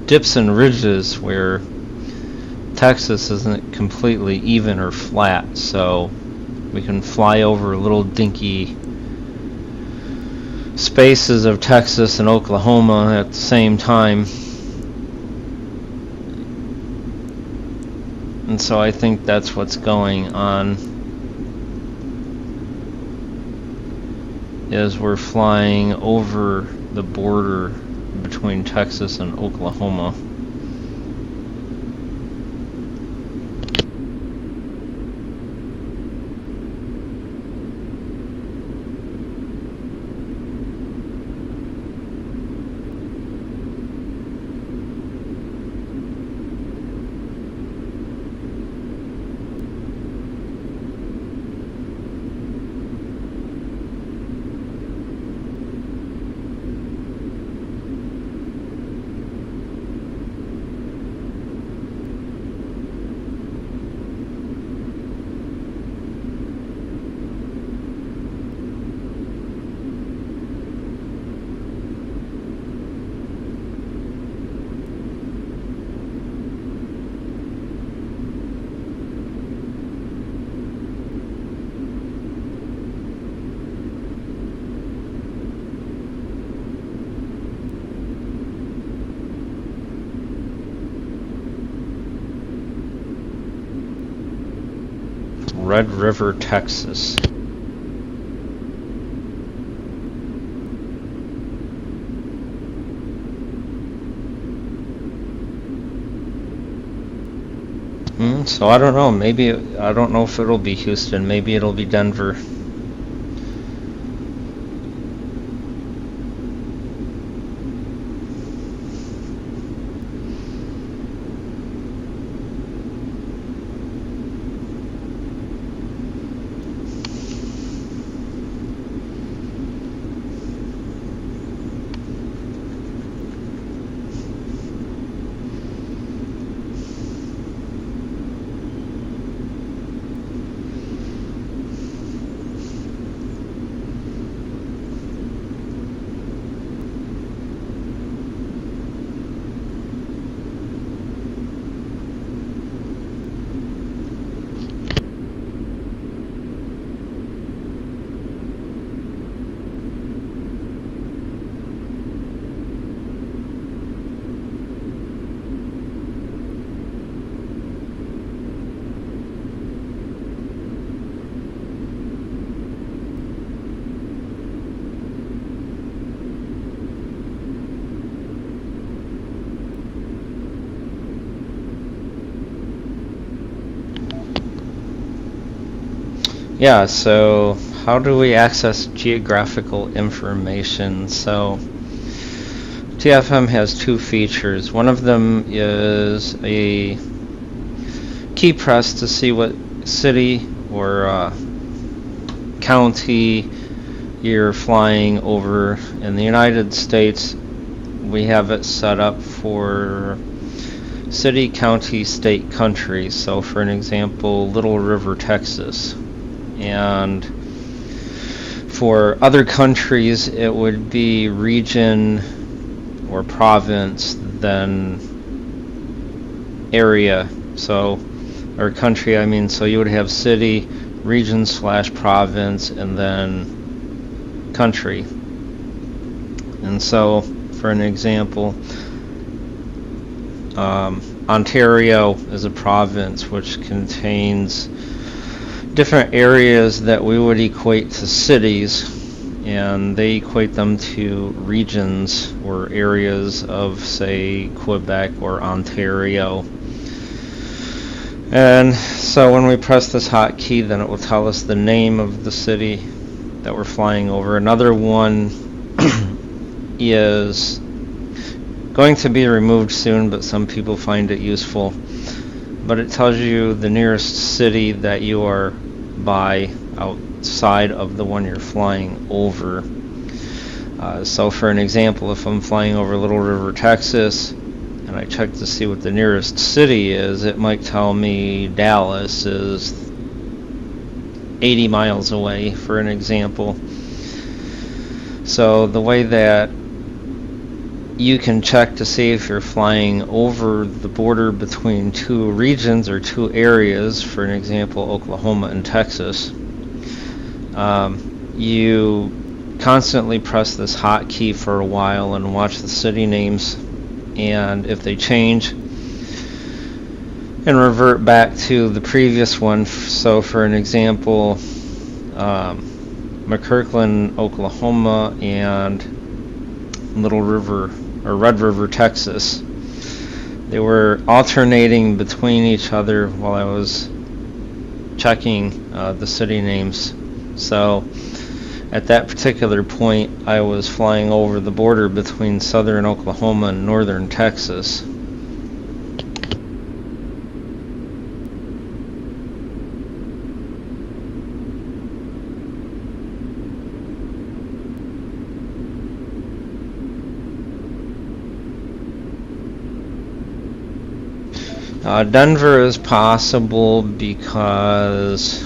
dips and ridges where Texas isn't completely even or flat, so we can fly over little dinky spaces of Texas and Oklahoma at the same time. And so I think that's what's going on, is we're flying over the border between Texas and Oklahoma. Red River, Texas. So I don't know, maybe, I don't know if it'll be Houston, maybe it'll be Denver. Yeah, so how do we access geographical information? So TFM has two features. One of them is a key press to see what city or county you're flying over. In the United States, we have it set up for city, county, state, country. So for an example, Little River, Texas. And for other countries, it would be region or province, then area. So, or country, I mean, so you would have city, region / province, and then country. And so, for an example, Ontario is a province which contains different areas that we would equate to cities, and they equate them to regions or areas of, say, Quebec or Ontario. And so when we press this hotkey, then it will tell us the name of the city that we're flying over. Another one is going to be removed soon, but some people find it useful. But it tells you the nearest city that you are by outside of the one you're flying over. So for an example, if I'm flying over Little River, Texas, and I check to see what the nearest city is, it might tell me Dallas is 80 miles away, for an example. So the way that you can check to see if you're flying over the border between two regions or two areas, for an example, Oklahoma and Texas, you constantly press this hotkey for a while and watch the city names, and if they change, and revert back to the previous one. So for an example, McKirkland, Oklahoma, and Little River or Red River, Texas. They were alternating between each other while I was checking the city names. So at that particular point, I was flying over the border between southern Oklahoma and northern Texas. Denver is possible because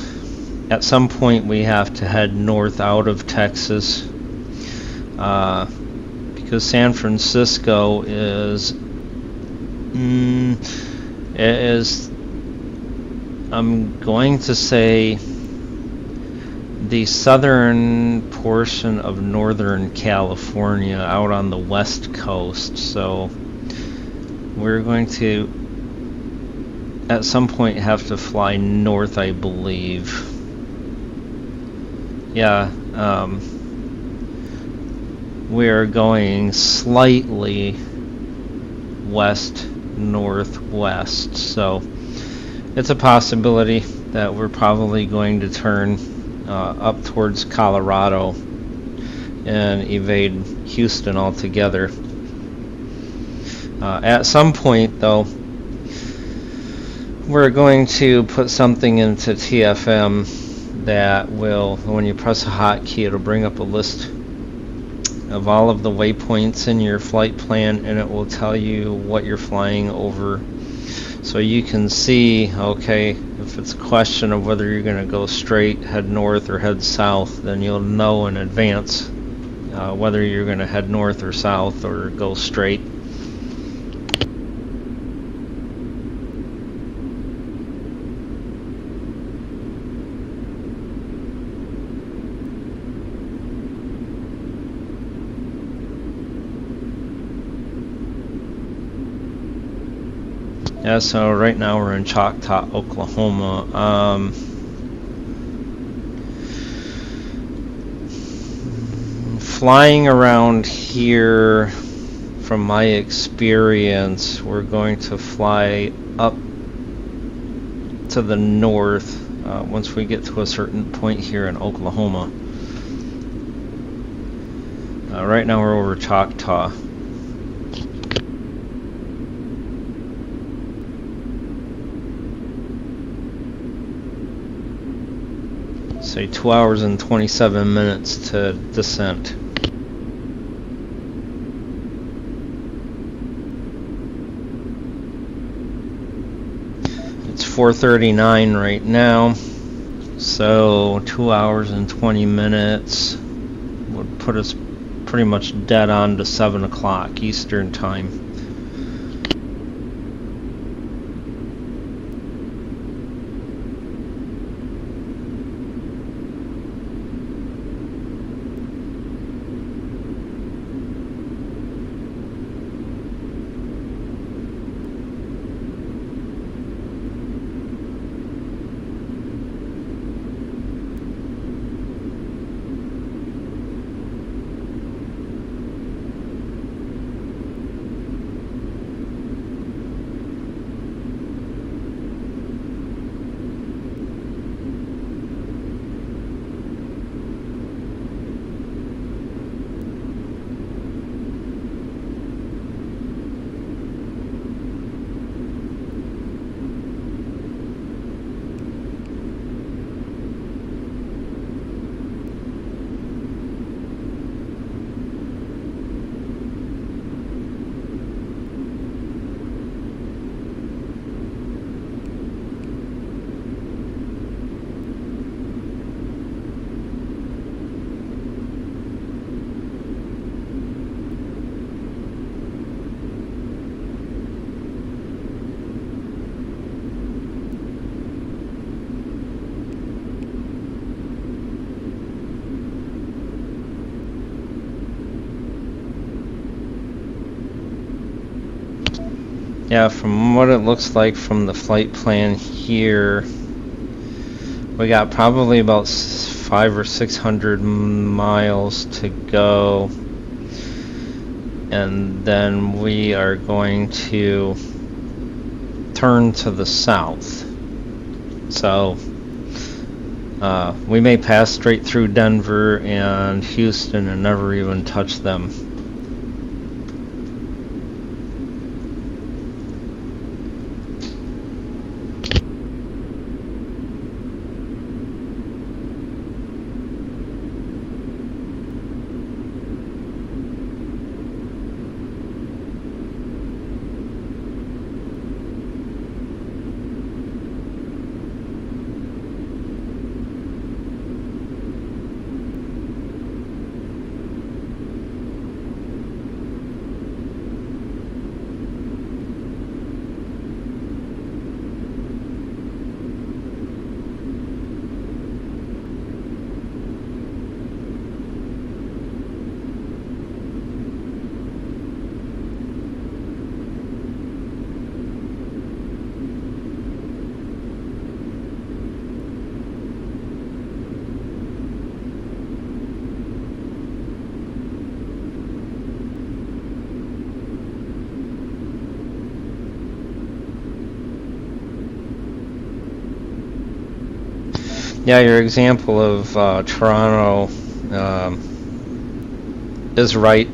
at some point we have to head north out of Texas, because San Francisco is I'm going to say the southern portion of Northern California out on the west coast. So we're going to at some point have to fly north, I believe. Yeah, we are going slightly west-northwest, so it's a possibility that we're probably going to turn up towards Colorado and evade Houston altogether. At some point, though, we're going to put something into TFM that will, when you press a hotkey, it'll bring up a list of all of the waypoints in your flight plan, and it will tell you what you're flying over. So you can see, okay, if it's a question of whether you're going to go straight, head north, or head south, then you'll know in advance whether you're going to head north or south or go straight. Yeah, so right now we're in Choctaw, Oklahoma. Flying around here, from my experience, we're going to fly up to the north once we get to a certain point here in Oklahoma. Right now we're over Choctaw. Say 2 hours and 27 minutes to descent. It's 4:39 right now, so 2 hours and 20 minutes would put us pretty much dead on to 7 o'clock Eastern time. Yeah, from what it looks like from the flight plan here, we got probably about 500 or 600 miles to go, and then we are going to turn to the south. So we may pass straight through Denver and Houston and never even touch them. Yeah, your example of Toronto is right.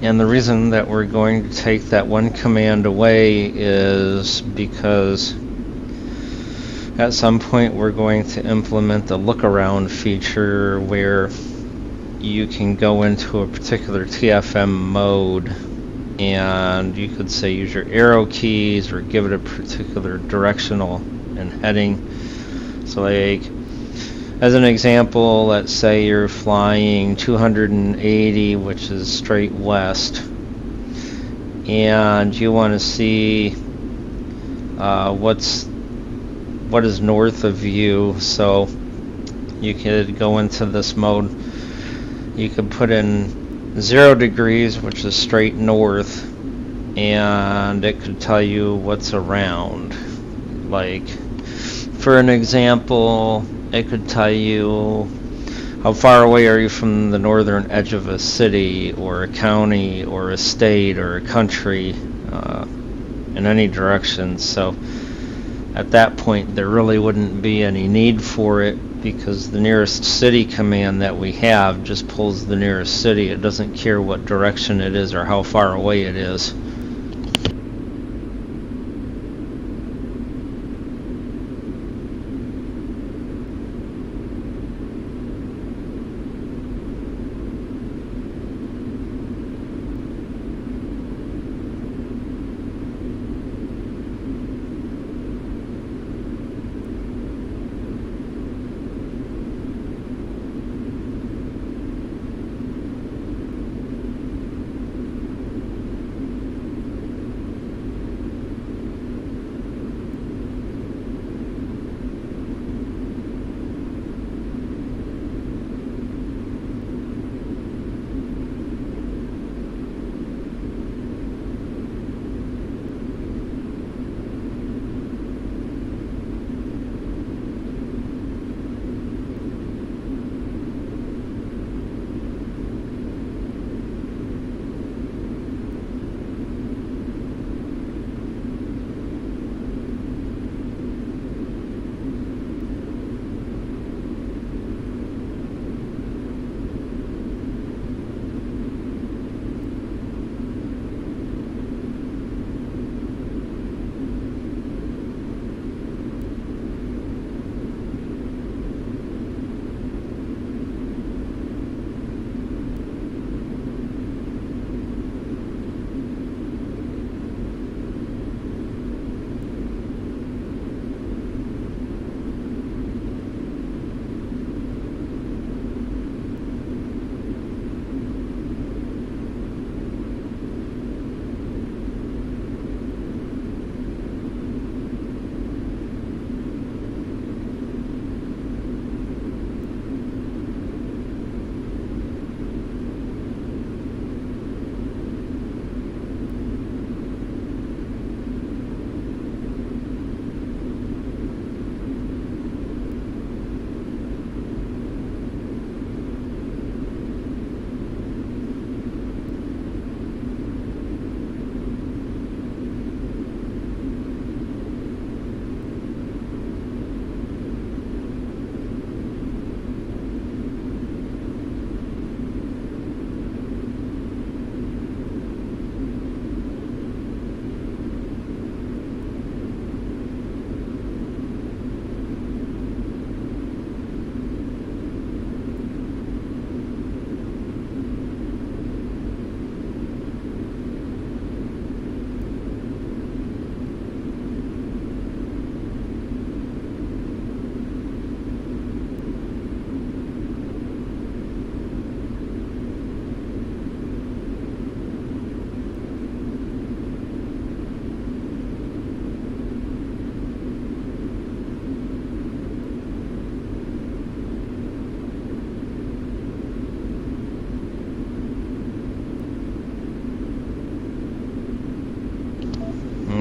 And the reason that we're going to take that one command away is because at some point we're going to implement the look around feature where you can go into a particular TFM mode and you could say use your arrow keys or give it a particular directional and heading. So like, as an example, let's say you're flying 280, which is straight west, and you want to see what is north of you. So you could go into this mode. You could put in 0 degrees, which is straight north, and it could tell you what's around. Like, for an example, it could tell you how far away are you from the northern edge of a city or a county or a state or a country in any direction. So at that point there really wouldn't be any need for it, because the nearest city command that we have just pulls the nearest city. It doesn't care what direction it is or how far away it is.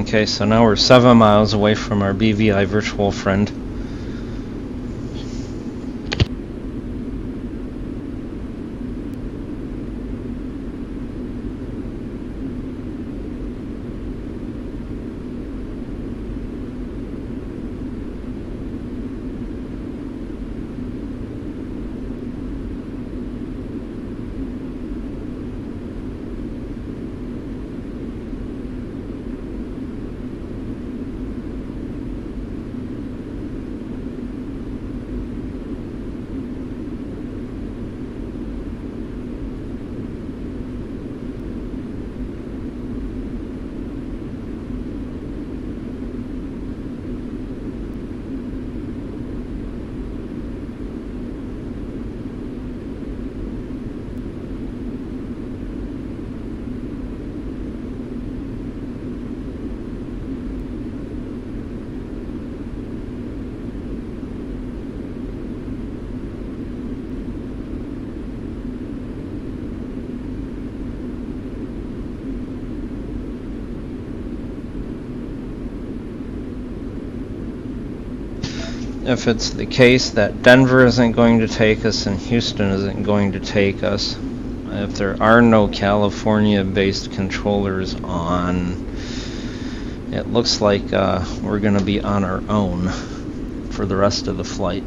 Okay, so now we're 7 miles away from our BVI virtual friend. if it's the case that Denver isn't going to take us and Houston isn't going to take us, if there are no California-based controllers on, it looks like we're going to be on our own for the rest of the flight.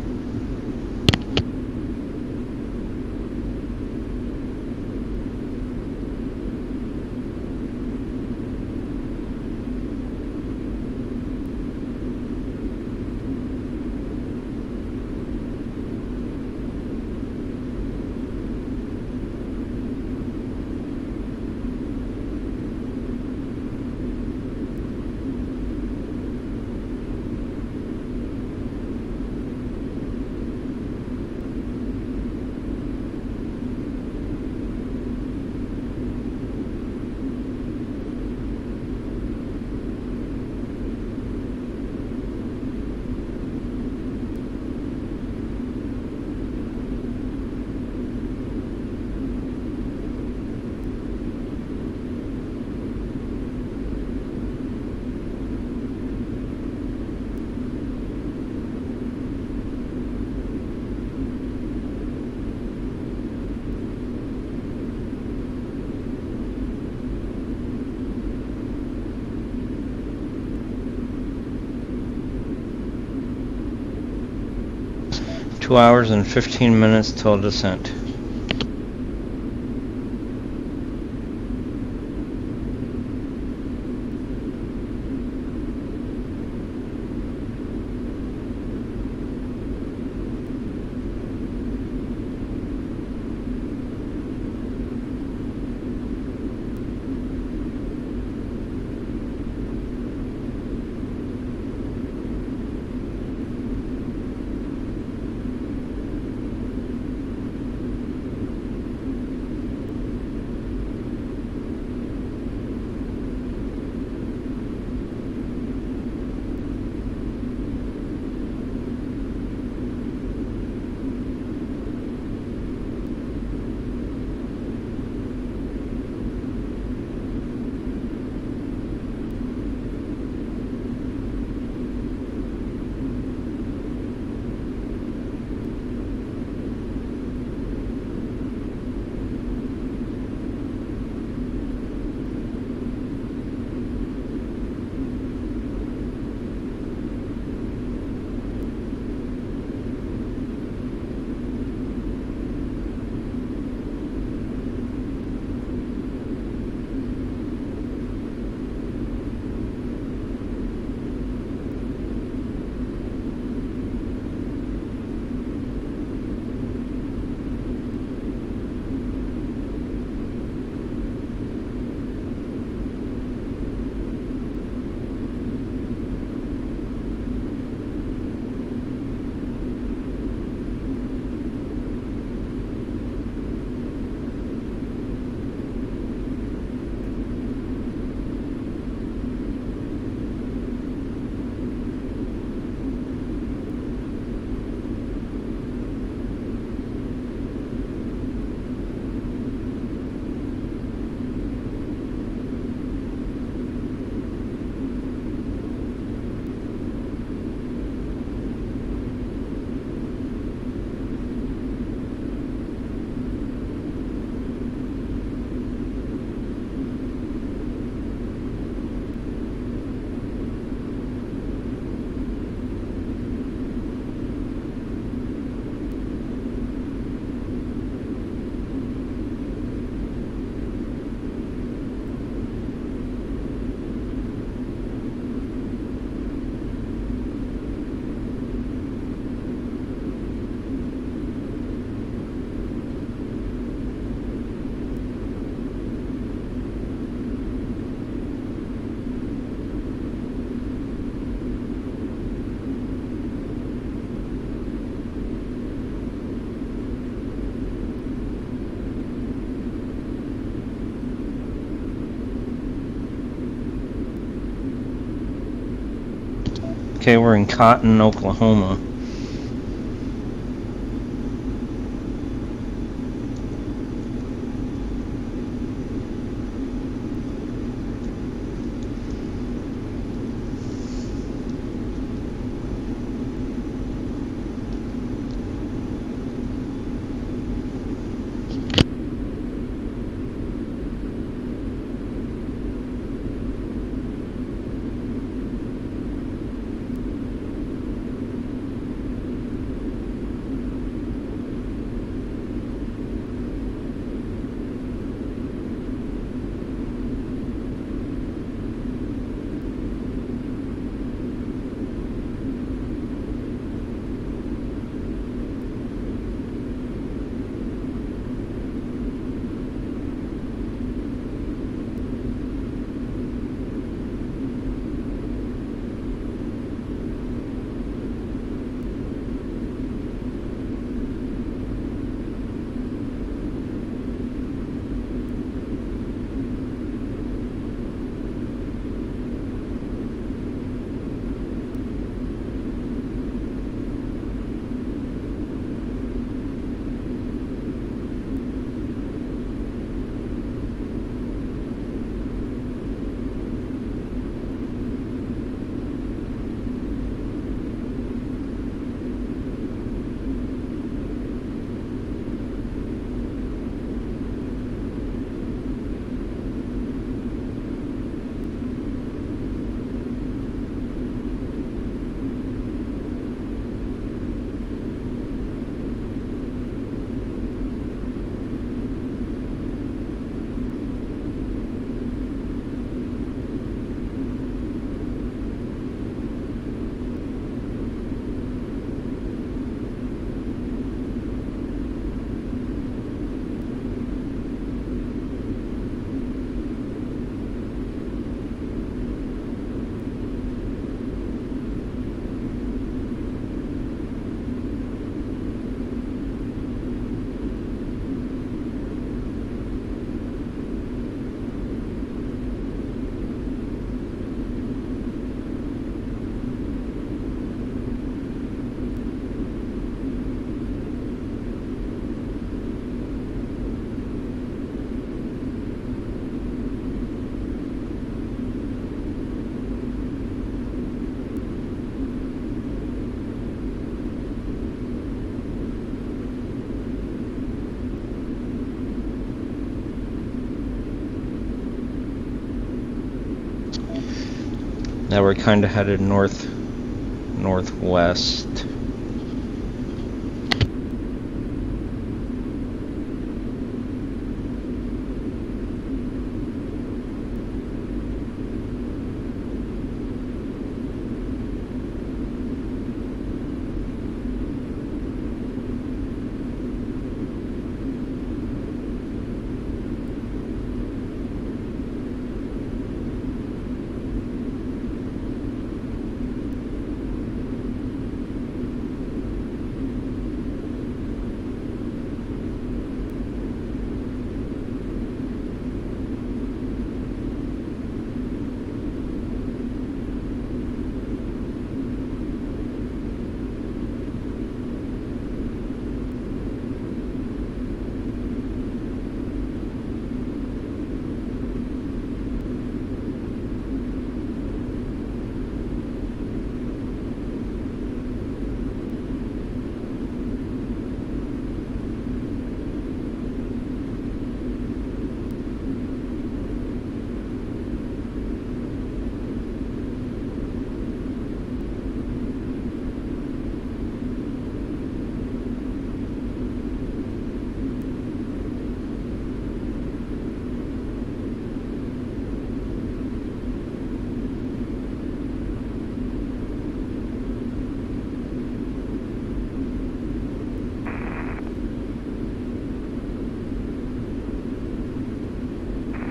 Two hours and 15 minutes till descent. Okay, we're in Cotton, Oklahoma. Now we're kind of headed northwest.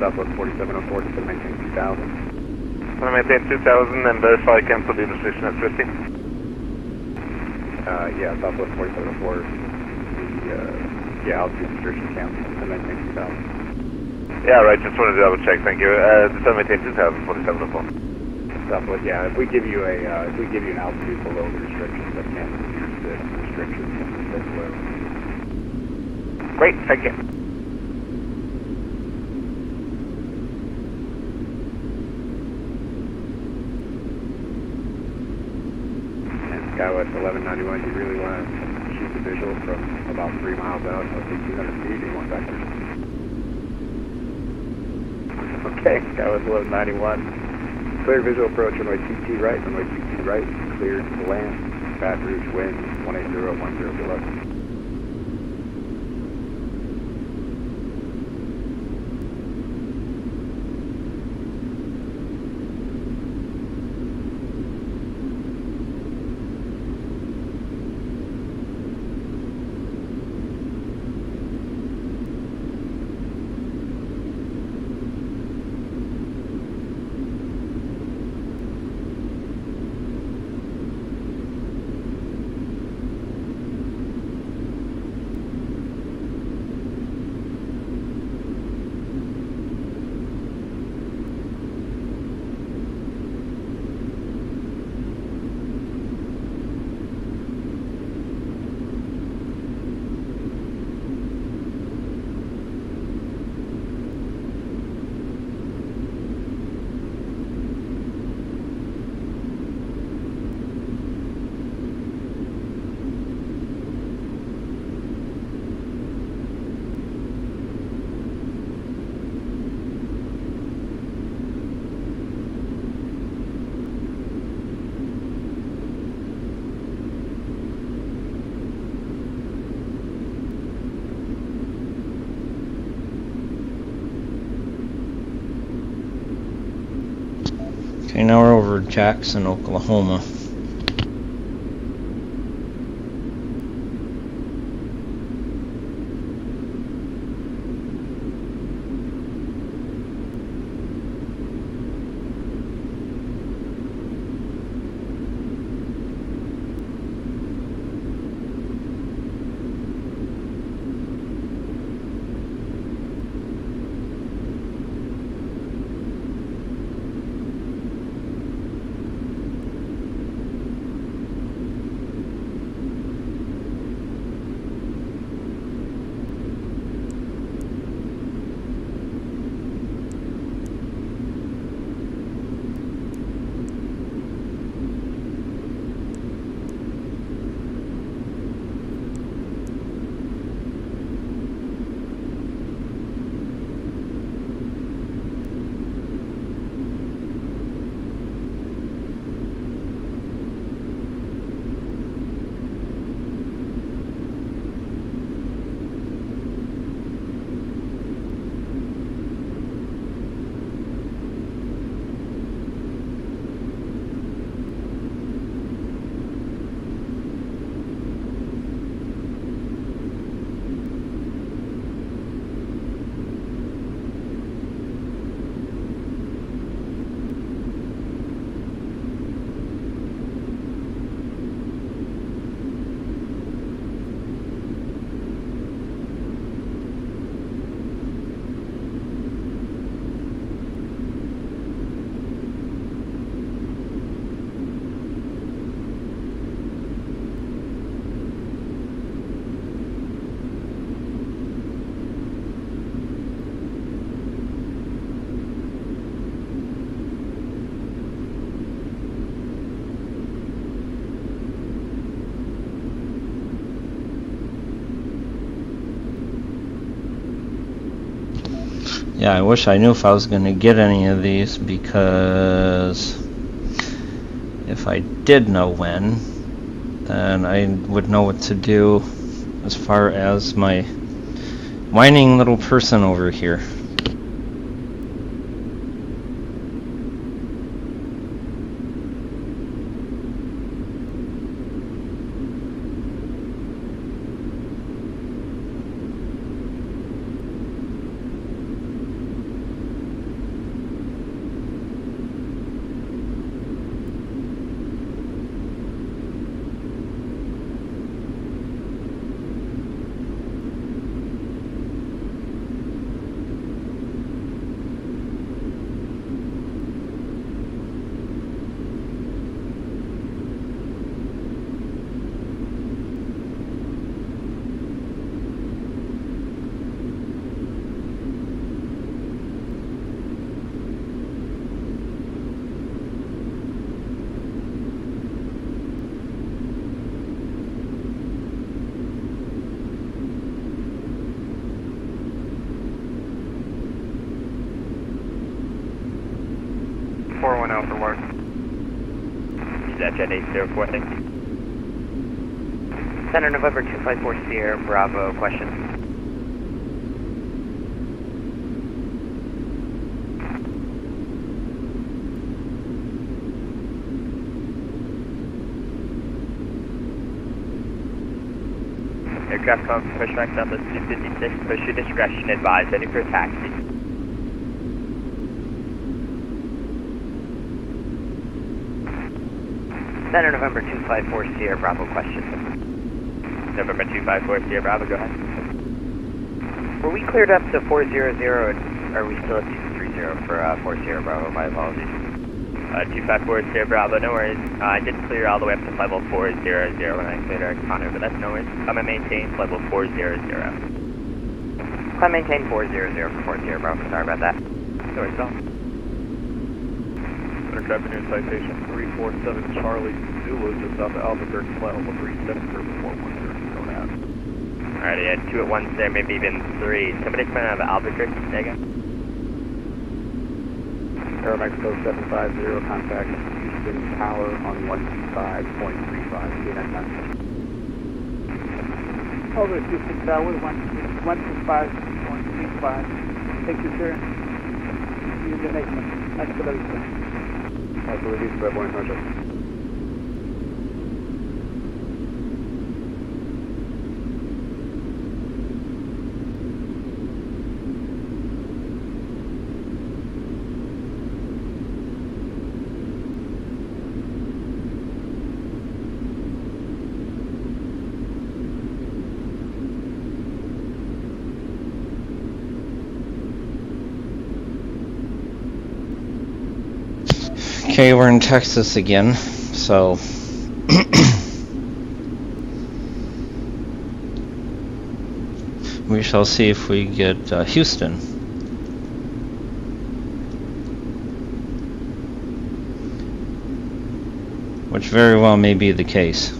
Southwest 4704, just maintain 2000. I maintain 2000 and verify cancel the restriction at 50. Yeah, Southwest 4704, the altitude restriction cancel, and maintain 2000. Yeah, right, just wanted to double check, thank you. Just maintain 2000, 4704. Southwest, yeah, if we give you an altitude below the restrictions, that cancels your restrictions as well. Great, thank you. Skywest 1191, you really want to shoot the visual from about 3 miles out, roughly 200 feet, you want back there. Okay, Skywest 1191, clear visual approach, runway TT right, cleared to land, Baton Rouge wind, 18010, good luck. Okay, now we're over Jackson, Oklahoma. Yeah, I wish I knew if I was going to get any of these, because if I did know when, then I would know what to do as far as my whining little person over here. For work. Is that Jet 804, thank you. Center November 254 Sierra Bravo, question. Aircraft come from pushback Southwest 256, push your discretion, advise ready for taxi. Center November 254 Sierra Bravo, question. November 254 Sierra Bravo, go ahead. Were we cleared up to 400, or are we still at 230 for 4 Sierra Bravo? My apologies. 254 Sierra Bravo, no worries. I did clear all the way up to level 400 when I cleared our counter, but that's no worries. I'm going to maintain level 400. I maintain 400 for 4 Sierra Bravo, sorry about that. No worries at all. Avenue citation 347 Charlie Zulu, just off of Albuquerque, flight level 37 for 410, going out. Alrighty, I had 2 at once there, maybe even 3. Somebody coming out of Albuquerque, there you go. Aeromexico 750, contact Houston Tower on 125.35, CNS 9. Over Houston Tower, 125.35. Thank you, sir. See you in the next one. Hasta la vista. Buenas noches. Okay, we're in Texas again, so we shall see if we get Houston. Which very well may be the case.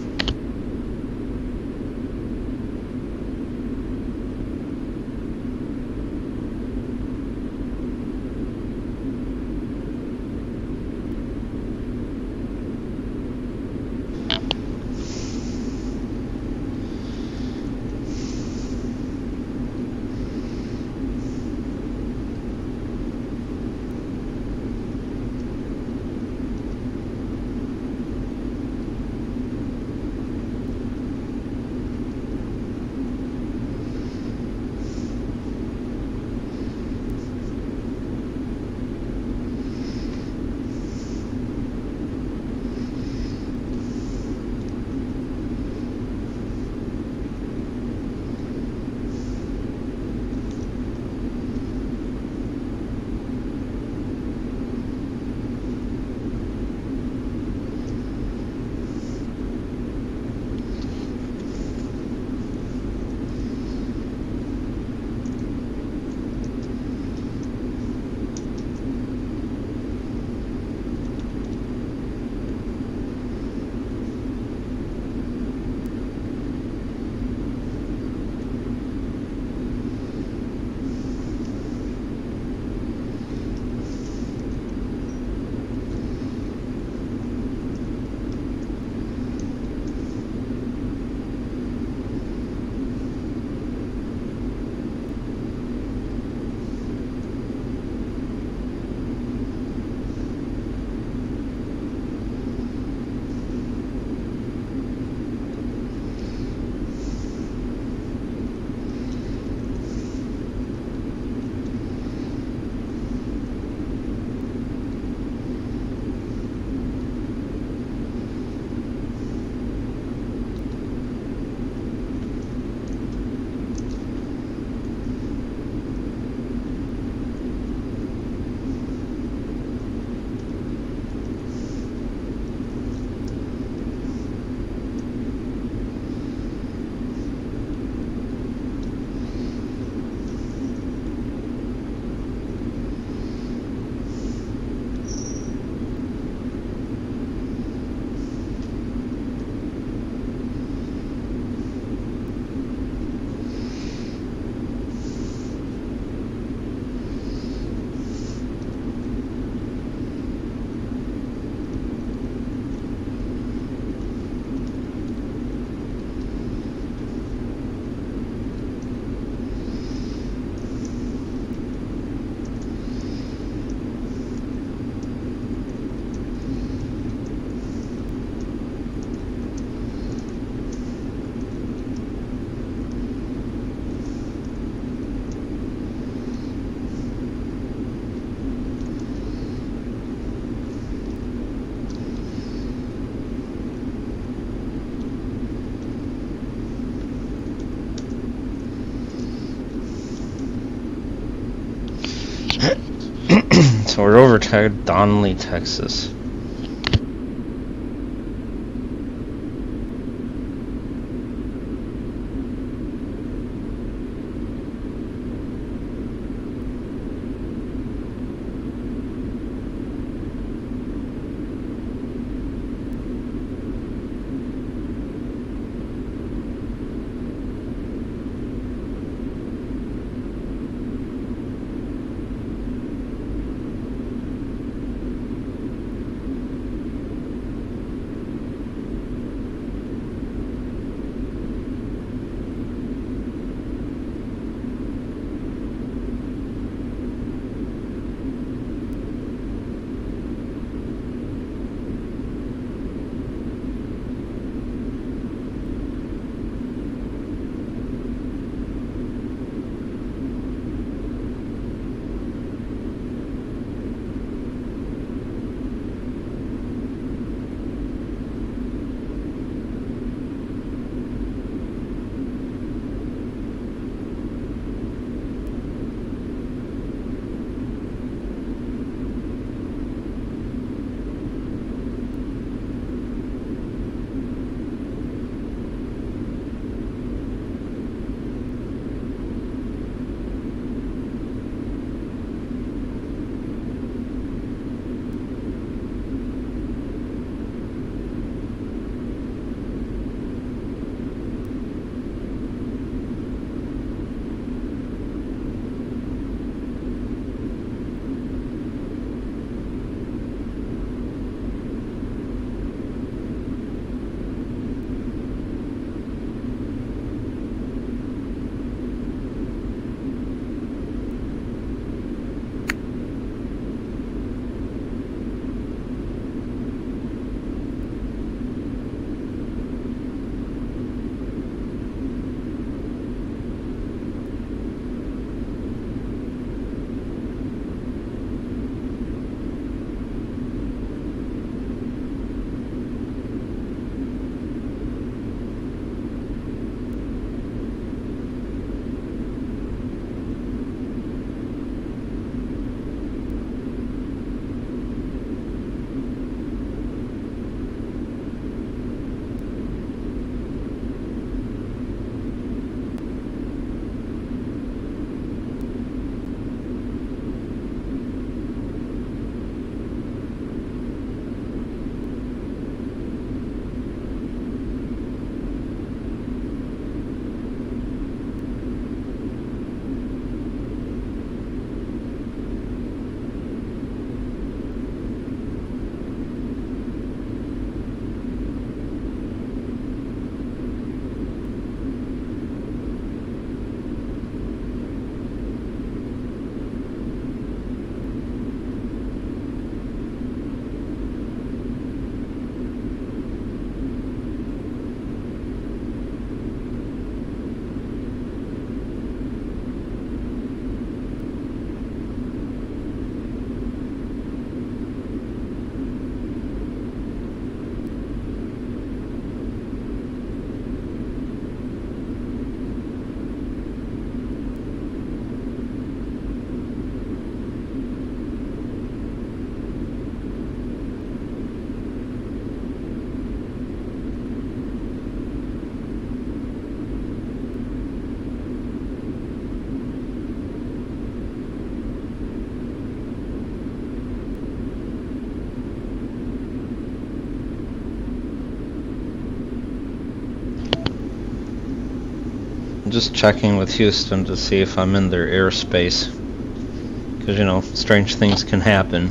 So we're over to Donnelly, Texas. Just checking with Houston to see if I'm in their airspace, because you know, strange things can happen.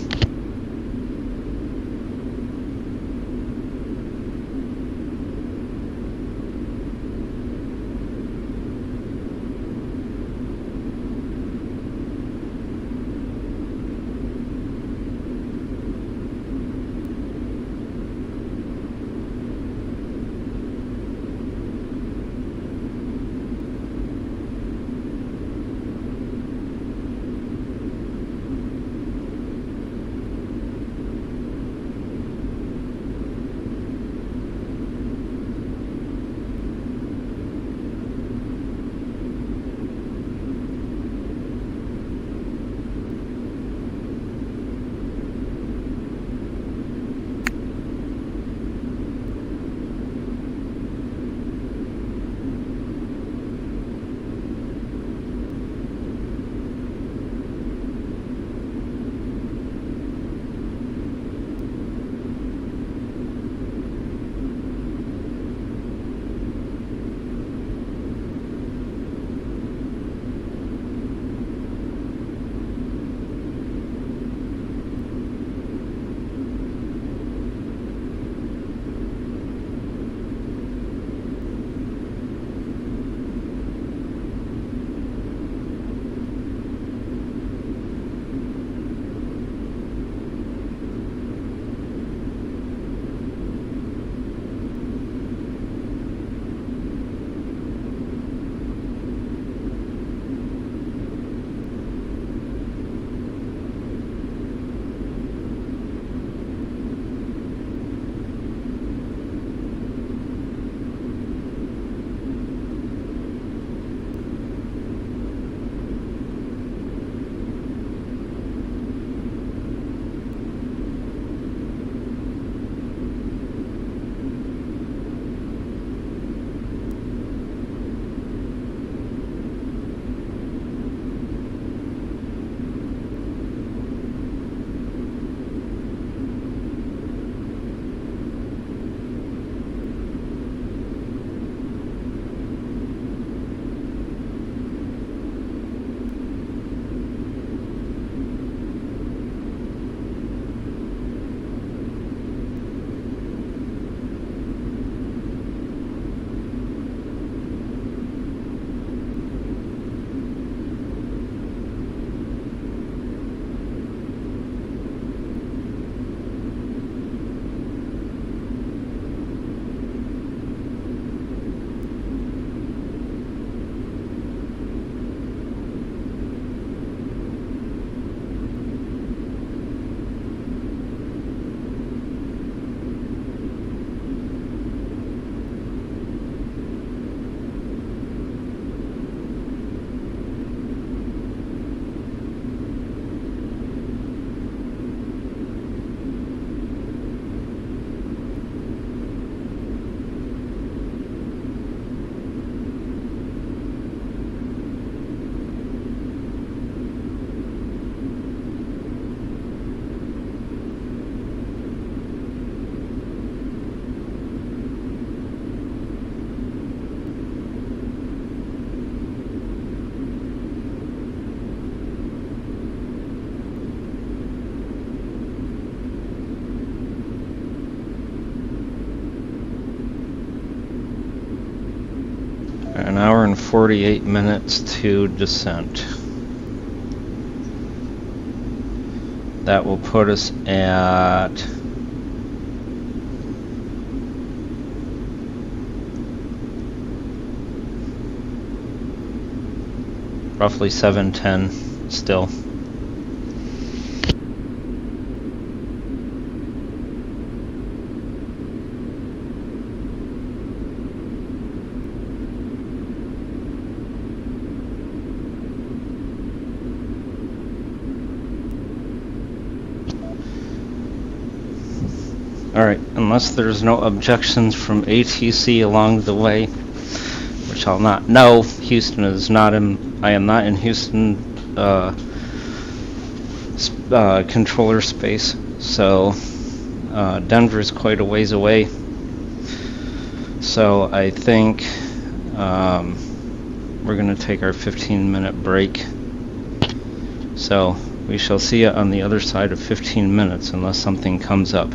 An hour and 48 minutes to descent. That will put us at roughly 710 still. Alright, unless there's no objections from ATC along the way, which I'll not know. Houston is not in, I am not in Houston controller space, so Denver's quite a ways away. So I think we're going to take our 15-minute break. So we shall see you on the other side of 15 minutes unless something comes up.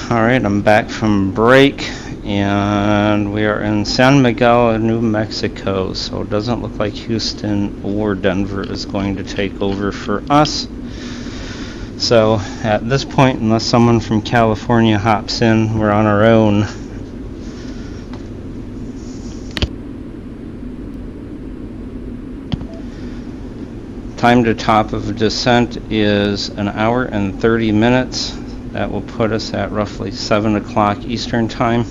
Alright, I'm back from break, and we are in San Miguel, New Mexico, so it doesn't look like Houston or Denver is going to take over for us. So at this point, unless someone from California hops in, we're on our own. Time to top of descent is 1 hour and 30 minutes. That will put us at roughly 7 o'clock Eastern Time.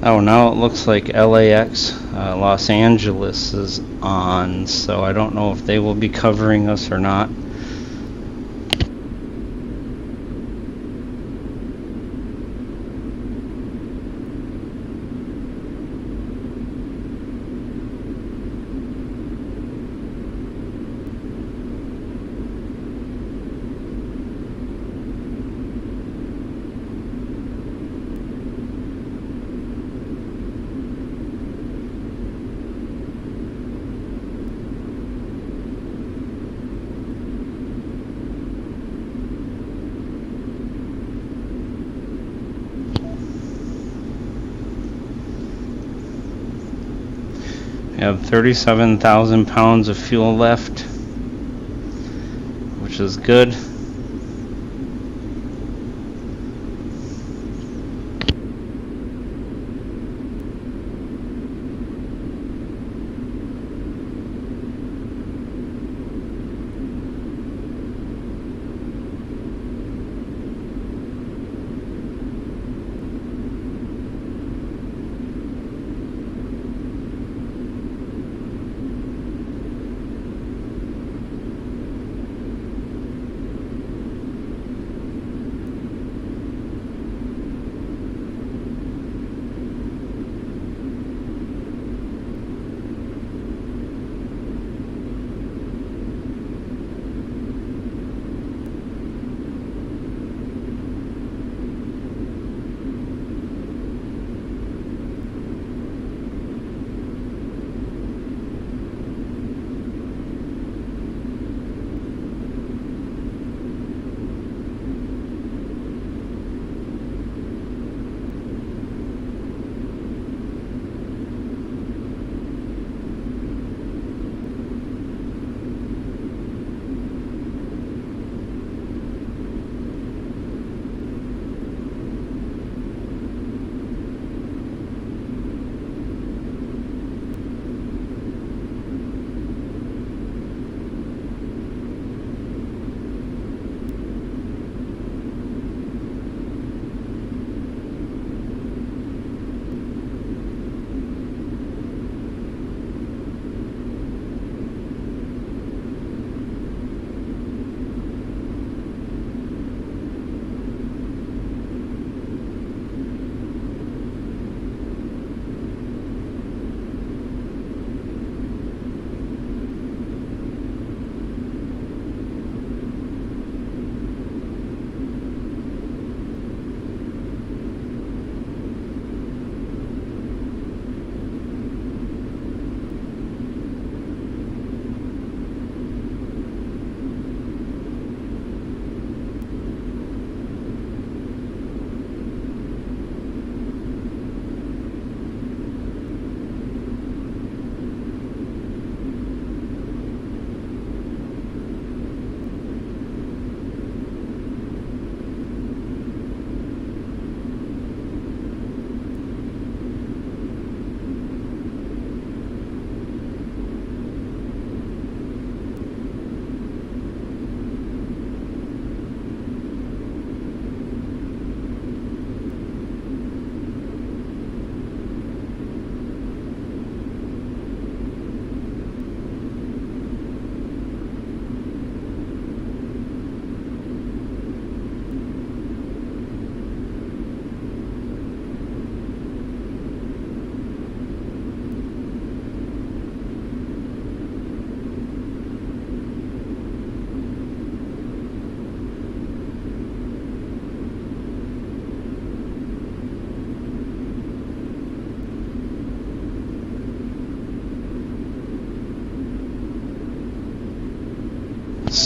Oh, now it looks like LAX, Los Angeles is on, so I don't know if they will be covering us or not. We have 37,000 pounds of fuel left, which is good.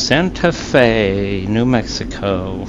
Santa Fe, New Mexico.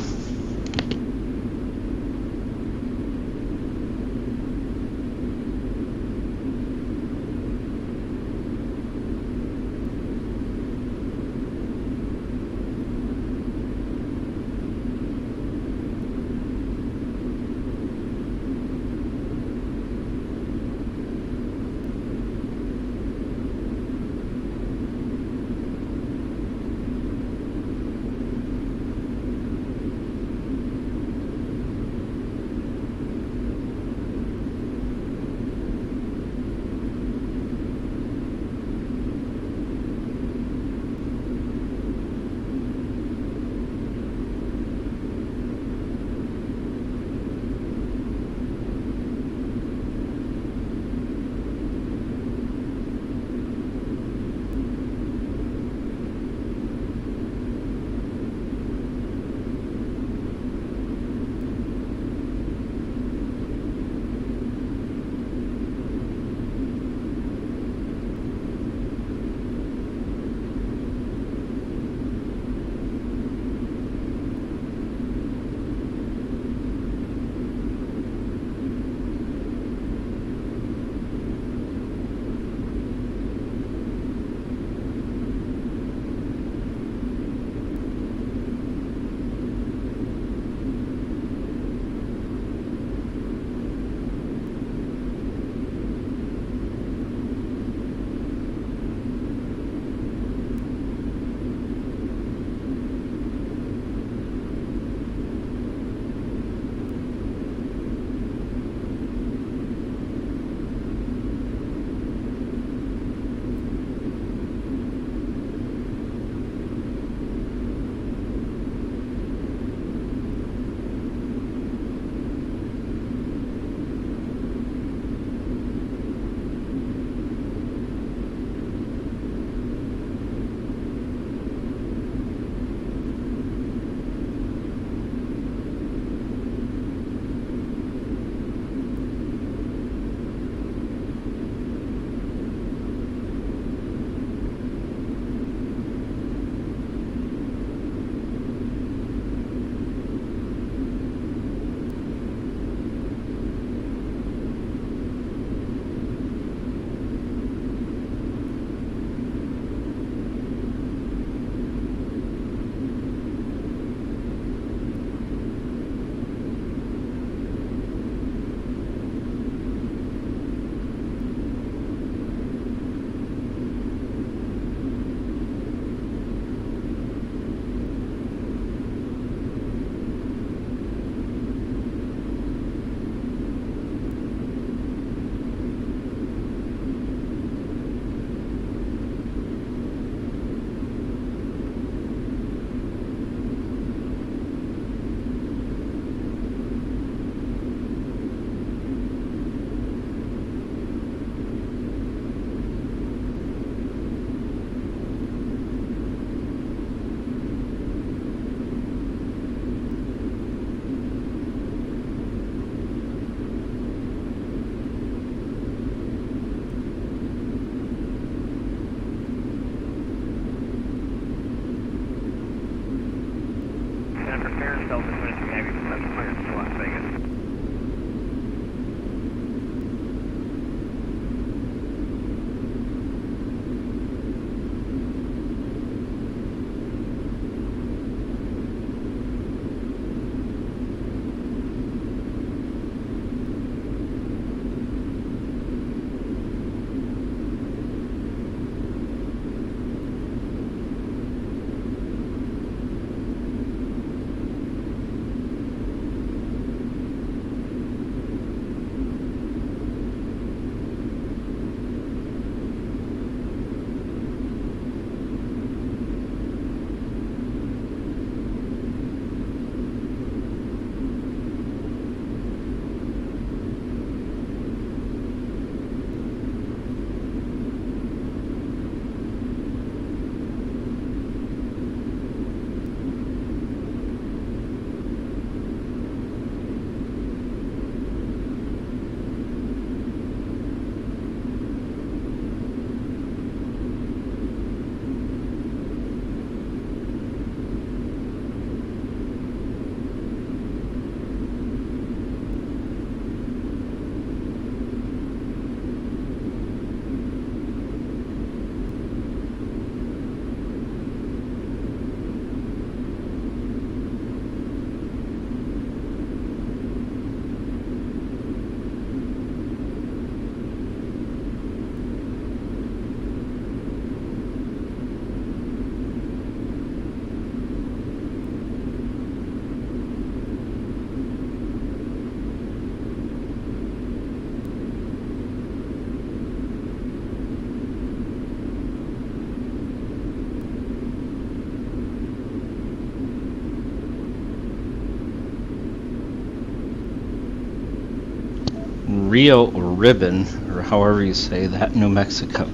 Rio Ribbon, or however you say that, New Mexico.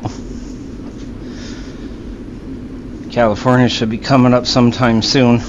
California should be coming up sometime soon.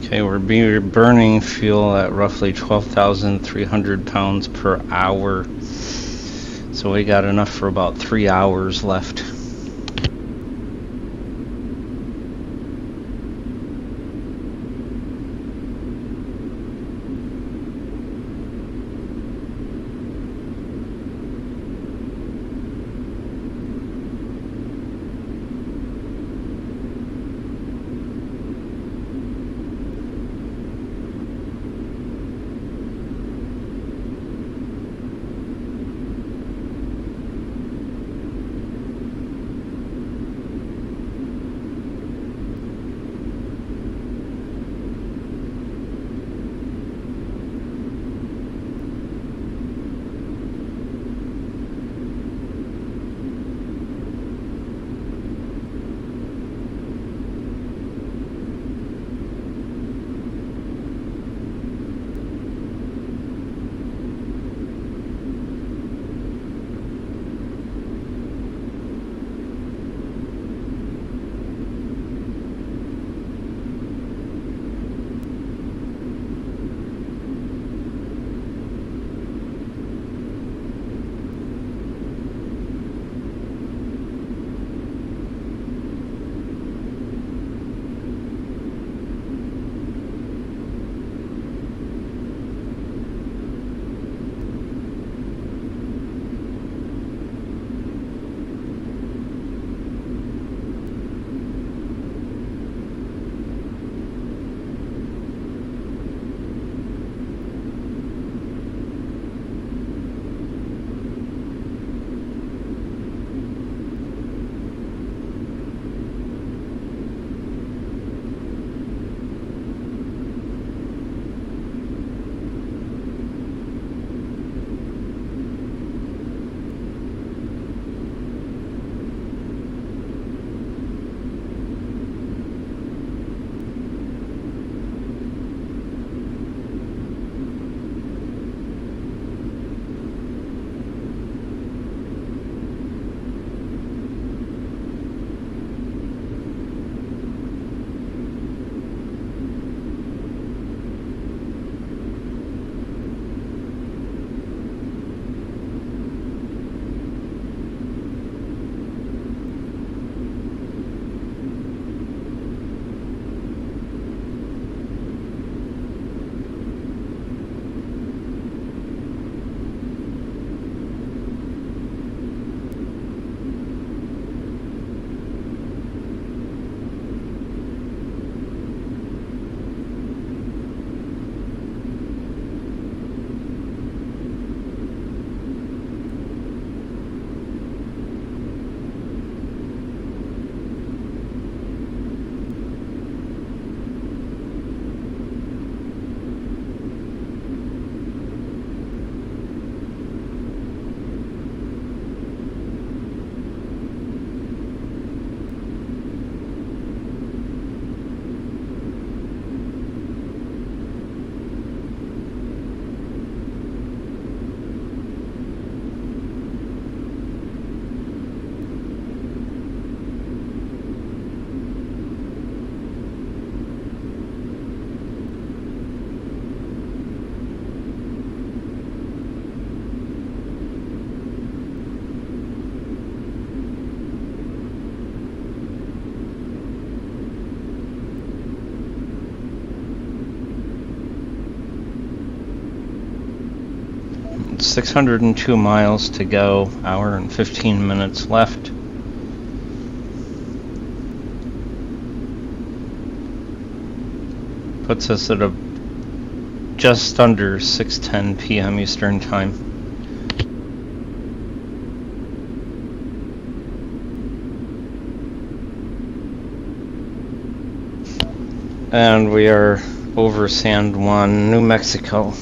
Okay, we're burning fuel at roughly 12,300 pounds per hour. So we got enough for about 3 hours left. 602 miles to go, hour and 15 minutes left. Puts us at just under 6:10 p.m. Eastern Time. And we are over San Juan, New Mexico.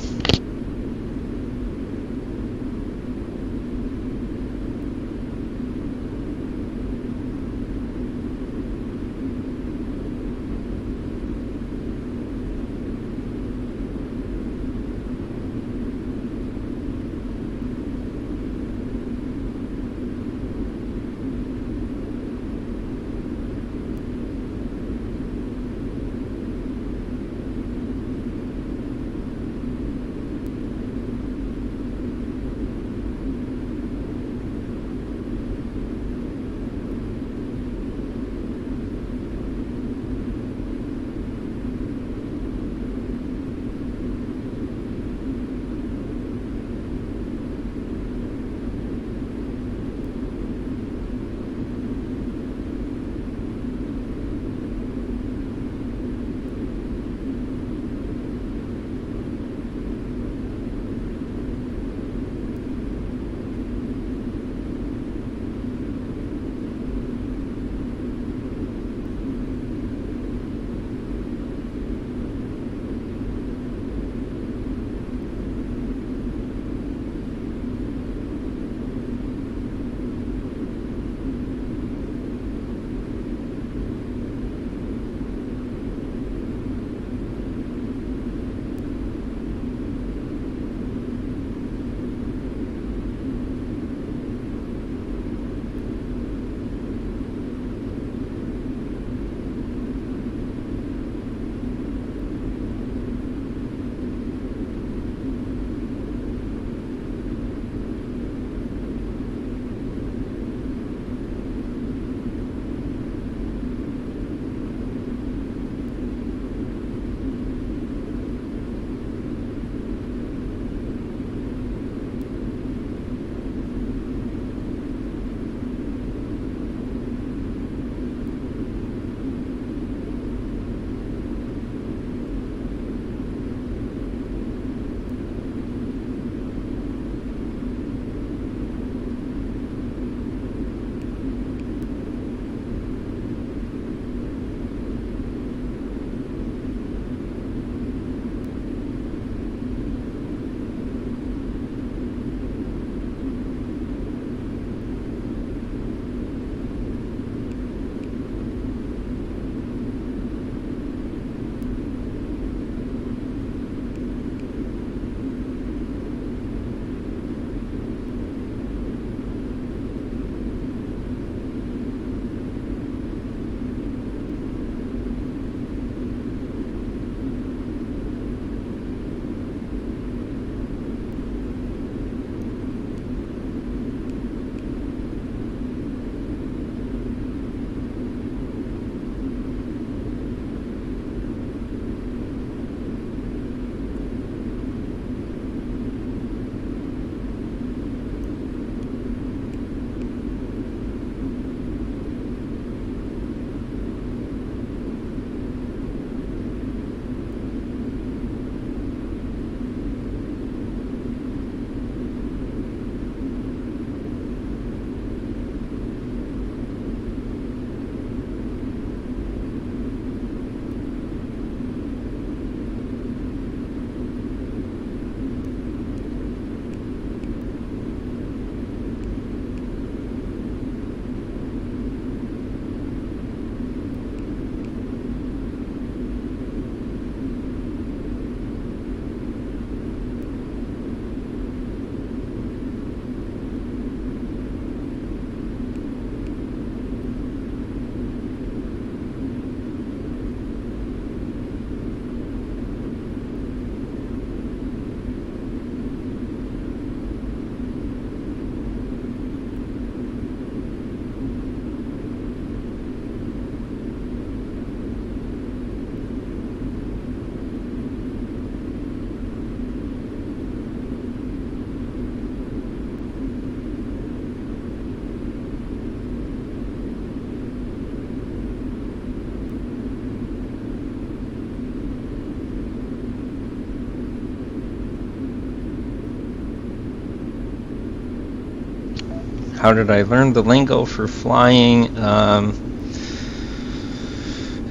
how did I learn the lingo for flying?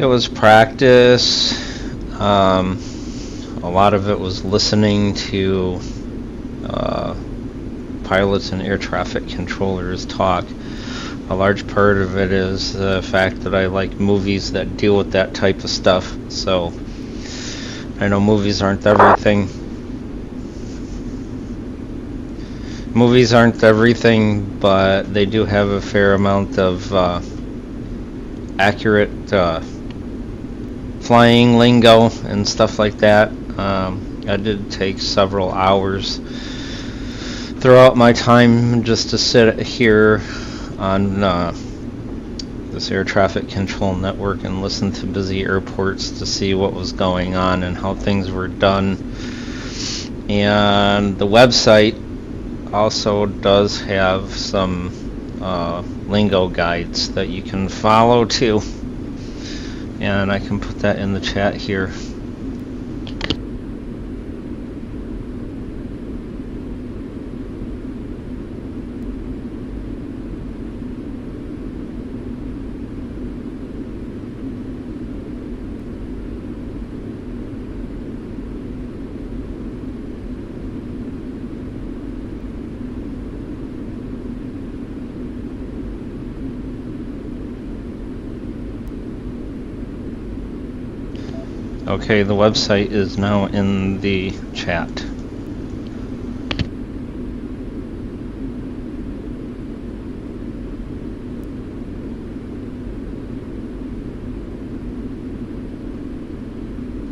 It was practice. A lot of it was listening to pilots and air traffic controllers talk. A large part of it is the fact that I like movies that deal with that type of stuff. So I know movies aren't everything. Movies aren't everything, but they do have a fair amount of accurate flying lingo and stuff like that. I did take several hours throughout my time just to sit here on this air traffic control network and listen to busy airports to see what was going on and how things were done. And the website also does have some lingo guides that you can follow too, and I can put that in the chat here. Okay, the website is now in the chat.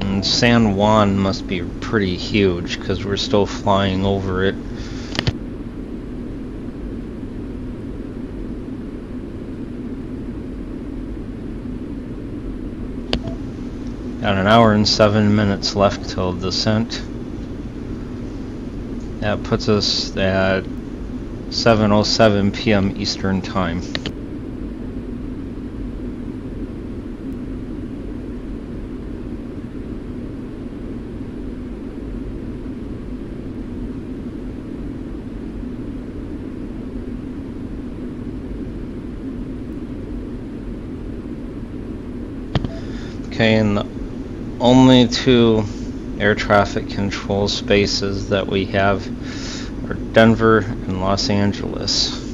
And San Juan must be pretty huge because we're still flying over it. Got an hour and 7 minutes left till descent. That puts us at 7:07 p.m. Eastern Time. Okay, and the only two air traffic control spaces that we have are Denver and Los Angeles.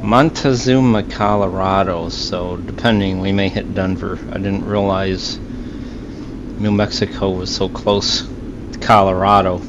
Montezuma, Colorado, so depending, we may hit Denver. I didn't realize New Mexico was so close to Colorado.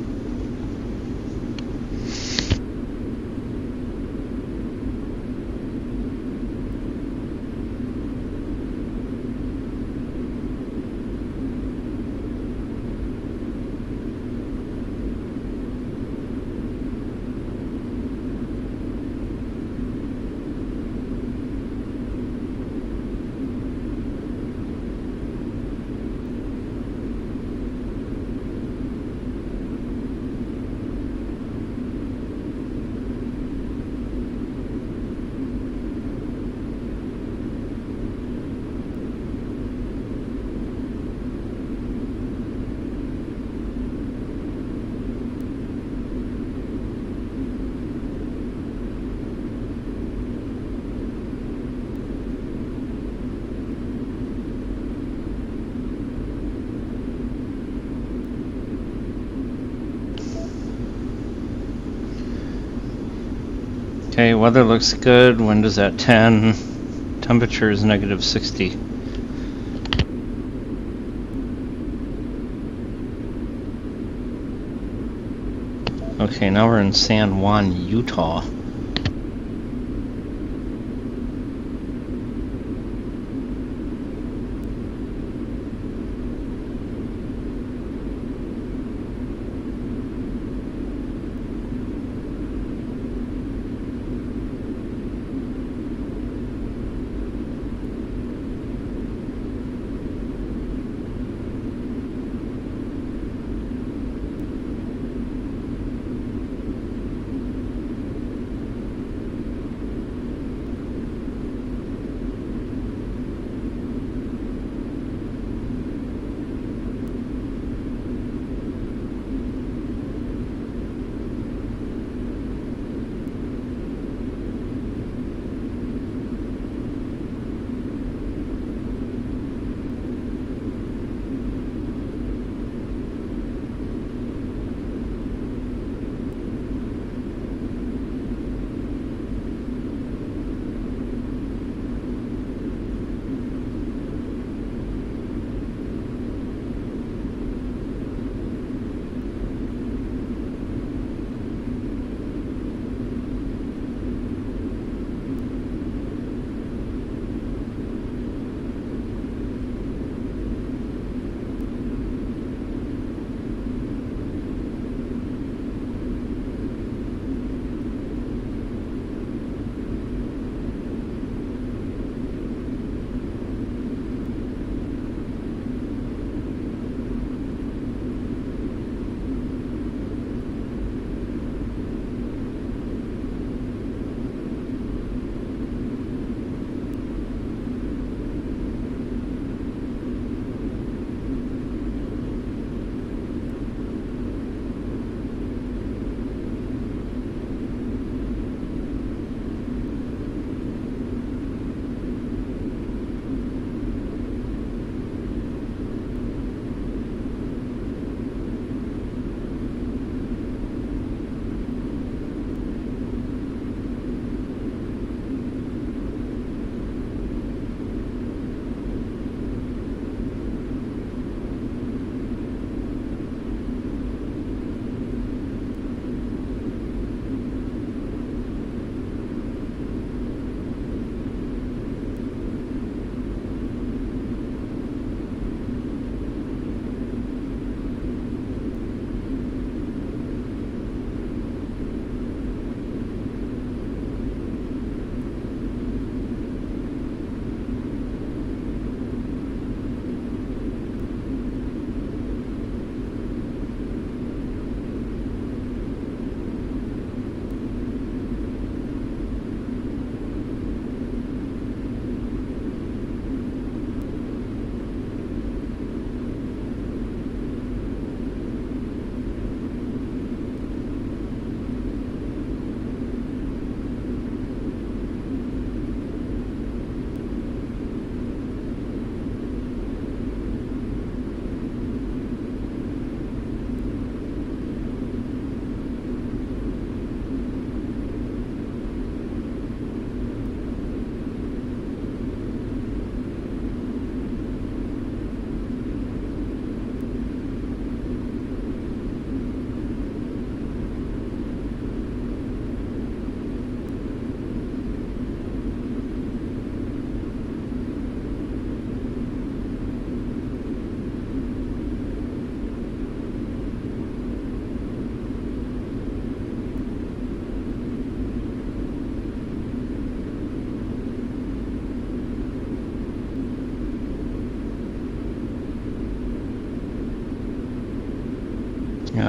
Okay, weather looks good. Wind is at 10. Temperature is negative 60. Okay, now we're in San Juan, Utah.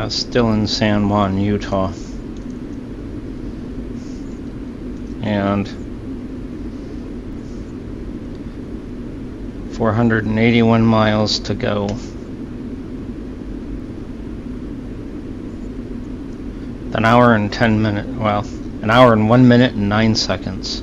Still in San Juan, Utah. And 481 miles to go. An hour and 10 minutes, well, an hour and 1 minute and 9 seconds.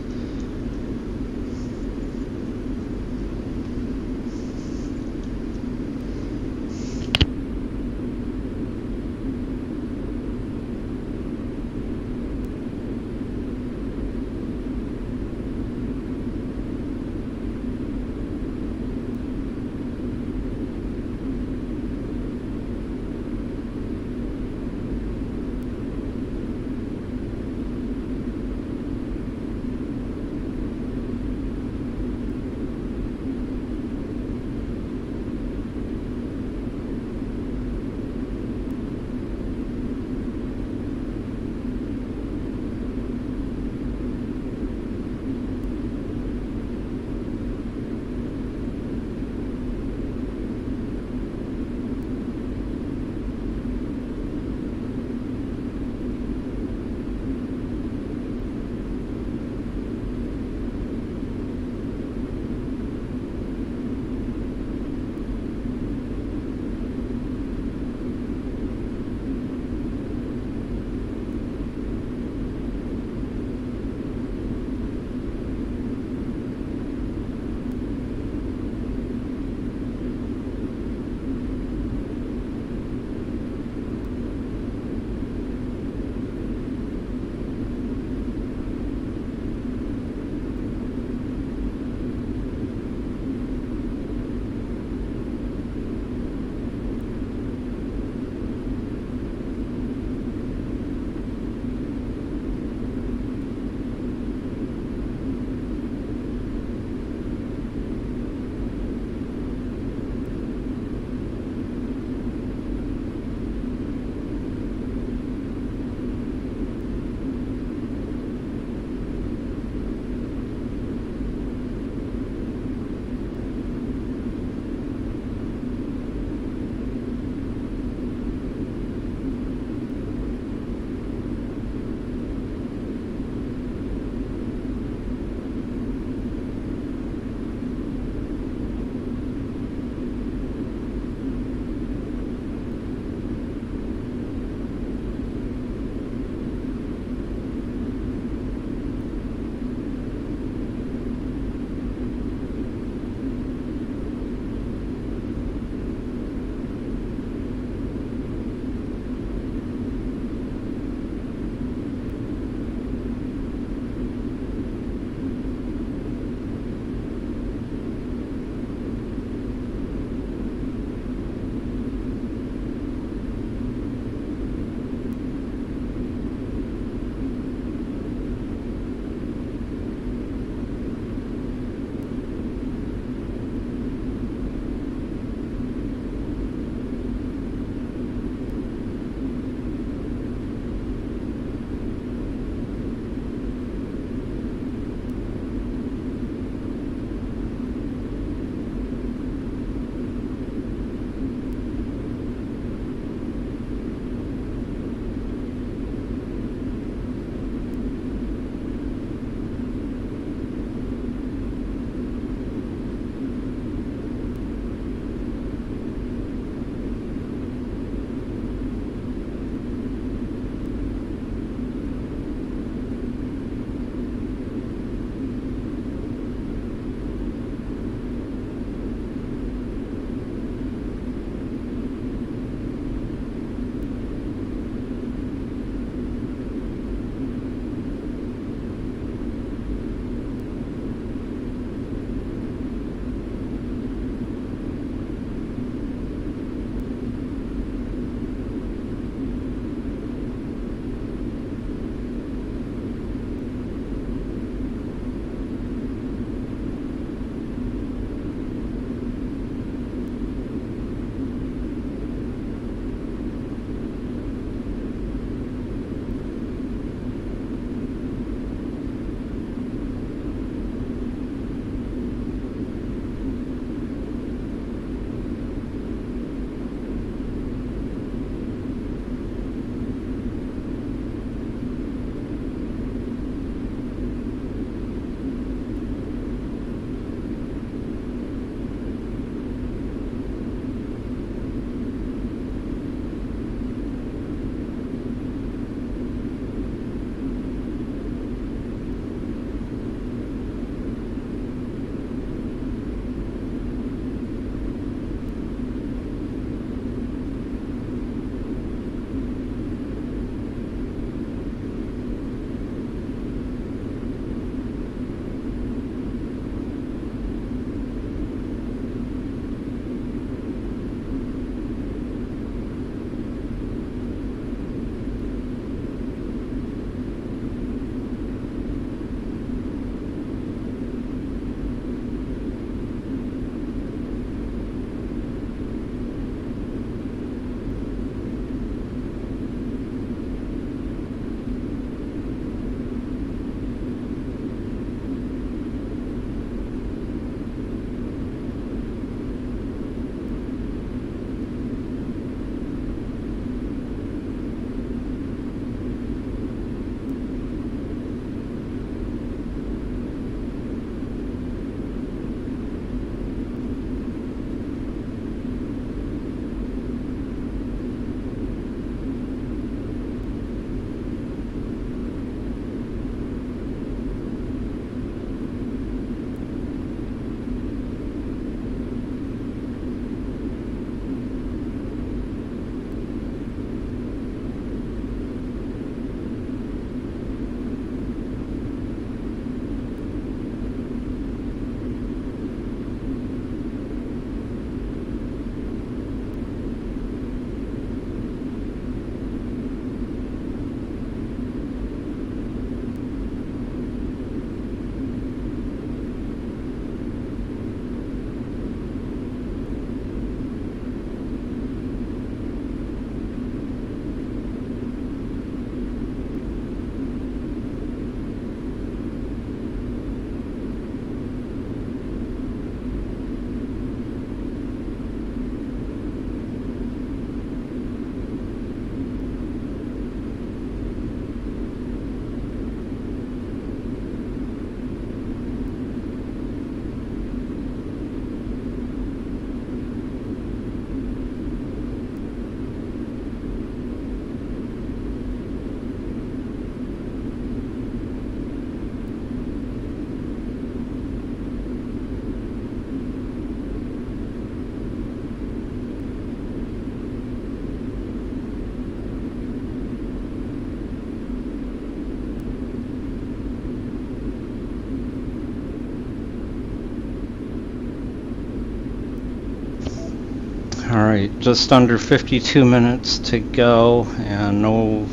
Alright, just under 52 minutes to go and no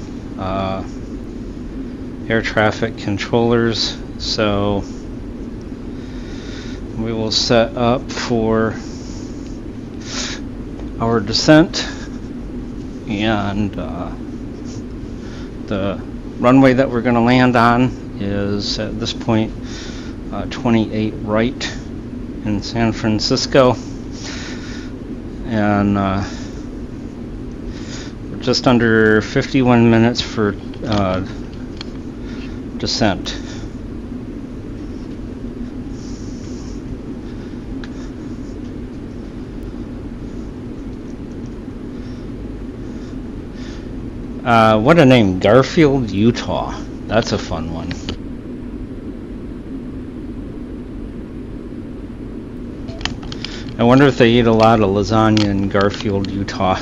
air traffic controllers, so we will set up for our descent, and the runway that we're going to land on is at this point 28 right in San Francisco, and we're just under 51 minutes for descent. What a name, Garfield, Utah. That's a fun one. I wonder if they eat a lot of lasagna in Garfield, Utah.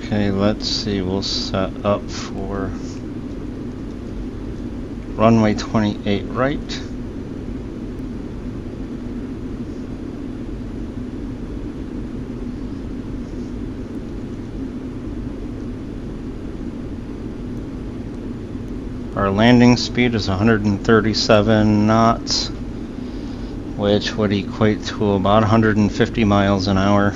Okay, let's see, we'll set up for runway 28 right. Our landing speed is 137 knots, which would equate to about 150 miles an hour.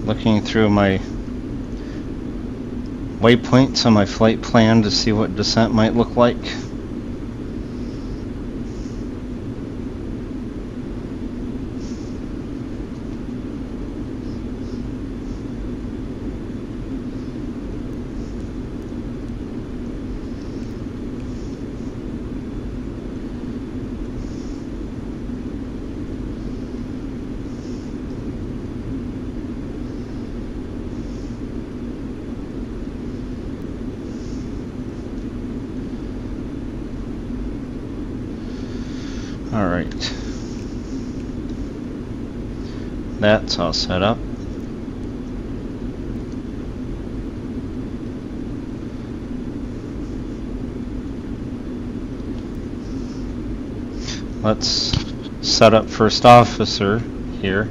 Looking through my waypoints on my flight plan to see what descent might look like. Alright, that's all set up. Let's set up first officer here.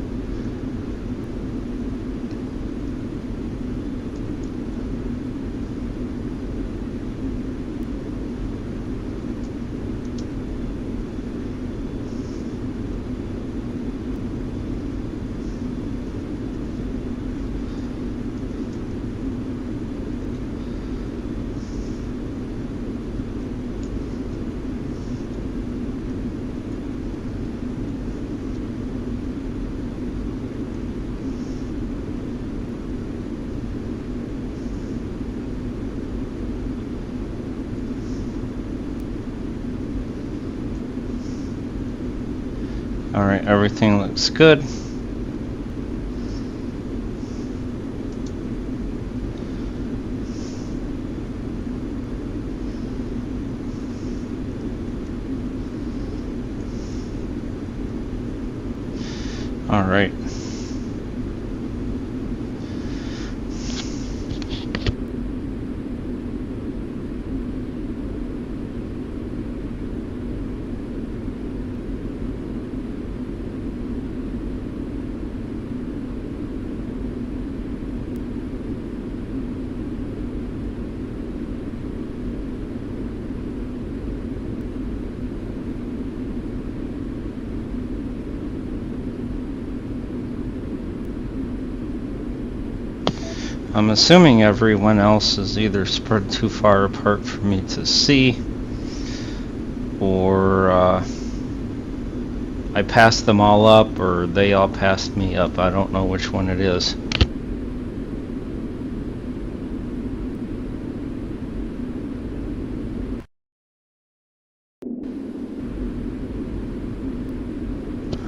Alright, everything looks good. Alright. I'm assuming everyone else is either spread too far apart for me to see, or I passed them all up, or they all passed me up. I don't know which one it is.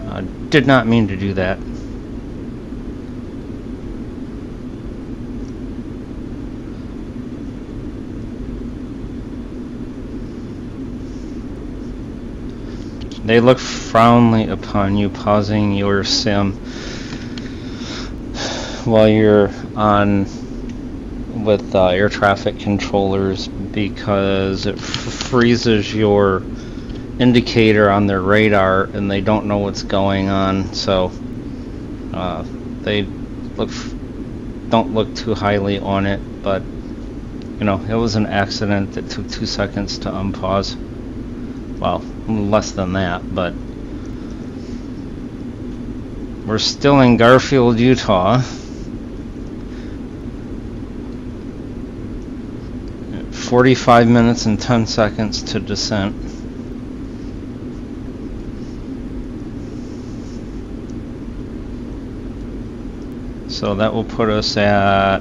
I did not mean to do that. They look frowningly upon you pausing your sim while you're on with air traffic controllers, because it freezes your indicator on their radar and they don't know what's going on. So they don't look too highly on it, but you know, it was an accident that took 2 seconds to unpause. Well, less than that, but we're still in Garfield, Utah. 45 minutes and 10 seconds to descent. So that will put us at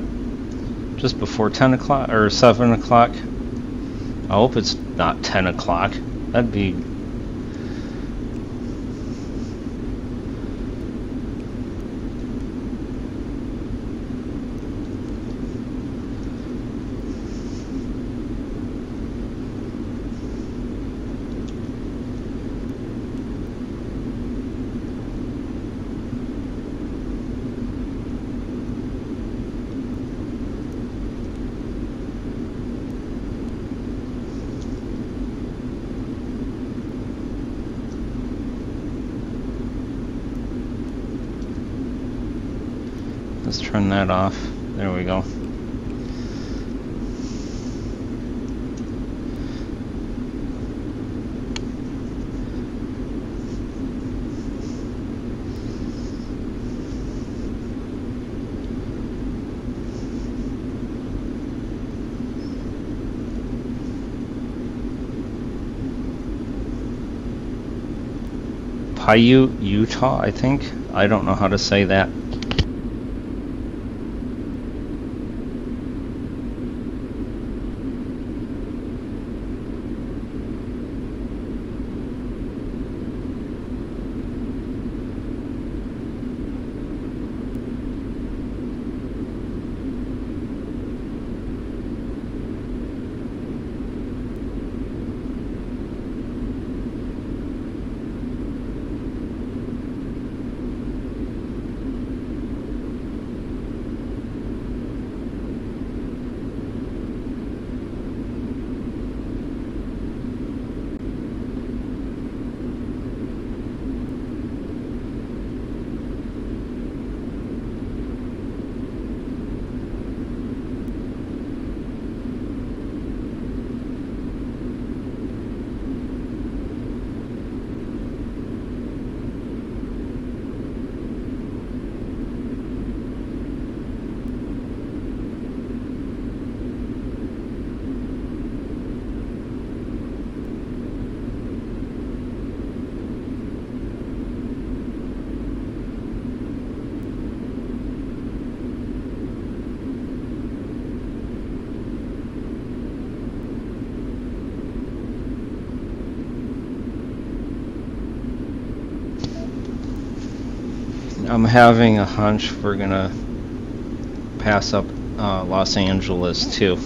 just before 10 o'clock or 7 o'clock. I hope it's not 10 o'clock. That'd be... Let's turn that off. There we go. Paiute, Utah, I think. I don't know how to say that. I'm having a hunch we're gonna pass up Los Angeles too.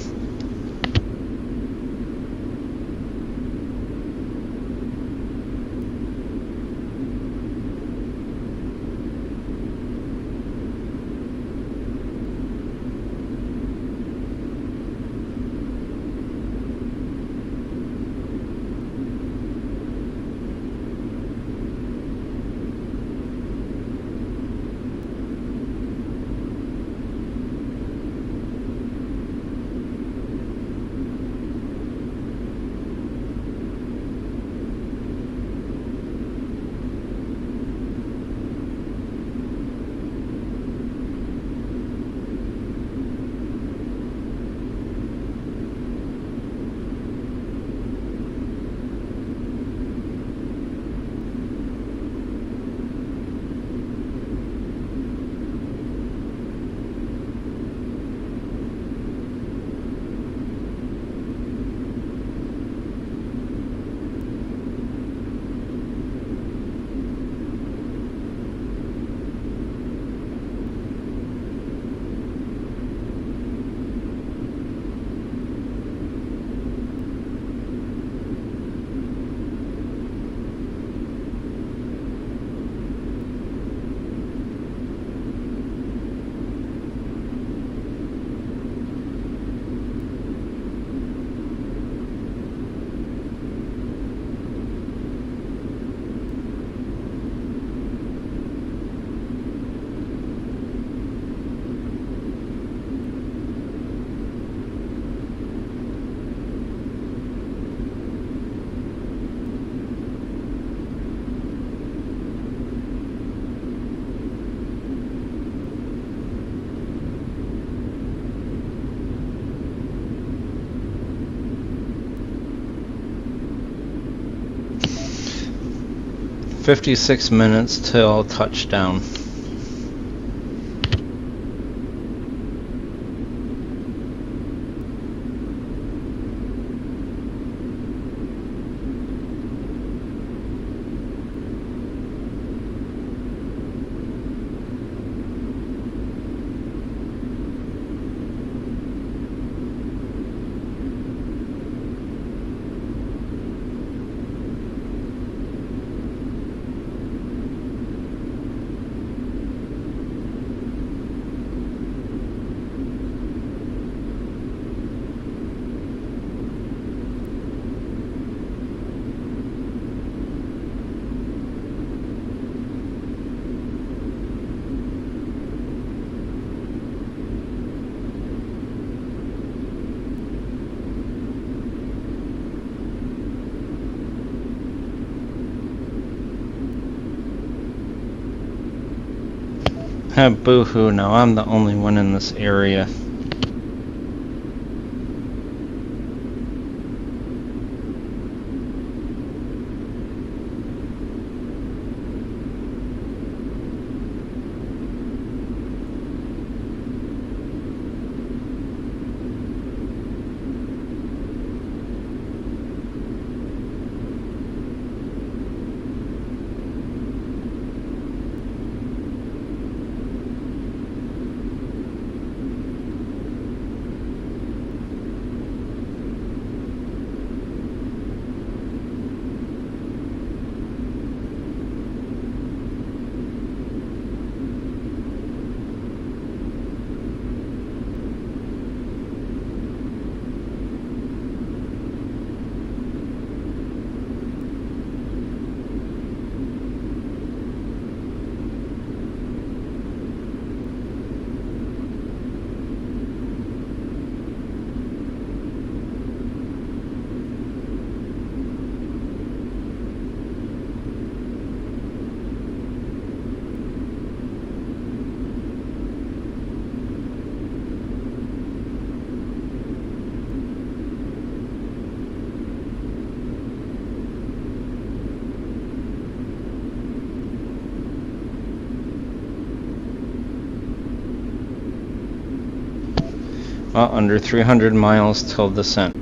"56 minutes till touchdown." Boo-hoo, now I'm the only one in this area. Well, under 300 miles till descent.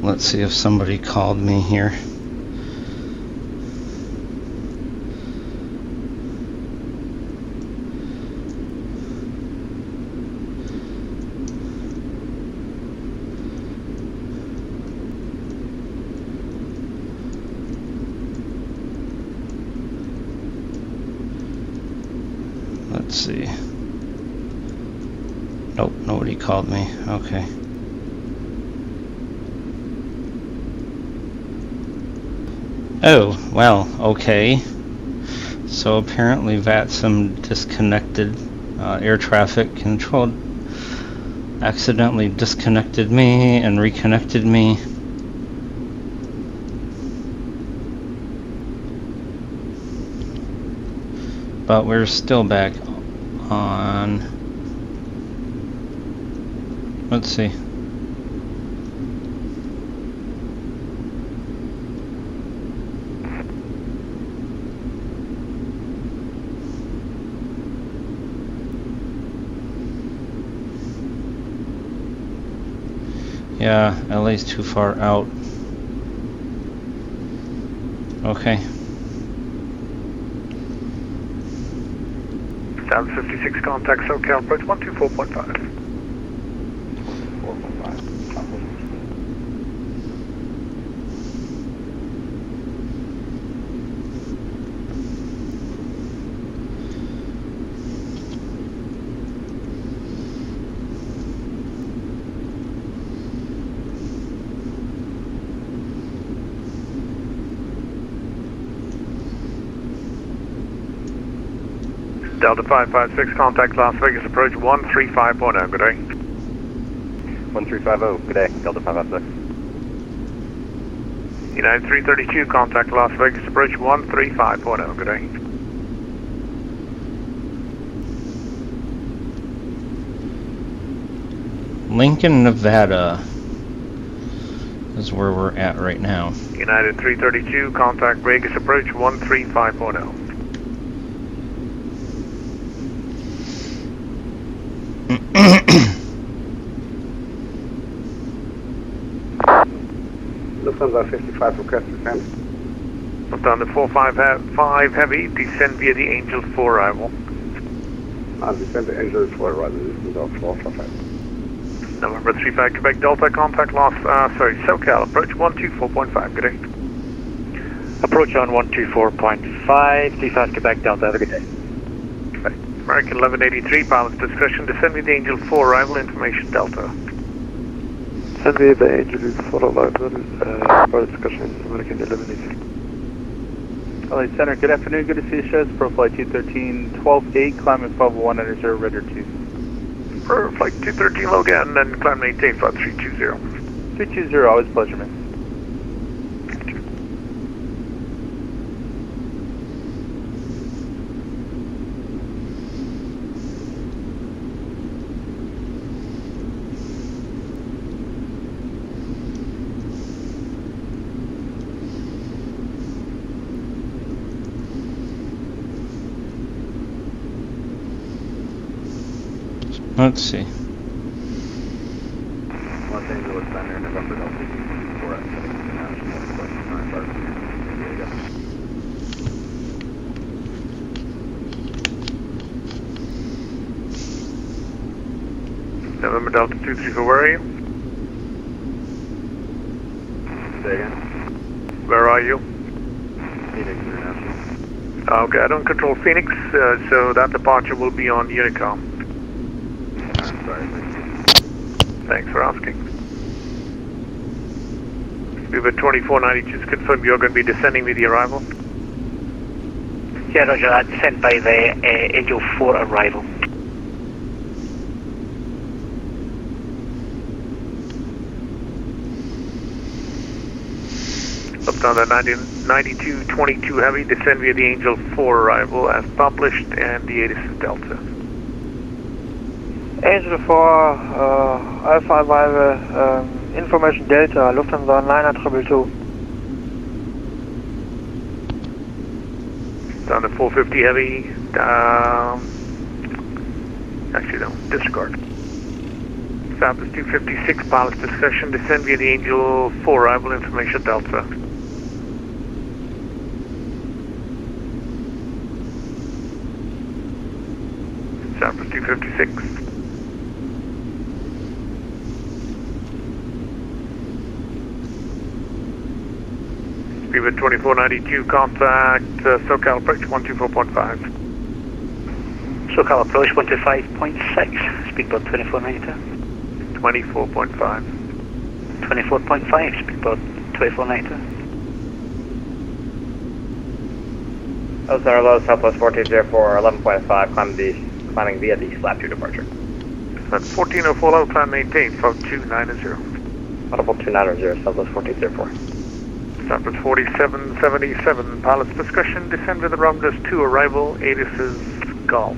Let's see if somebody called me here. Let's see. Nope, nobody called me. Okay. Oh, well, okay. So apparently VATSIM disconnected air traffic control, accidentally disconnected me and reconnected me. But we're still back on. Let's see. Yeah, LA's too far out. Okay. Down 56, contact SoCal approach 124.5. Delta 556, contact Las Vegas approach 135.0, good day. 1350, good day, Delta 556. United 332, contact Las Vegas approach 135.0, good day. Lincoln, Nevada is where we're at right now. United 332, contact Vegas approach 135.0. Lufthansa 55, request descent. Lufthansa 455 Heavy, descend via the Angel 4 arrival. Descend the Angel 4 arrival, Lufthansa 455. November 35 Quebec Delta, contact SoCal, approach 124.5, good day. Approach on 124.5, 35 Quebec Delta, have a good day. American 1183, pilot's discretion, descend via the Angel 4 arrival, information Delta. Descend via the Angel 4 arrival, pilot discretion, American 1183. LA Center, good afternoon, good to see you, shows. Pro Flight 213, 12-8, climbing 501 and reserve radar 2. For Flight 213, low again, and then climb maintain flight 320. 320, always a pleasure, man. Let's see. Los Angeles Center, November Delta 4 at International, question 9 November Delta 234, where are you? Say again? Where are you? Phoenix International. Okay, I don't control Phoenix, so that departure will be on Unicom. Sorry, thank you. Thanks for asking. We've at 2490, just confirm you're going to be descending with the arrival? Yeah, roger that, sent by the Angel 4 arrival. Lufthansa 9222 Heavy, descend via the Angel 4 arrival as published, and the ATIS is Delta. Angel 4, Alpha arrival, information Delta, Lufthansa 9222. Down to 450 Heavy, actually no, disregard. Southwest 256, pilot's discussion, descend via the Angel 4, arrival information Delta. Southwest 256. Speedbird 2492, contact SoCal approach 124.5. SoCal approach 125.6, speedbird 2492. 24.5. 24.5, speedbird 2492. Those are low Southwest 1404, 11.5, climbing via the flap 2 departure. That's 1404 low, climb maintain, fog 290. Audible 290, Southwest 1404. Southwest 4777, pilot's discussion, descend with the Romulus 2, arrival, Adis's Golf.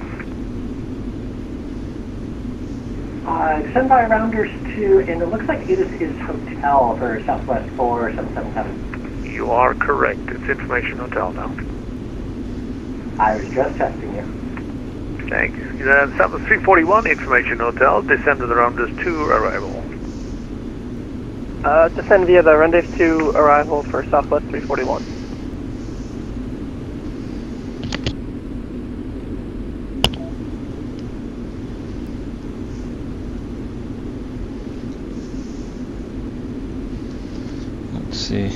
Descend by Rounders 2, and it looks like Adis is hotel for Southwest 4777. You are correct, it's Information Hotel now. I was just testing you. Thank you. Southwest 341, Information Hotel, descend with the Rounders 2, arrival. Descend via the Rendezvous 2 arrival for Southwest 341. Let's see.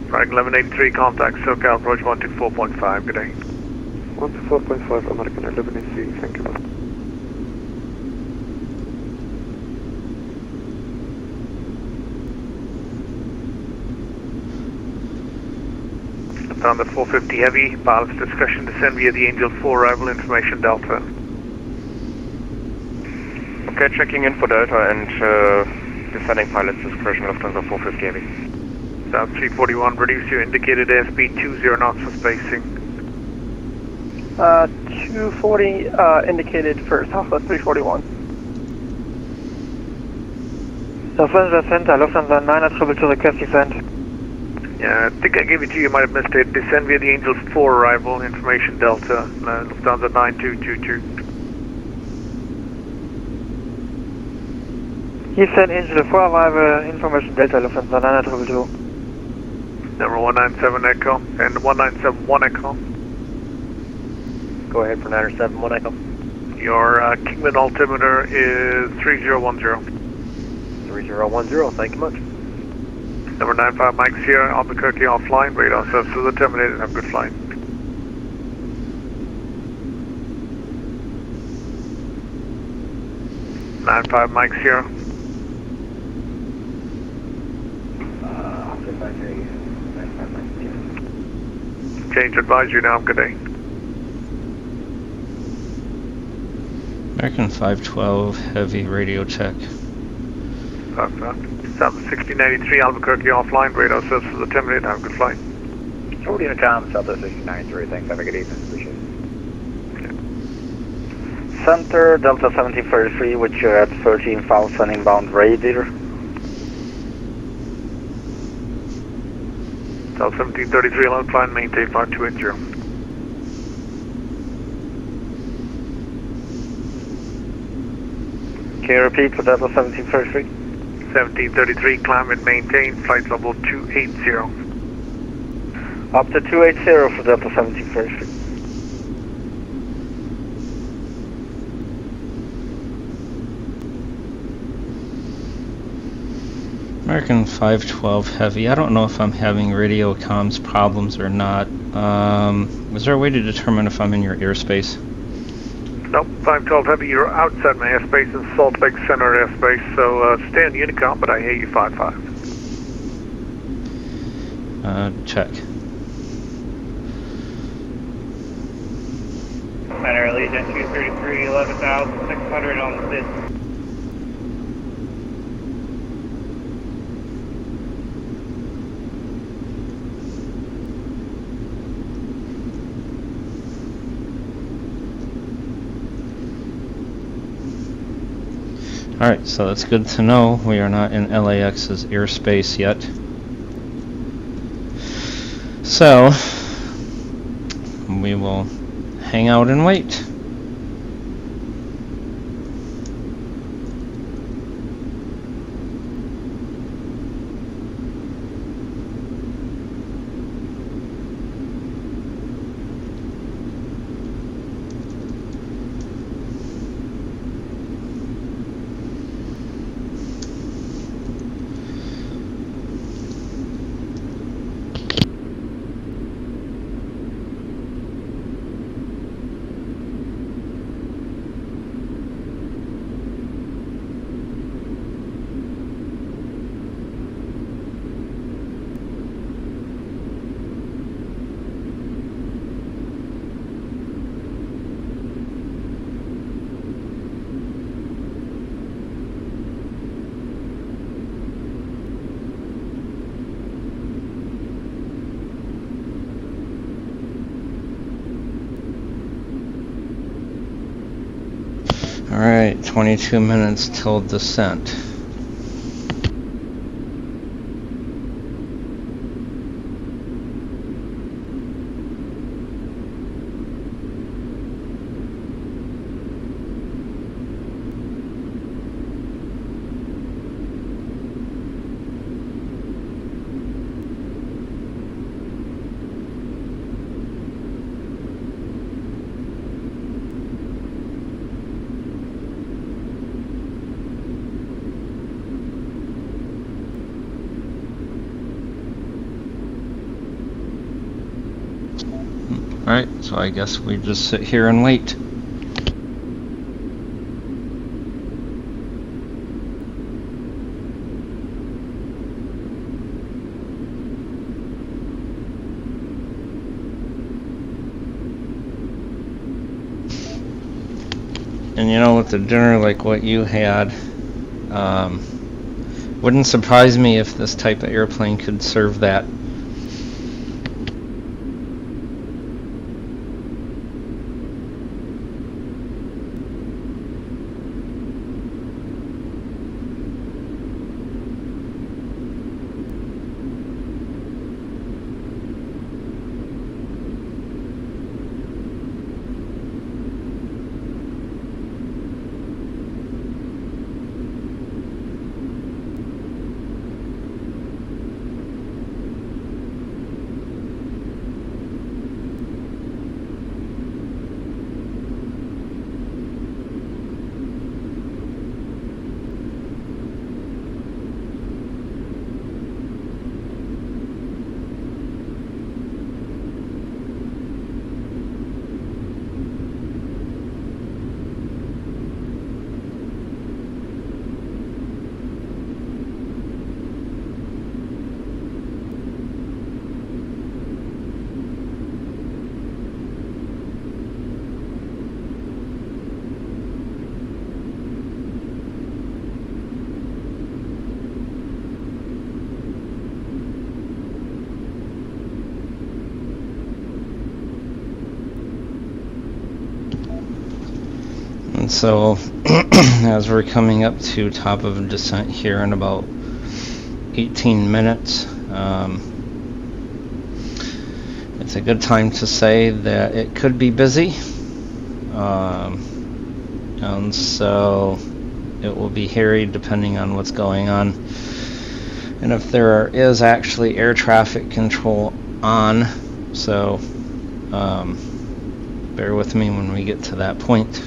Frank 1183, contact SoCal approach 124.5, good day. 124.5, American 11AC, thank you. On the 450 heavy, pilot's discussion, descend via the Angel 4, arrival information Delta. Okay, checking in for Delta and descending pilot's discretion, Lufthansa 450 heavy. South 341, reduce your indicated airspeed 20 knots for spacing. 240 indicated for Southwest 341. Southwest Center, Lufthansa 9 request descent. Yeah, I think I gave it to you, you might have missed it. Descend via the Angel 4 arrival, information Delta, Lufthansa 9222. Houston Angel 4 arrival, information Delta, Lufthansa 9 Number 197 Echo, and 1971 Echo. Go ahead for 971 Echo. Your Kingman altimeter is 3010. 3010, thank you much. Number 95 Mike Sierra, Albuquerque offline, radar services are terminated, have a good flight. (95 Mike Sierra). Change advisory now, good day. American 512, heavy radio check. South 1693 Albuquerque offline, radar services are terminated, have a good flight. 40 Intercom, South 1693, thanks, have a good evening, appreciate it. Center, Delta 1733, which you're at 13,000 inbound radar. South 1733 alone, climb, maintain 5280. Can you repeat for Delta 1733? 1733, climb and maintain, flight level 280. Up to 280 for Delta 1733. American 512 heavy. I don't know if I'm having radio comms problems or not. Is there a way to determine if I'm in your airspace? Nope, 512 heavy, you're outside my airspace in Salt Lake Center airspace, so stay on Unicom, but I hear you 55. Check. Center Allegiant 233, 11,600 on the 5th. Alright, so that's good to know. We are not in LAX's airspace yet. So, we will hang out and wait. Alright, 22 minutes till descent. Alright, so I guess we just sit here and wait. And you know, with a dinner like what you had, wouldn't surprise me if this type of airplane could serve that. And so, as we're coming up to top of descent here in about 18 minutes, it's a good time to say that it could be busy. And so it will be hairy depending on what's going on. And if there is actually air traffic control on, so bear with me when we get to that point.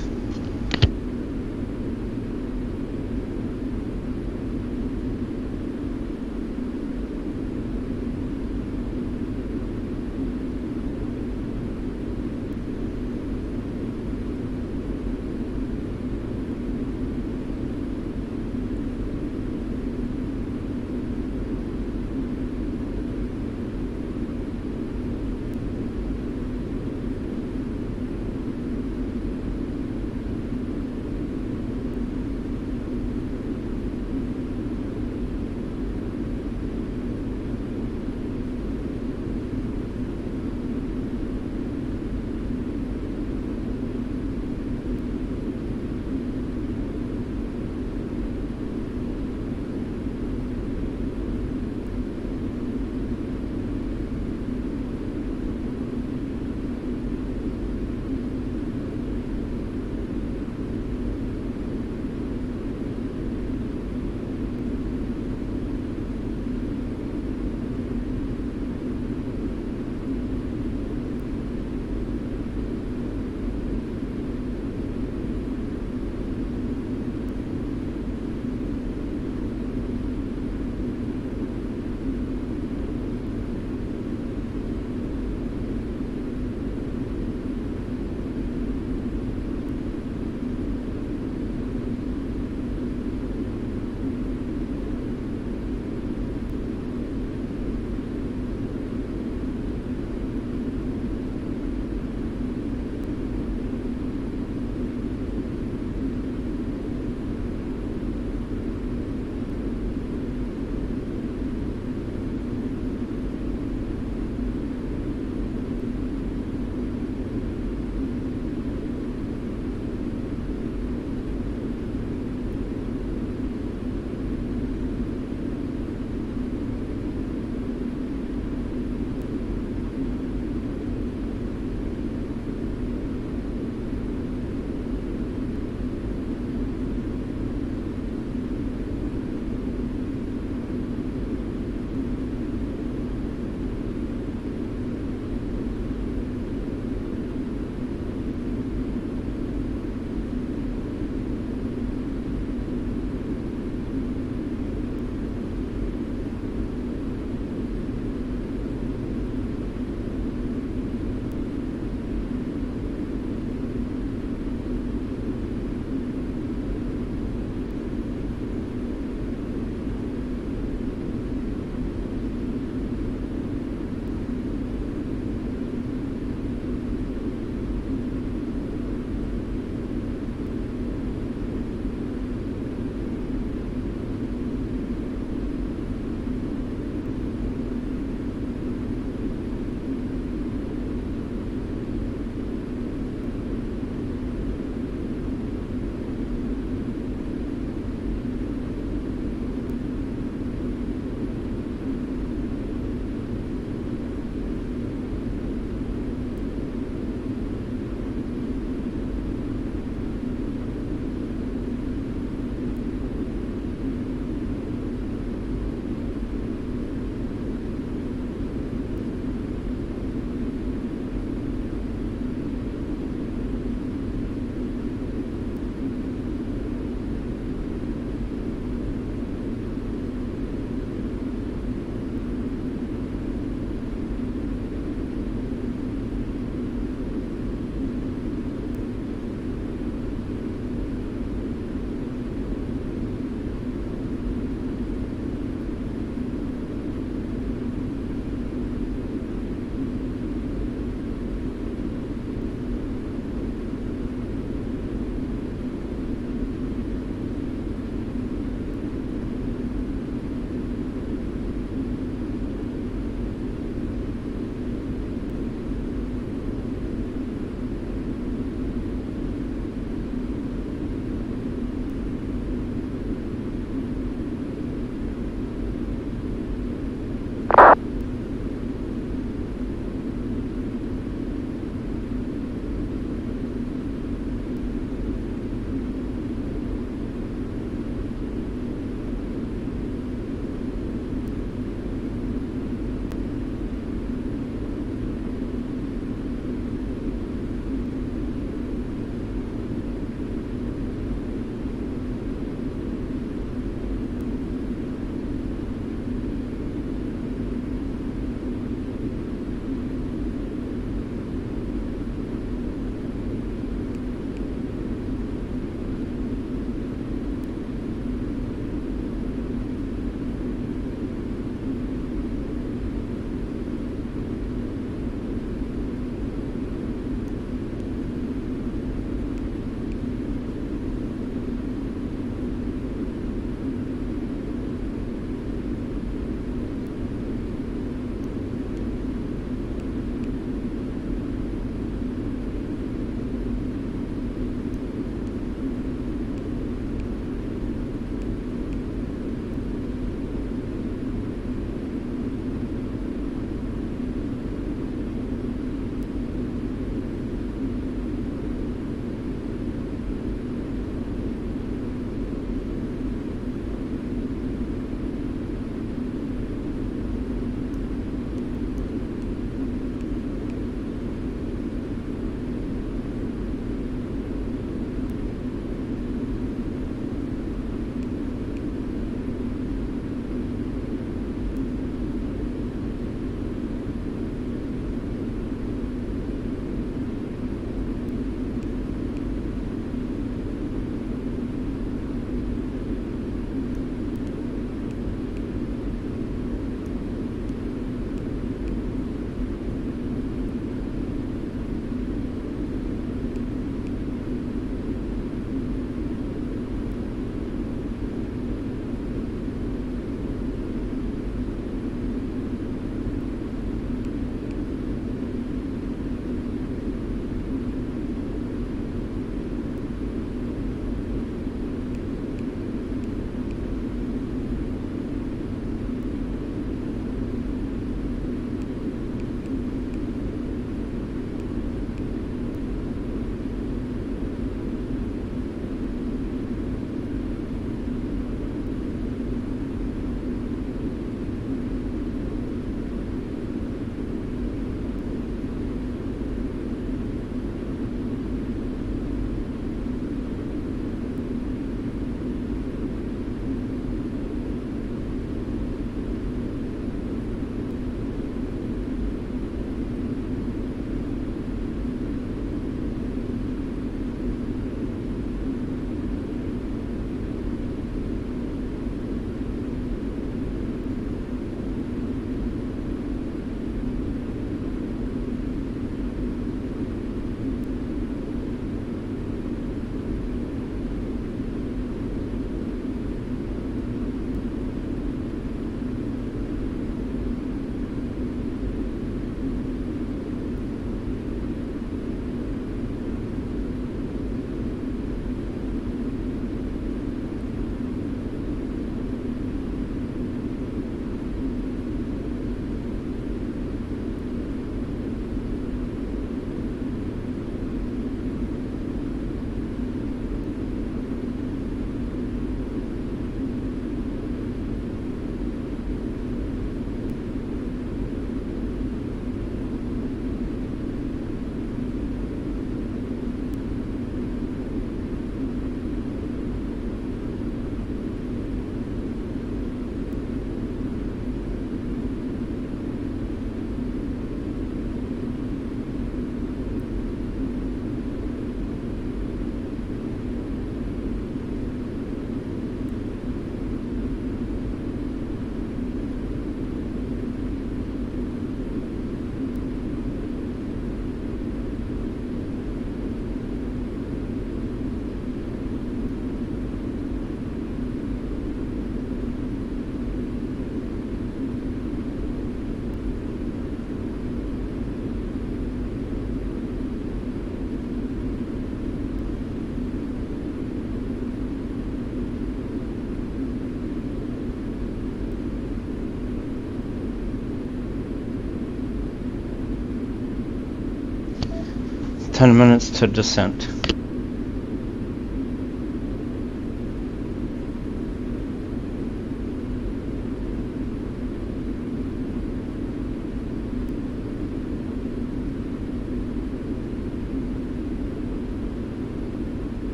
10 minutes to descent.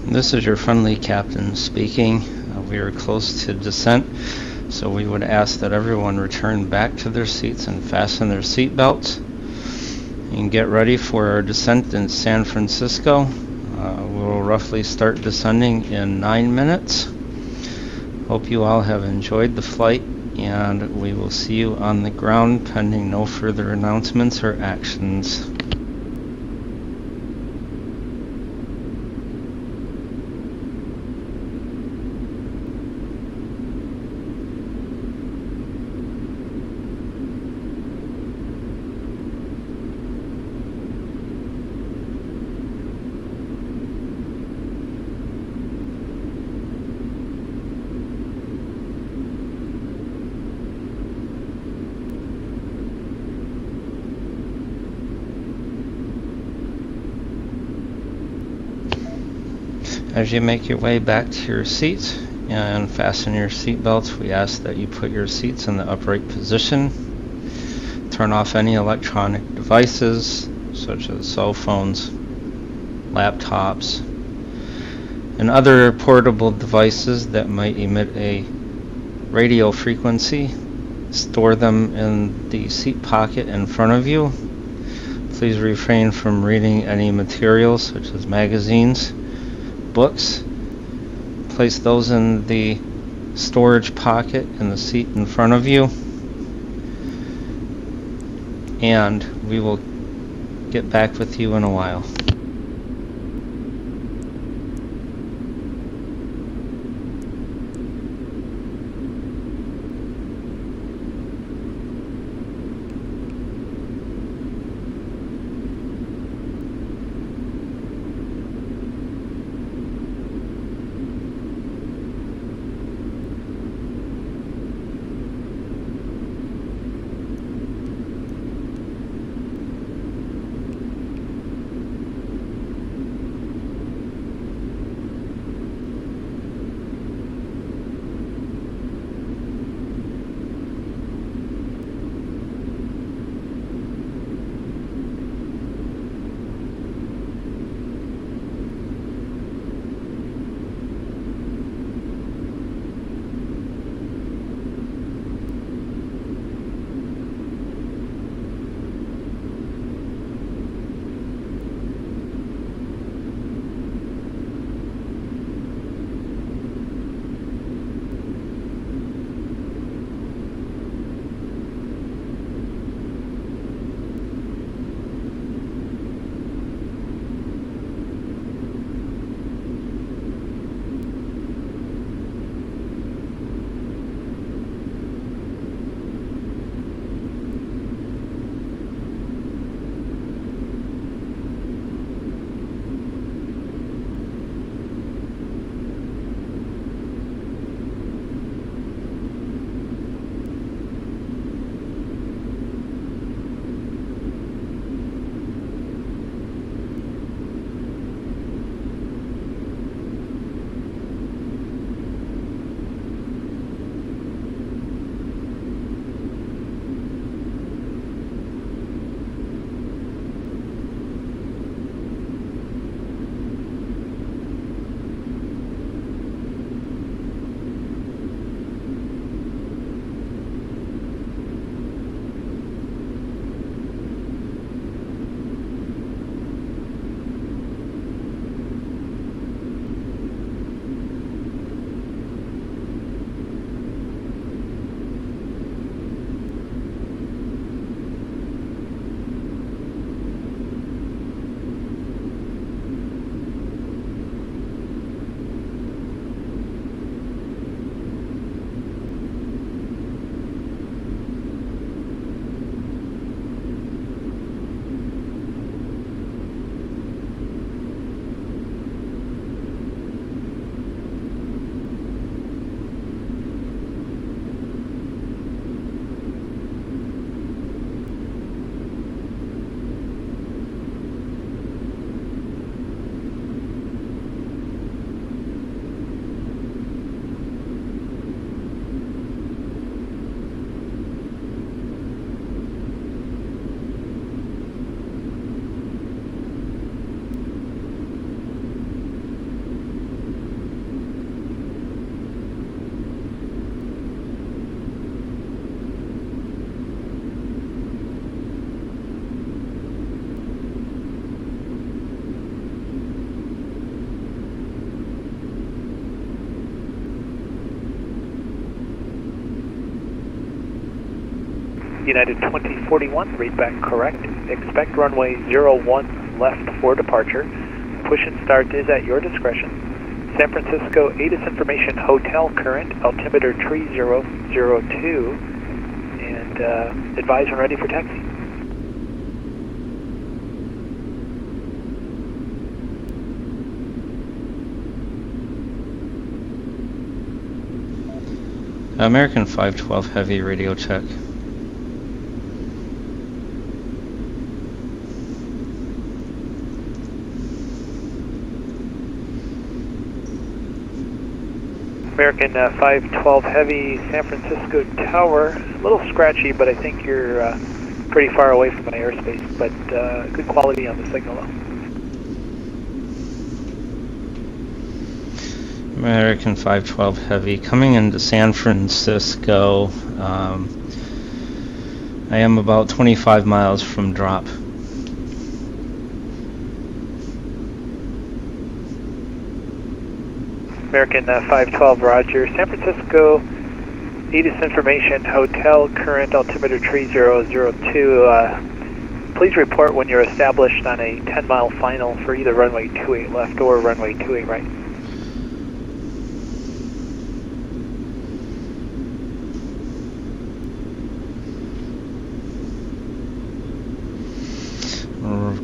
This is your friendly captain speaking. We are close to descent, so we would ask that everyone return back to their seats and fasten their seat belts and get ready for our descent in San Francisco. We'll roughly start descending in 9 minutes. Hope you all have enjoyed the flight, and we will see you on the ground pending no further announcements or actions. As you make your way back to your seats and fasten your seat belts, we ask that you put your seats in the upright position. Turn off any electronic devices such as cell phones, laptops, and other portable devices that might emit a radio frequency. Store them in the seat pocket in front of you. Please refrain from reading any materials such as magazines, books. Place those in the storage pocket in the seat in front of you, and we will get back with you in a while. United 2041, read back correct. Expect runway 01 left for departure. Push and start is at your discretion. San Francisco ATIS information hotel current, altimeter 3002, and advise when ready for taxi. American 512 heavy radio check. American 512 heavy, San Francisco Tower. A little scratchy, but I think you're pretty far away from my airspace, but good quality on the signal though. American 512 heavy, coming into San Francisco. I am about 25 miles from drop. American 512, roger. San Francisco, ATIS information, hotel, current altimeter 3002. Please report when you're established on a 10-mile final for either runway 28 left or runway 28 right.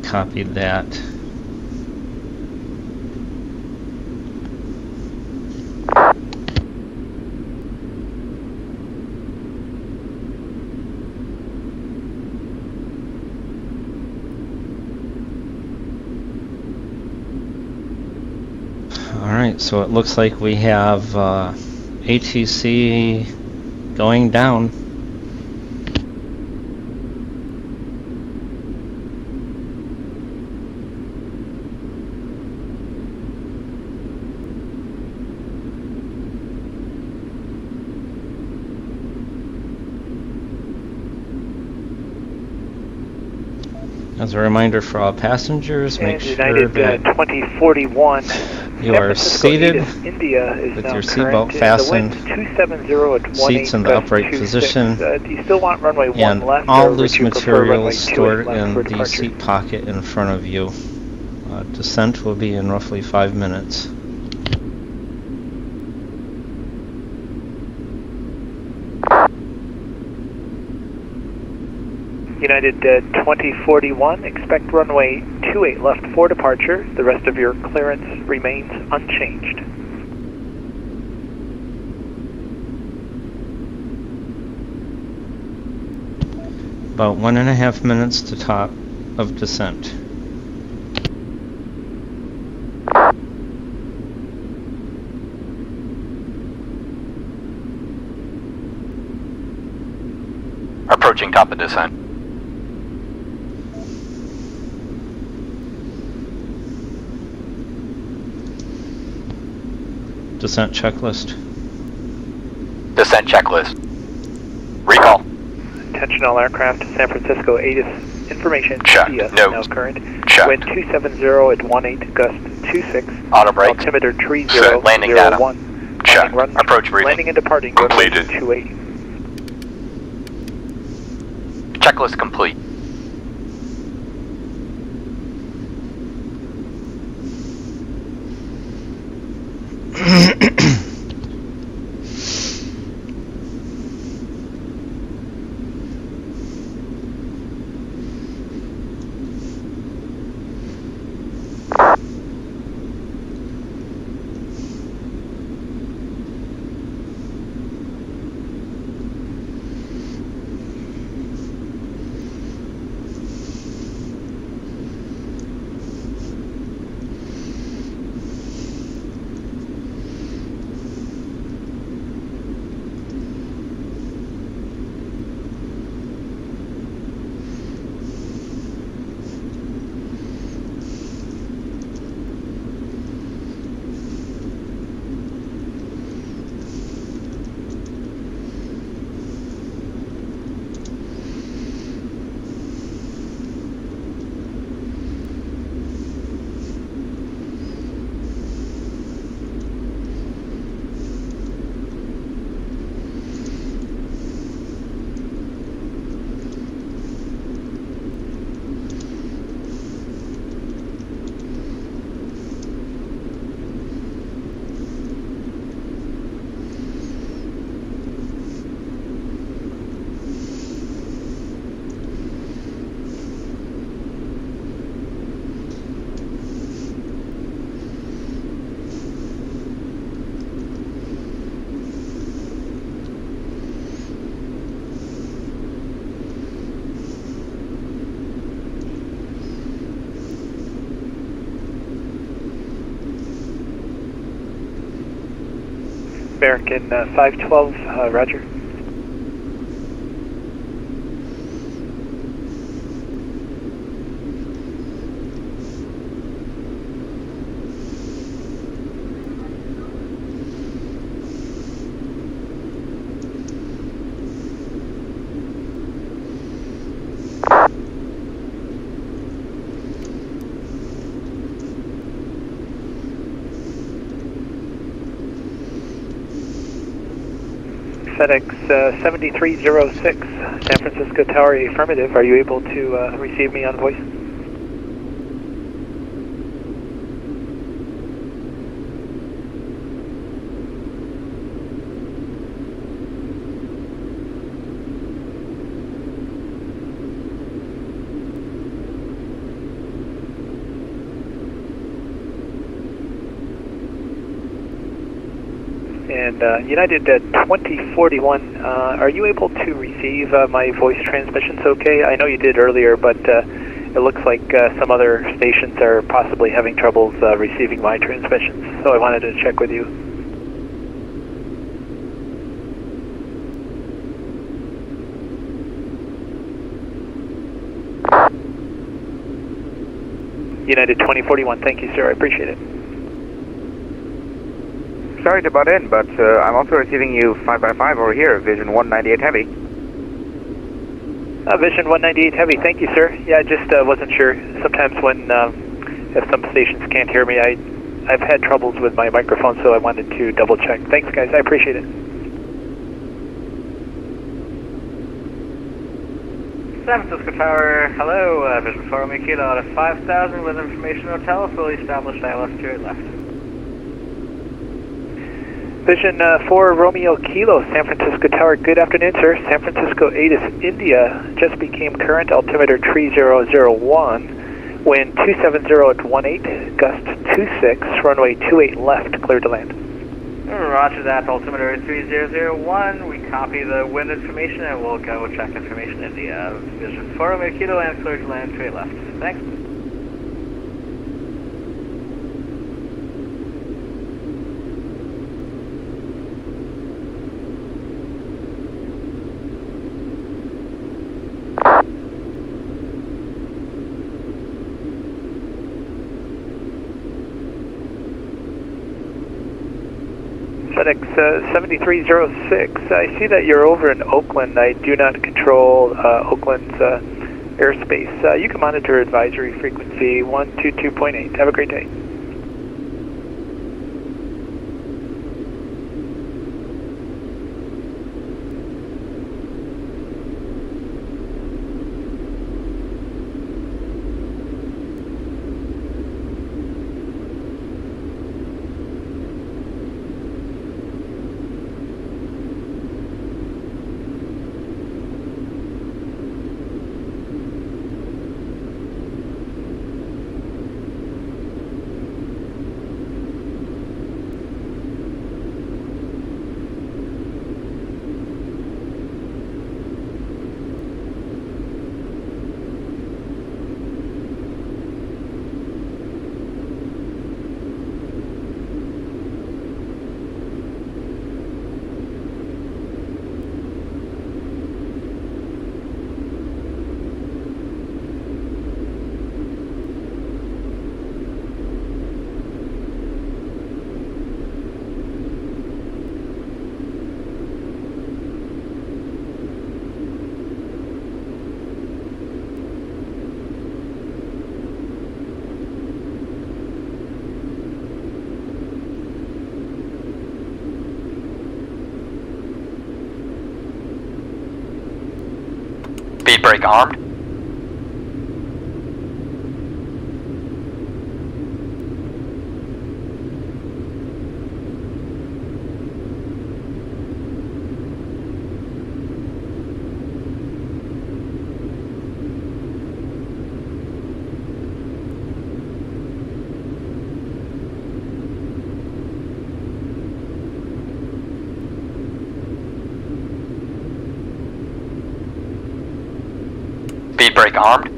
Copied that. Alright, so it looks like we have ATC going down. As a reminder for all passengers, make sure United that 2041 you are seated India is with now your seatbelt current, fastened, the wind 270 at 18 seats in the upright 26. position, Do you still want runway 1 and left, all or would loose you prefer runway materials 28 stored left in for the departure? seat pocket in front of you. Descent will be in roughly 5 minutes. United 2041, expect runway 28 left for departure. The rest of your clearance remains unchanged. About 1.5 minutes to top of descent. Approaching top of descent. Descent checklist. Descent checklist. Recall. Intentional aircraft, San Francisco ATIS information. Check. India No. now current. Check. Wind 270 at 18, gust 26. Auto brakes. Altimeter Set. 3001. Landing data. Check. Run, Approach briefing. landing and departing. Completed. 28. Checklist complete. American 512, roger. FedEx 7306, San Francisco Tower, affirmative. Are you able to receive me on voice? And United 2041, are you able to receive my voice transmissions okay? I know you did earlier, but it looks like some other stations are possibly having troubles receiving my transmissions, so I wanted to check with you. United 2041, thank you, sir. I appreciate it. Sorry to butt in, but I'm also receiving you 5x5 over here, Vision 198 Heavy. Vision 198 Heavy, thank you, sir. Yeah, I just wasn't sure. Sometimes when, if some stations can't hear me, I've had troubles with my microphone, so I wanted to double check. Thanks, guys. I appreciate it. San Francisco Tower, hello, Vision 4 Romeo Kilo out of 5000 with information hotel, fully established ILS 28 left. Vision 4 Romeo Kilo, San Francisco Tower, good afternoon, sir. San Francisco ATIS India just became current, altimeter 3001, wind 270 at 18, gust 26, runway 28 left, clear to land. Roger that, altimeter 3001, we copy the wind information and we'll go check information India. Vision 4 Romeo Kilo and clear to land 28 left. Thanks. FedEx 7306, I see that you're over in Oakland. I do not control Oakland's airspace. You can monitor advisory frequency 122.8. Have a great day. Speed brake armed. Speed brake armed.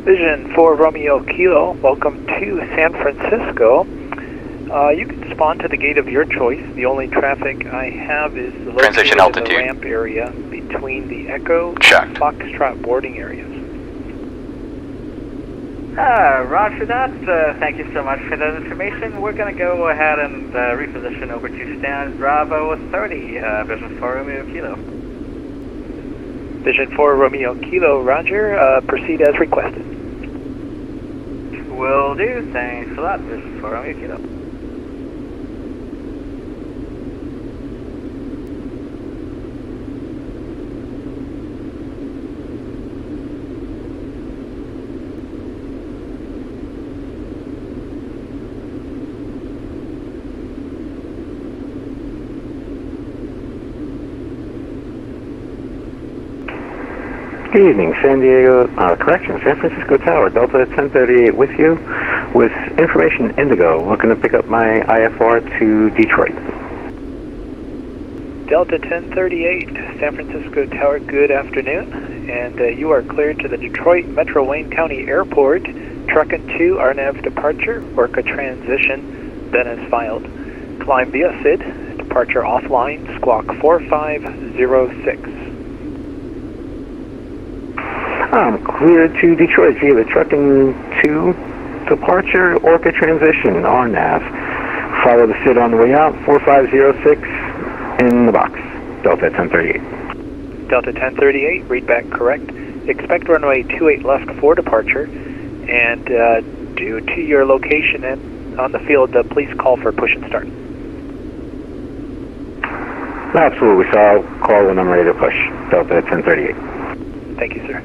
Vision 4 Romeo Kilo, welcome to San Francisco. You can spawn to the gate of your choice. The only traffic I have is located in the ramp area between the Echo and Foxtrot boarding areas. Roger that. Thank you so much for that information. We're going to go ahead and reposition over to stand Bravo 30, Vision 4 Romeo Kilo. Vision 4 Romeo Kilo, roger. Proceed as requested. Will do. Thanks a lot, Vision 4 Romeo Kilo. Good evening, San Francisco Tower, Delta 1038 with you, with information Indigo, looking to pick up my IFR to Detroit. Delta 1038, San Francisco Tower, good afternoon, and you are cleared to the Detroit Metro Wayne County Airport, Truckin' 2, RNAV departure, Orca transition, then as filed. Climb via SID, departure offline, squawk 4506. I'm cleared to Detroit via the Truckin' 2 departure, Orca transition, RNAV. Follow the SID on the way out, 4506 in the box, Delta 1038. Delta 1038, read back correct. Expect runway 28 left for departure, and due to your location on the field, please call for push and start. Absolutely, so I'll call when I'm ready to push, Delta 1038. Thank you, sir.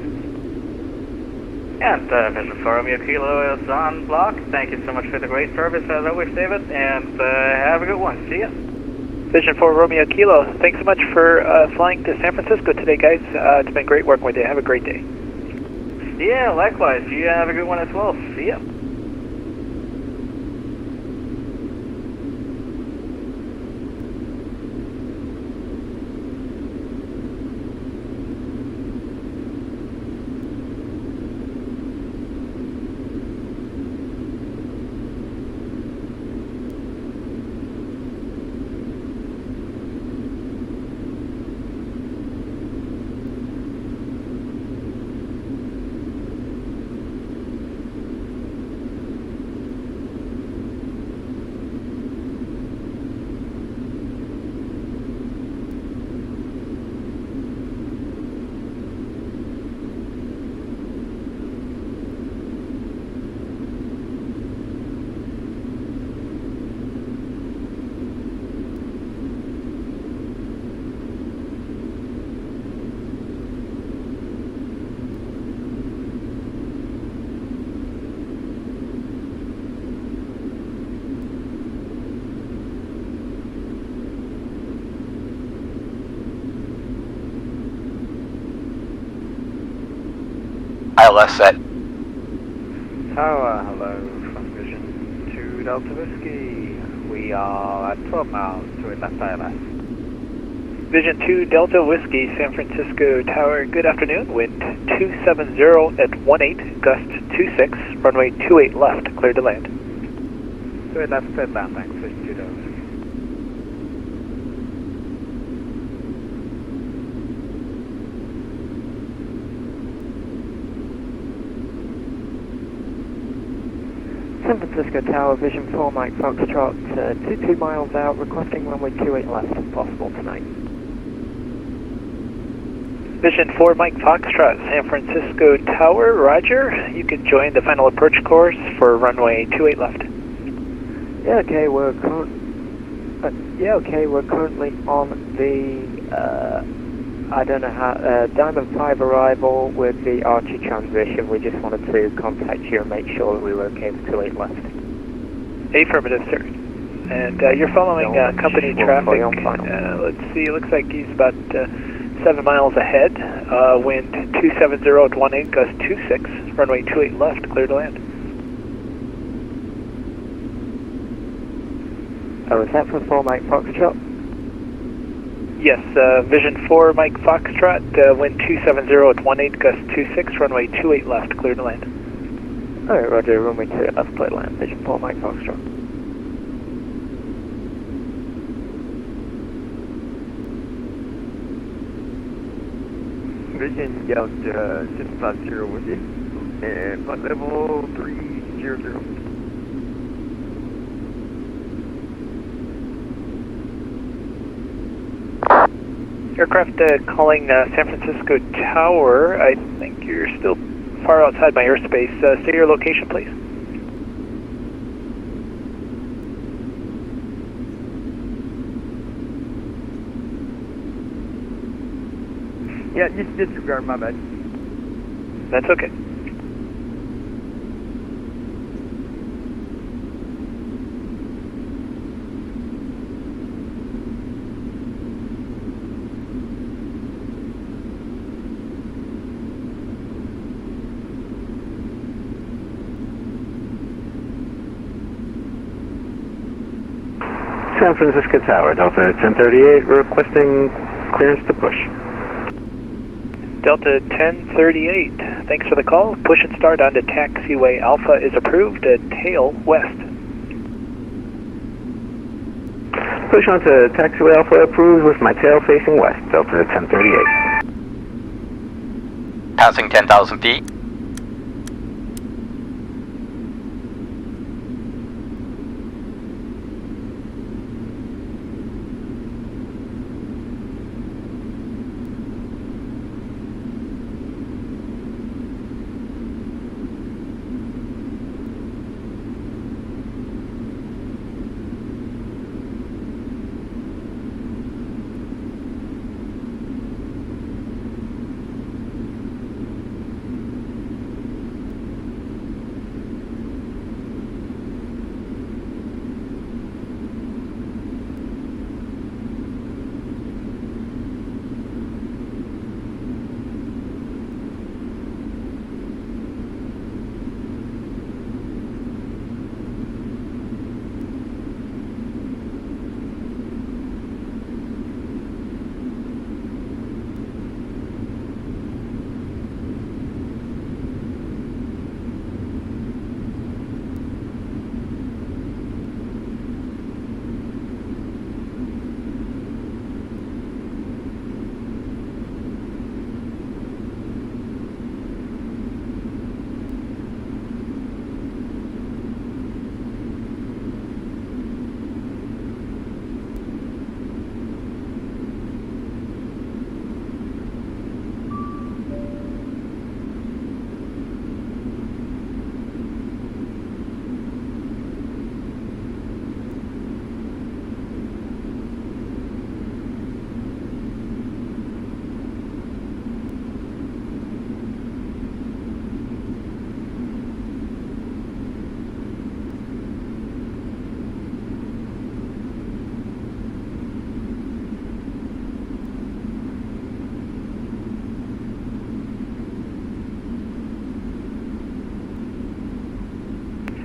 And Vision 4 Romeo Kilo is on block. Thank you so much for the great service, as always, David, and have a good one. See ya. Vision 4 Romeo Kilo, thanks so much for flying to San Francisco today, guys. It's been great working with you. Have a great day. Yeah, likewise. You have a good one as well. See ya. ILS set. Tower, hello from Vision 2 Delta Whiskey. We are at 12 miles to left ILS. Vision 2 Delta Whiskey, San Francisco Tower, good afternoon. Wind 270 at 18, gust 26, runway 28 left, clear to land. 28 left, clear to land, thanks. Vision 2 Delta Whiskey. San Francisco Tower, Vision 4 Mike Foxtrot, 2 miles out, requesting runway 28 left if possible tonight. Vision 4 Mike Foxtrot, San Francisco Tower, roger. You can join the final approach course for runway 28 left. Yeah, okay, we're currently on the, I don't know how, Diamond 5 arrival with the Archie transition. We just wanted to contact you and make sure that we were okay with 28 left. Affirmative, sir. And you're following company traffic. Let's see, it looks like he's about 7 miles ahead. Wind 270 at 18, gust 26, runway 28 left, clear to land. Oh, is that for 4 Mike Foxtrot? Yes, Vision 4 Mike Foxtrot, wind 270 at 18, gust 26, runway 28 left, clear to land. Alright, roger, runway 2 left, clear to land, Vision 4 Mike Foxtrot. Vision Delta 650 with you, and flight level 300. Aircraft calling San Francisco Tower. I think you're still far outside my airspace. State your location, please. Yeah, just disregard, my bad. That's okay. San Francisco Tower, Delta 1038, requesting clearance to push. Delta 1038, thanks for the call. Push and start onto taxiway Alpha is approved. Tail west. Push onto taxiway Alpha approved with my tail facing west, Delta 1038. Passing 10,000 feet.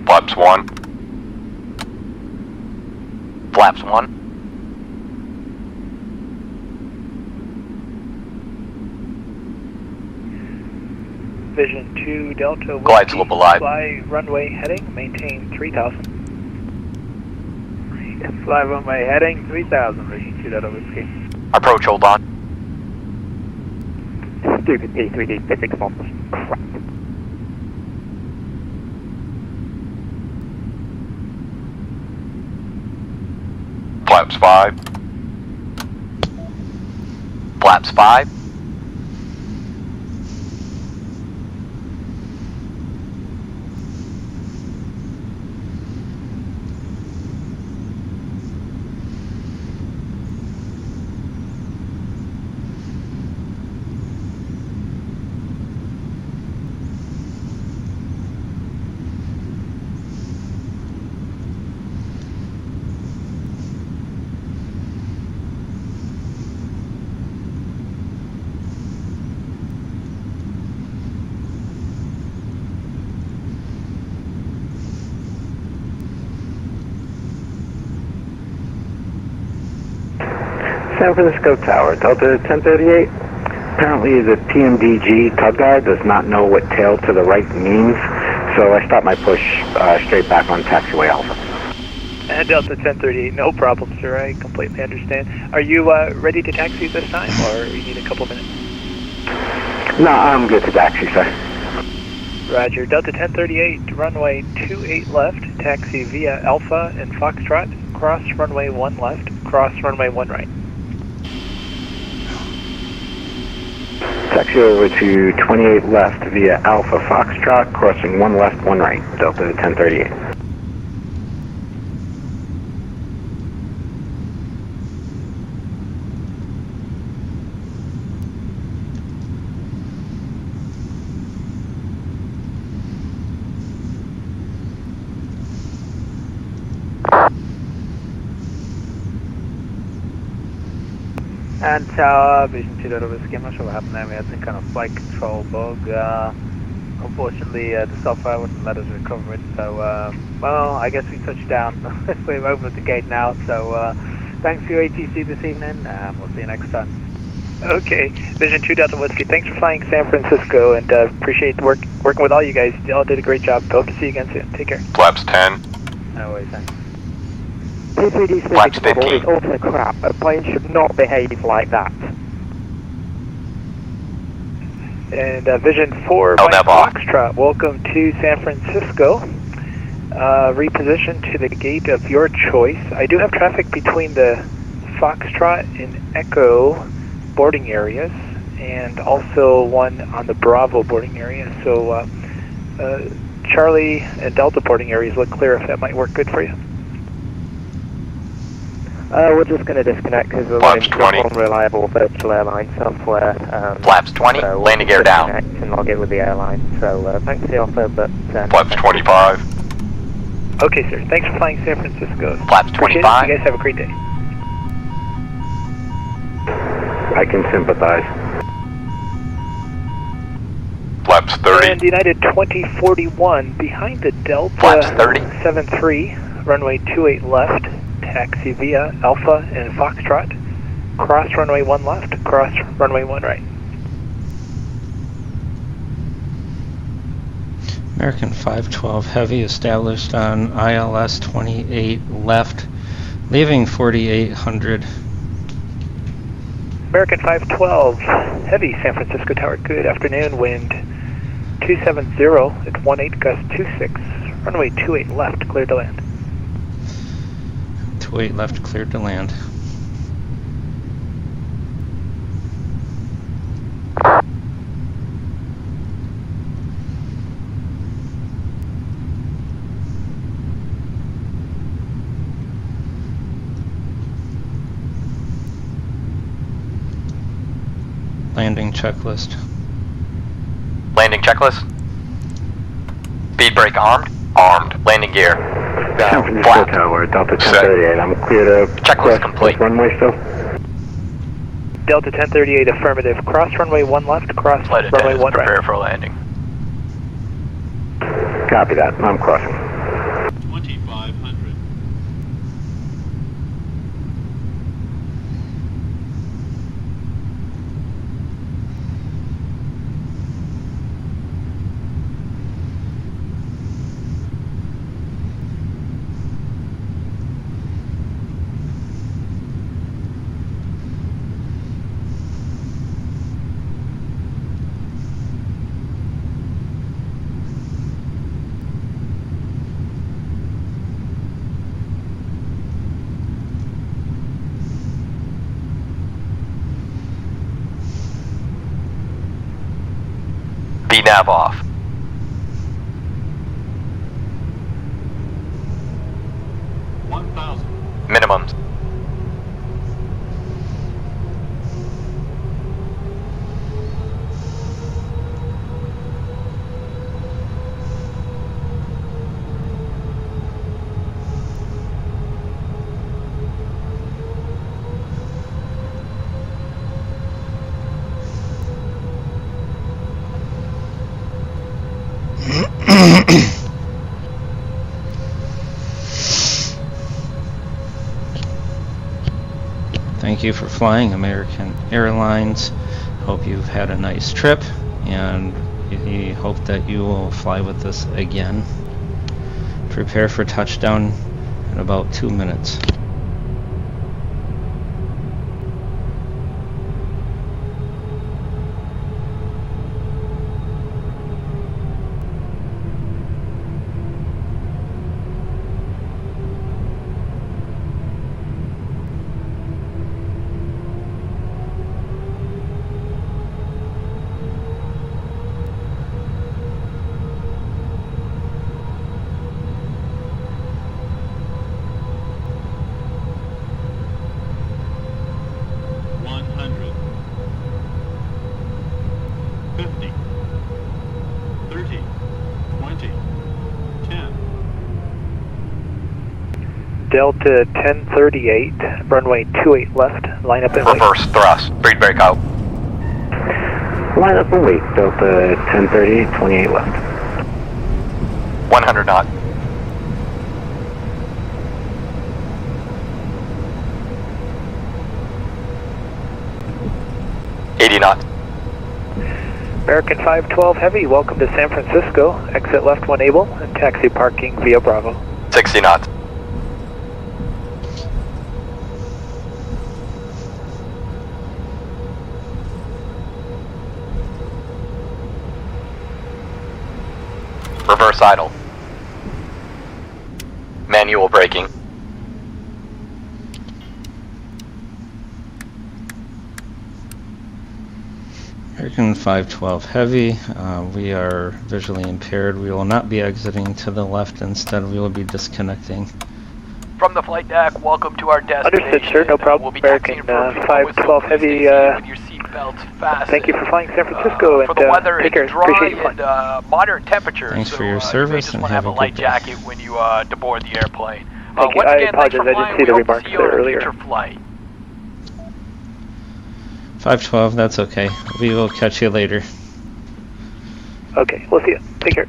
Flaps 1. Flaps 1. Vision 2 Delta. Glide slope alive. Fly runway heading, maintain 3,000. Fly runway heading, 3,000. Vision 2 Delta Whiskey. Approach, hold on. Stupid P3D physics models. Crap. Flaps 5. Flaps 5. San Francisco Tower, Delta 1038. Apparently the PMDG tug guide does not know what tail to the right means, So I stopped my push straight back on taxiway Alpha. And Delta 1038, no problem, sir. I completely understand. Are you ready to taxi this time, or you need a couple minutes? No, I'm good to taxi, sir. Roger. Delta 1038, runway 28 left, taxi via Alpha and Foxtrot, cross runway 1 left, cross runway 1 right. Taxi over to 28 left via Alpha Foxtrot, crossing 1 left, 1 right, Delta 1038. And Tower, Vision 2 Delta Whiskey, I'm not sure what happened there, we had some kind of flight control bug. Unfortunately, the software wouldn't let us recover it, so, well, I guess we touched down. We've opened the gate now, so thanks for your ATC this evening, and we'll see you next time. Okay, Vision 2 Delta Whiskey, thanks for flying San Francisco, and appreciate working with all you guys. You all did a great job. Hope to see you again soon. Take care. Flaps 10. No worries, thanks. T3D's Flaps physics model 15. is also crap. A plane should not behave like that. And Vision 4 Mike Foxtrot, welcome to San Francisco. Reposition to the gate of your choice. I do have traffic between the Foxtrot and Echo boarding areas, and also one on the Bravo boarding area. So Charlie and Delta boarding areas look clear if that might work good for you. We're just going to disconnect because we're running unreliable virtual airline software. Flaps 20, so landing gear down. And log in with the airline. So thanks for the offer, but... Flaps 25. Okay, sir. Thanks for flying San Francisco. Flaps 25. You guys have a great day. I can sympathize. Flaps 30. And United 2041 behind the Delta Flaps 30. 73, runway 28 left, taxi via Alpha and Foxtrot, cross runway 1 left, cross runway 1 right. American 512 Heavy established on ILS 28 left, leaving 4800. American 512 Heavy San Francisco Tower, good afternoon, wind 270 at 18, gust 26, runway 28 left, cleared to land. 28 left, cleared to land. Landing checklist. Landing checklist. Speed brake armed. Armed. Landing gear. San Francisco Tower, Delta 1038. I'm clear to checklist complete. Runway still. Delta 1038 affirmative. Cross runway 1 left, cross runway 1 right. Prepare for landing. Copy that. I'm crossing. 2500. Nav off. Minimums. Thank you for flying American Airlines. Hope you've had a nice trip, and you he hoped that you will fly with this again. Prepare for touchdown in about 2 minutes. Delta 1038, runway 28 left, line up and wait. Reverse thrust, breed break out. Line up and wait, Delta 1030, 28 left. 100 knot. Knot. American 512 Heavy, welcome to San Francisco. Exit left when able, and taxi parking via Bravo. 60 knots. Reverse idle. Manual braking. American 512 Heavy, we are visually impaired. We will not be exiting to the left. Instead, we will be disconnecting. From the flight deck, welcome to our destination. Understood, sir. No problem. We'll be American 512 Heavy, thank you for flying San Francisco. For the weather, it's dry and moderate temperature. Thanks for your service and have a light good day. jacket when you deboard the airplane. Thank you. Once again, I apologize. I didn't see the remarks there earlier. Flight. 512, that's okay. We will catch you later. Okay, we'll see you. Take care.